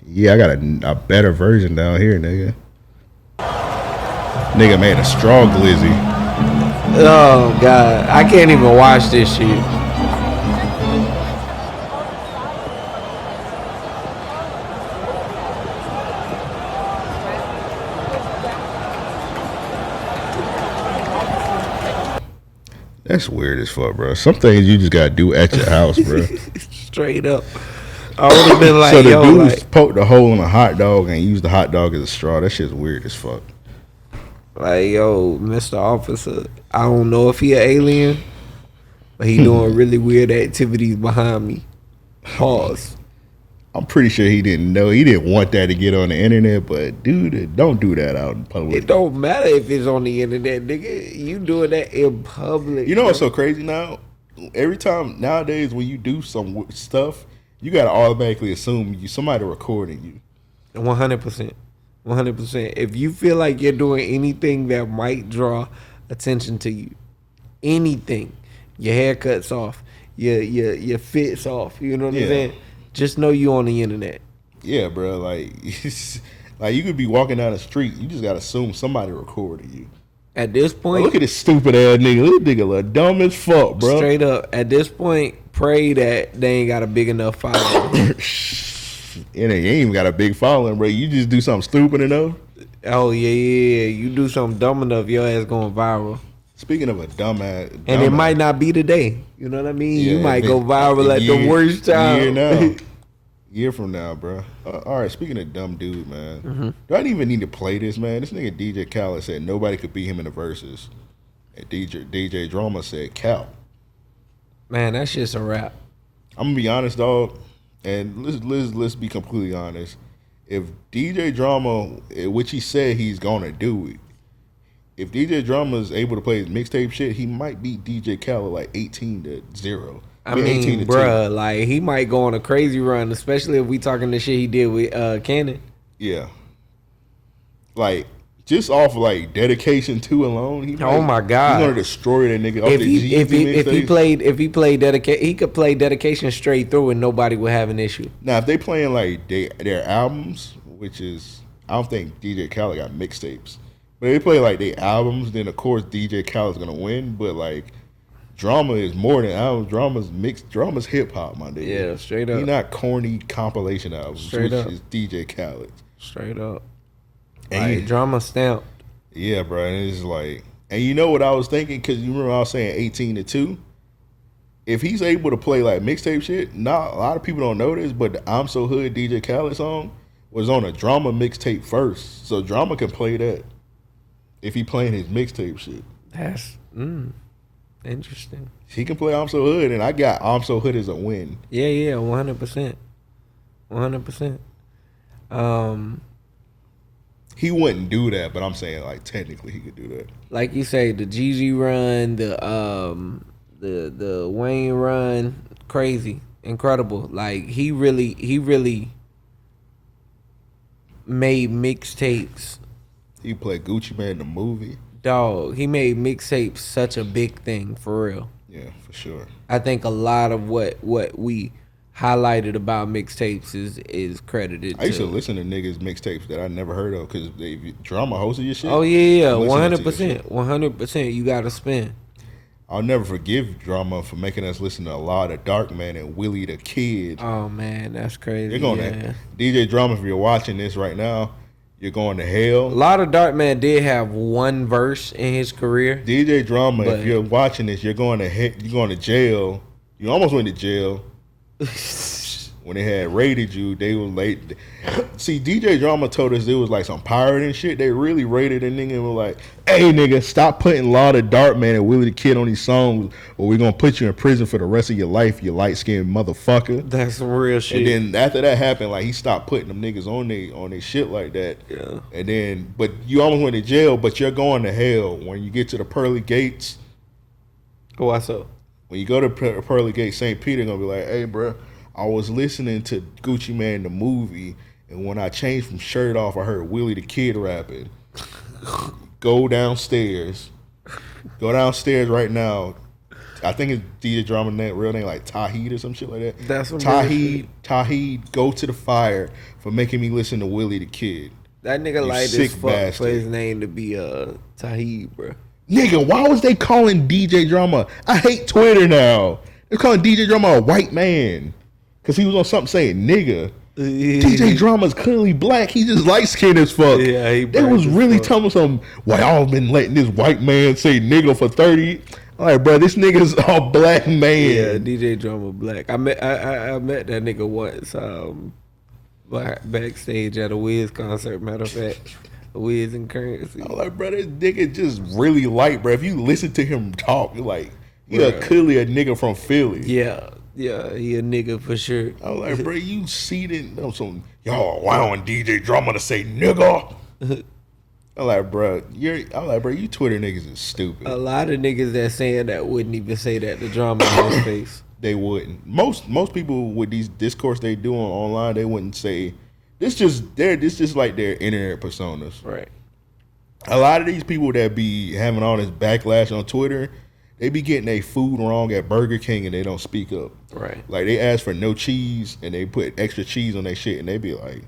Yeah, I got a better version down here, nigga. Nigga made a straw glizzy. Oh, God. I can't even watch this shit. That's weird as fuck, bro. Some things you just gotta do at your house, bro. Straight up. I would have been like, so the yo, dude like, poked a hole in a hot dog and used the hot dog as a straw. That shit's weird as fuck. yo, Mr. Officer, I don't know if he an alien, but he doing really weird activities behind me. Pause. I'm pretty sure he didn't know. He didn't want that to get on the internet, but dude, don't do that out in public. It don't matter if it's on the internet, nigga. You doing that in public. You know what's so crazy now? Every time nowadays when you do some stuff, you gotta automatically assume somebody recording you. 100%. 100%. If you feel like you're doing anything that might draw attention to you, anything, your haircut's off, your fit's off, you know what I'm saying? Just know you on the internet. Yeah, bro. Like, like you could be walking down the street, you just gotta assume somebody recording you. At this point, look at this stupid ass nigga. This nigga look dumb as fuck, bro. Straight up. At this point, pray that they ain't got a big enough following. And they ain't even got a big following, bro. You just do something stupid enough. Oh yeah. You do something dumb enough, your ass going viral. Speaking of a dumbass, and it might not be today. You know what I mean? Yeah, you might go viral at the worst time. Year from now, bro. All right, speaking of dumb dude, man. Mhm. Do I even need to play this, man? This nigga DJ Khaled said nobody could beat him in the verses. And DJ Drama said Cal. Man, that shit's a rap. I'm gonna be honest, dog. And let's be completely honest. If DJ Drama, which he said he's gonna do it, if DJ Drama is able to play his mixtape shit, he might beat DJ Khaled like 18-0. I mean, bruh, like he might go on a crazy run, especially if we talking the shit he did with Cannon. Yeah. Like, just off like dedication 2 alone, he Oh my God, he's gonna destroy that nigga. Off If the he played dedication, he could play dedication straight through and nobody would have an issue. Now, if they playing like their albums, which is I don't think DJ Khaled got mixtapes, but if they play like their albums, then of course DJ Khaled's gonna win. But like, Drama is more than albums. Drama's mixed. Drama's hip hop, my nigga. Yeah, straight up. He not corny compilation albums, Straight which up. is DJ Khaled. Straight up. And Like, Drama stamped. Yeah, bro. And it's like And you know what I was thinking? Because you remember I was saying 18-2. If he's able to play like mixtape shit, not a lot of people don't know this, but the I'm So Hood DJ Khaled song was on a Drama mixtape first. So Drama can play that if he playing his mixtape shit. That's interesting. He can play I'm So Hood, and I got I'm So Hood as a win. Yeah, 100%. 100%. He wouldn't do that, but I'm saying like technically he could do that. Like you say, the Gigi run, the Wayne run, crazy, incredible. Like he really made mixtapes. He played Gucci Mane in the movie. Dog, he made mixtapes such a big thing for real. Yeah, for sure. I think a lot of what we highlighted about mixtapes is credited. I used to listen to niggas mixtapes that I never heard of because they Drama hosted your shit. Oh yeah, 100%, 100%. You gotta spin. I'll never forgive Drama for making us listen to a lot of Dark Man and Willie the Kid. Oh man, that's crazy. You're going to DJ Drama. If you're watching this right now, you're going to hell. A lot of Dark Man did have one verse in his career. DJ Drama, if you're watching this, you're going to jail. You almost went to jail. When they had raided you, they were late. See, DJ Drama told us it was like some pirate and shit. They really raided a nigga and were like, hey, nigga, stop putting Law the Dark Man and Willie the Kid on these songs or we're going to put you in prison for the rest of your life, you light-skinned motherfucker. That's some real shit. And then after that happened, like, he stopped putting them niggas on their shit like that. Yeah. And then, but you almost went to jail, but you're going to hell. When you get to the pearly gates. What's up? When you go to pearly gates, St. Peter going to be like, hey, bro, I was listening to Gucci Mane the movie, and when I changed from shirt off, I heard Willie the Kid rapping. Go downstairs right now. I think it's DJ Drama name, real name like Tauheed or some shit like that. That's what Tauheed, go to the fire for making me listen to Willie the Kid. That nigga like this fuck for his name to be Tauheed, bro. Nigga, why was they calling DJ Drama? I hate Twitter now. They're calling DJ Drama a white man. Because he was on something saying nigga. DJ Drama's clearly black. He just light skinned as fuck. Yeah, they was really telling some, well, y'all been letting this white man say nigga for 30. I'm like, bro, this nigga's a black man. Yeah, DJ Drama black. I met that nigga once backstage at a Wiz concert, matter of fact. Wiz and Currency. I'm like, bro, this nigga just really light, bro. If you listen to him talk, you're like, you're clearly a nigga from Philly. Yeah. Yeah, he a nigga for sure. I was like, bro, you see that? Some y'all allowing DJ Drama to say nigga. I'm like, bro, you Twitter niggas is stupid. A lot of niggas that saying that wouldn't even say that to Drama in his face. They wouldn't. Most people with these discourse they do online, they wouldn't say this. Just like their internet personas. Right. A lot of these people that be having all this backlash on Twitter, they be getting their food wrong at Burger King and they don't speak up. Right. Like they ask for no cheese and they put extra cheese on their shit and they be like,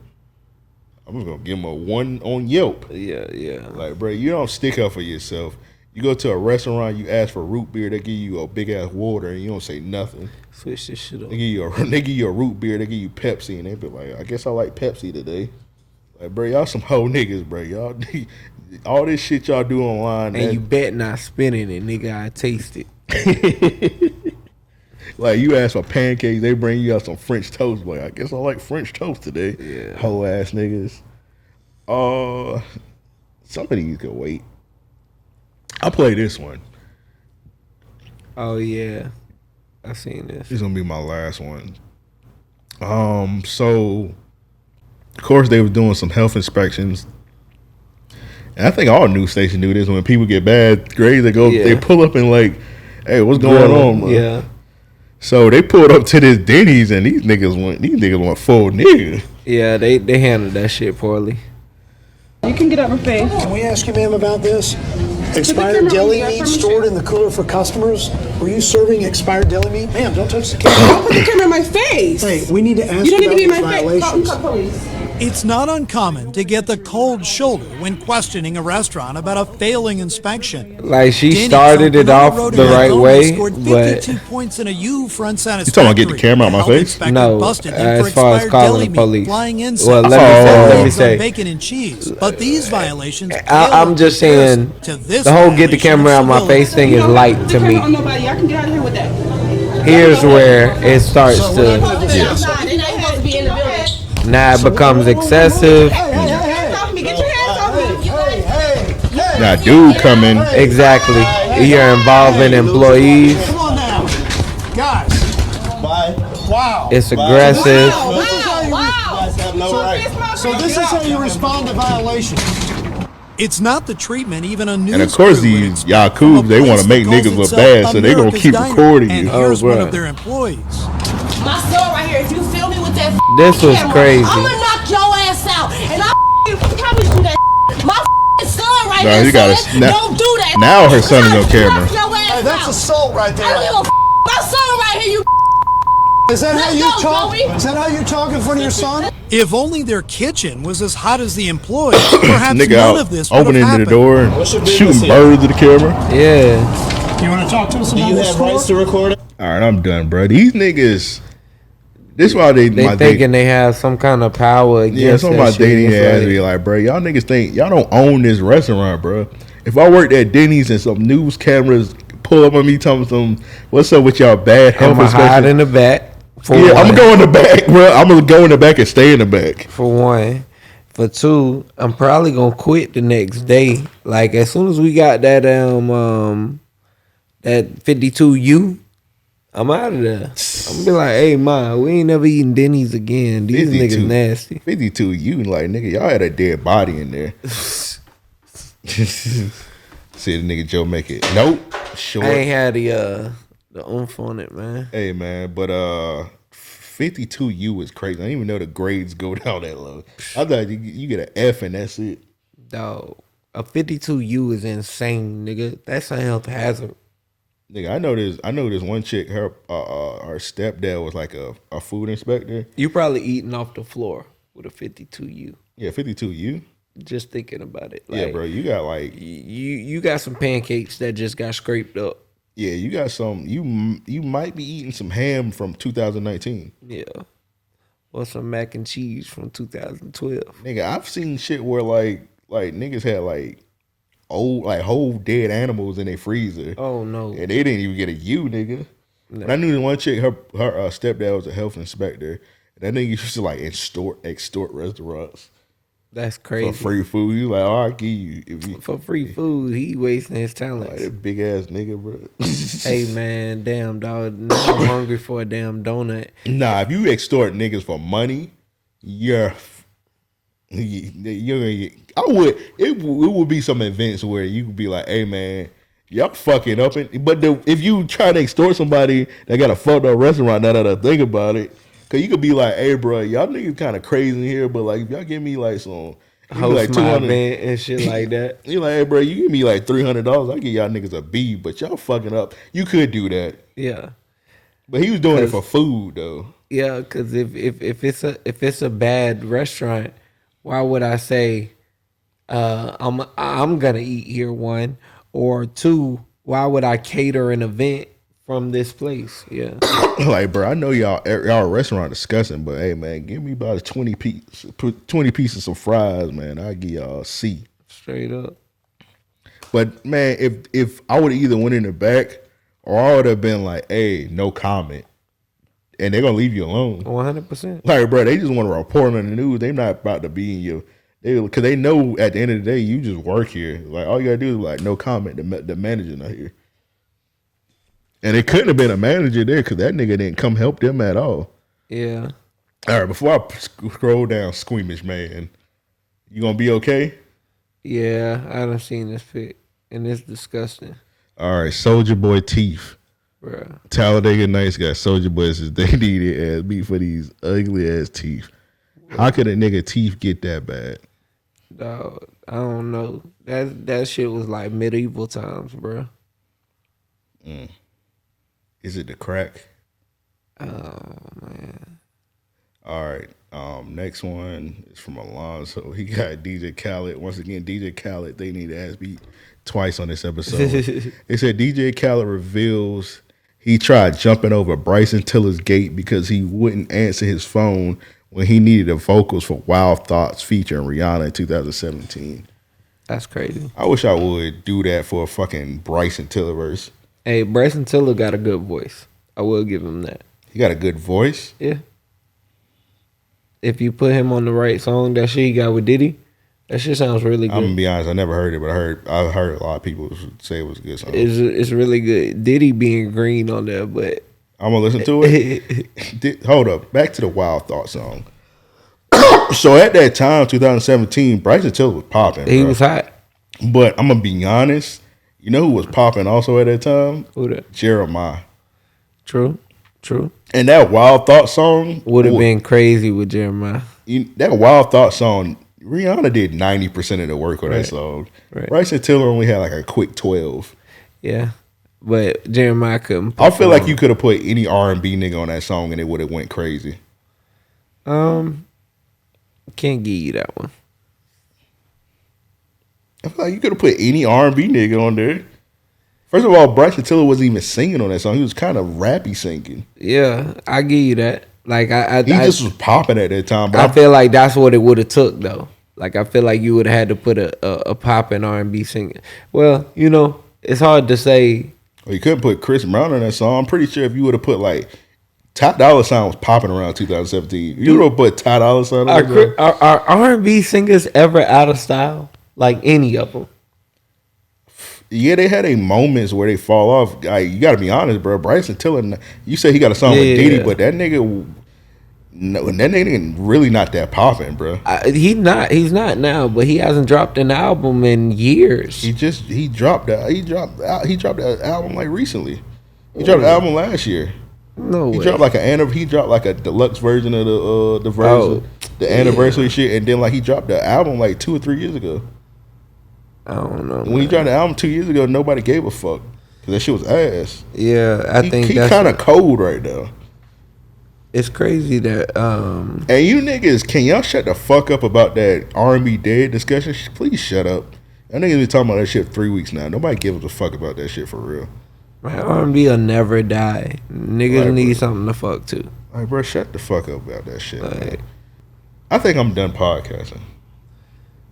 I'm just gonna give them a 1 on Yelp. Yeah. Like, bro, you don't stick up for yourself. You go to a restaurant, you ask for root beer, they give you a big ass water and you don't say nothing. Switch this shit up. They give you a root beer, they give you Pepsi and they be like, I guess I like Pepsi today. Like, bro, y'all some hoe niggas, bro. Y'all all this shit y'all do online. And you bet not spinning it, nigga. I taste it. Like, you ask for pancakes, they bring you out some French toast. Like, I guess I like French toast today. Yeah. Hoe ass niggas. Some of these could wait. I'll play this one. Oh, yeah. I seen this. This is gonna be my last one. So, of course, they were doing some health inspections. And I think all news stations do this. When people get bad grades, they pull up and like, hey, what's going on, bro? Yeah. So they pulled up to this Denny's and these niggas went full nigga. Yeah, they handled that shit poorly. You can get up and face. Can we ask you, ma'am, about this? Expired deli meat stored in the cooler for customers. Were you serving expired deli meat? Ma'am, don't touch the camera. Don't put the camera in my face. Hey, we need to ask you don't need to be in my violations. face. Call police. It's not uncommon to get the cold shoulder when questioning a restaurant about a failing inspection. Like she Denny's started on it off Road in the right Algoma way, scored but 52 points in a U for You unsatisfactory. talking about get the camera out my Health face? inspector no. busted them for As far as expired calling deli the meat, police. flying insects, Well, let me on say. bacon and cheese. But these violations. I'm just saying the whole get the camera out my face thing is light to me. Here's where it starts to. Now it becomes excessive. Now, dude coming. Exactly. You're involving employees. Come on now, guys. Wow. It's aggressive. So this is how you respond to violations. It's not the treatment even a news And of course, crew would these expect Yakub, from a they want place to make that calls niggas look itself bad, so they gonna America's keep Diner. recording And you. here's one bruh. of their employees. My son right here, if you feel me with that This was camera, crazy. I'ma knock your ass out. And I promise you that my son right Nah, here, you gotta son, now- don't do that. now her son is on camera. Knock your ass Hey, that's out. assault right I don't there. give a my son right here, you Is that how Let's you go, talk? Joey. Is that how you talk in front of your son? If only their kitchen was as hot as the employees, perhaps Nigga none out of this would have opening the happened. door and shooting birds at the camera. Yeah. You want to talk to us about this? Rights to record it? All right, I'm done, bro. These niggas. This is why They thinking they have some kind of power against Yeah, some of my that shit. dating It's ass like- be like, bro, y'all niggas think y'all don't own this restaurant, bro. If I worked at Denny's and some news cameras pull up on me, telling some, what's up with y'all bad health I'ma hide inspection? in the back. For Yeah, I'm one. gonna go in the back, bro. I'm gonna go in the back and stay in the back. For one. For two, I'm probably gonna quit the next day. Like as soon as we got that that 52U, I'm out of there. I'm gonna be like, hey ma, we ain't never eating Denny's again. These niggas nasty. 52, you like nigga, y'all had a dead body in there. See the nigga Joe make it. Nope. Short. I ain't had the oomph on it, man. Hey man, but 52U is crazy. I didn't even know the grades go down that low. I thought you get an F and that's it. Dog, a 52U is insane, nigga. That's a health hazard. Nigga, I know this one chick. Her stepdad was like a food inspector. You probably eating off the floor with a 52U. Yeah, 52U. Just thinking about it. Like, Yeah, bro, you got like you got some pancakes that just got scraped up. Yeah, you got some. You might be eating some ham from 2019. Yeah, or some mac and cheese from 2012. Nigga, I've seen shit where like niggas had like old whole dead animals in their freezer. Oh no, and they didn't even get a U, nigga. No. And I knew the one chick. Her stepdad was a health inspector. And that nigga used to like extort restaurants. That's crazy. For free food. You like, oh, I'll give you. For free food, he wasting his talent. Like that big ass nigga, bro. Hey man, damn dog. Now I'm hungry for a damn donut. Nah, if you extort niggas for money, you're it would be some events where you could be like, hey man, y'all fucking up. But if you try to extort somebody that got a fucked up restaurant, now that I think about it, cause you could be like, hey bro, y'all niggas kind of crazy in here, but like if y'all give me like some host like my event and shit like that. You like, hey bro, you give me like $300, I give y'all niggas a B, but y'all fucking up. You could do that. Yeah. But he was doing it for food though. Yeah, because if it's a bad restaurant, why would I say I'm gonna eat here, one, or two? Why would I cater an event from this place? Yeah, like bro, I know y'all restaurant disgusting, but hey man, give me about 20 pieces of fries, man. I give y'all a C. Straight up. But man, if I would have either went in the back or I would have been like, hey, no comment. And they're gonna leave you alone. 100%. Like, bro, they just want to report on the news. They're not about to be in your, because they know at the end of the day you just work here. Like, all you gotta do is like no comment. The manager not here, and it couldn't have been a manager there because that nigga didn't come help them at all. Yeah. All right, before I scroll down, squeamish man, you gonna be okay? Yeah, I done seen this fit, and it's disgusting. All right, Soulja Boy teeth. Bruh. Talladega Nights got Soulja Boy says they needed ass meat for these ugly ass teeth. How could a nigga teeth get that bad? Dog, I don't know. That shit was like medieval times, bro. Is it the crack? Oh man. All right. Next one is from Alonzo. He got DJ Khaled. Once again, DJ Khaled, they need to ask me twice on this episode. It said DJ Khaled reveals he tried jumping over Bryson Tiller's gate because he wouldn't answer his phone when he needed the vocals for Wild Thoughts featuring Rihanna in 2017. That's crazy. I wish I would do that for a fucking Bryson Tiller verse. Hey, Bryson Tiller got a good voice. I will give him that. He got a good voice? Yeah. If you put him on the right song, that shit he got with Diddy, that shit sounds really good. I'm gonna be honest, I never heard it, but I heard a lot of people say it was a good song. It's really good. Diddy being green on there, but I'm gonna listen to it. Hold up, back to the Wild Thought song. So at that time, 2017, Bryson Tiller was popping. He was hot. But I'm gonna be honest, you know who was popping also at that time? Who that? Jeremiah. True. And that Wild Thought song would have been crazy with Jeremiah. That Wild Thought song, Rihanna did 90% of the work on that song. Right. Bryson Tiller only had like a quick 12. Yeah, but Jeremiah couldn't. I feel like you could have put any R&B nigga on that song and it would have went crazy. Can't give you that one. I feel like you could have put any R&B nigga on there. First of all, Bryson Tiller wasn't even singing on that song. He was kind of rappy singing. Yeah, I give you that. Like he just was popping at that time. But I feel like that's what it would have took though. Like I feel like you would have had to put a popping R&B singer. Well, you know, it's hard to say. Well, you couldn't put Chris Brown on that song. I'm pretty sure if you would have put like Ty Dolla $ign was popping around 2017. You would have put Ty Dolla $ign on there. Are R&B singers ever out of style? Like any of them? Yeah, they had moments where they fall off. Like, you got to be honest, bro. Bryson Tiller, you say he got a song with Diddy, but that nigga really not that popping, bro. He's not now, but he hasn't dropped an album in years. He dropped the album like recently. He dropped the album last year. No way. He dropped like a deluxe version of the anniversary shit, and then like he dropped the album like 2 or 3 years ago. I don't know. When he dropped the album 2 years ago, nobody gave a fuck because that shit was ass. Yeah, I think he kind of cold right now. It's crazy that And you niggas, can y'all shut the fuck up about that R&B dead discussion? Please shut up. Y'all niggas been talking about that shit for 3 weeks now. Nobody gives a fuck about that shit for real. Man, R&B will never die. Niggas Right, need bro. something to fuck to. Like, bro, shut the fuck up about that shit. Man. I think I'm done podcasting.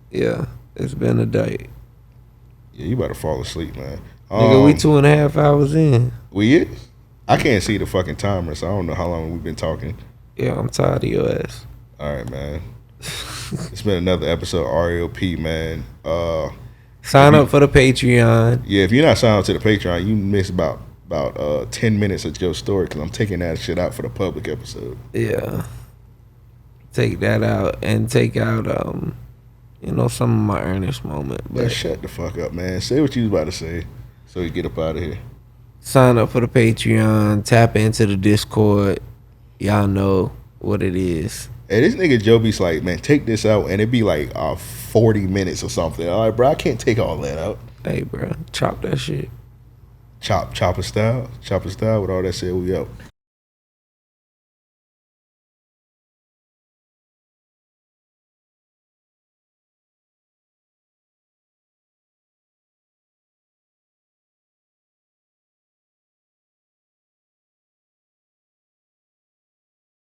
Yeah, it's been a day. Yeah, you better fall asleep, man. Nigga, we 2.5 hours in. We is? I can't see the fucking timer, so I don't know how long we've been talking. Yeah, I'm tired of your ass. All right, man. It's been another episode of RAOP, man. Sign up for the Patreon. Yeah, if you're not signed up to the Patreon, you miss about 10 minutes of Joe's story because I'm taking that shit out for the public episode. Yeah. Take that out and take out some of my earnest moment. But But shut the fuck up, man. Say what you was about to say so we get up out of here. sign up for the Patreon, tap into the Discord. Y'all know what it is. Hey, this nigga Joe be's like, man, take this out, and it'd be like 40 minutes or something. All right, bro, I can't take all that out. Hey, bro, chop that shit. Chopper style with all that said, we out.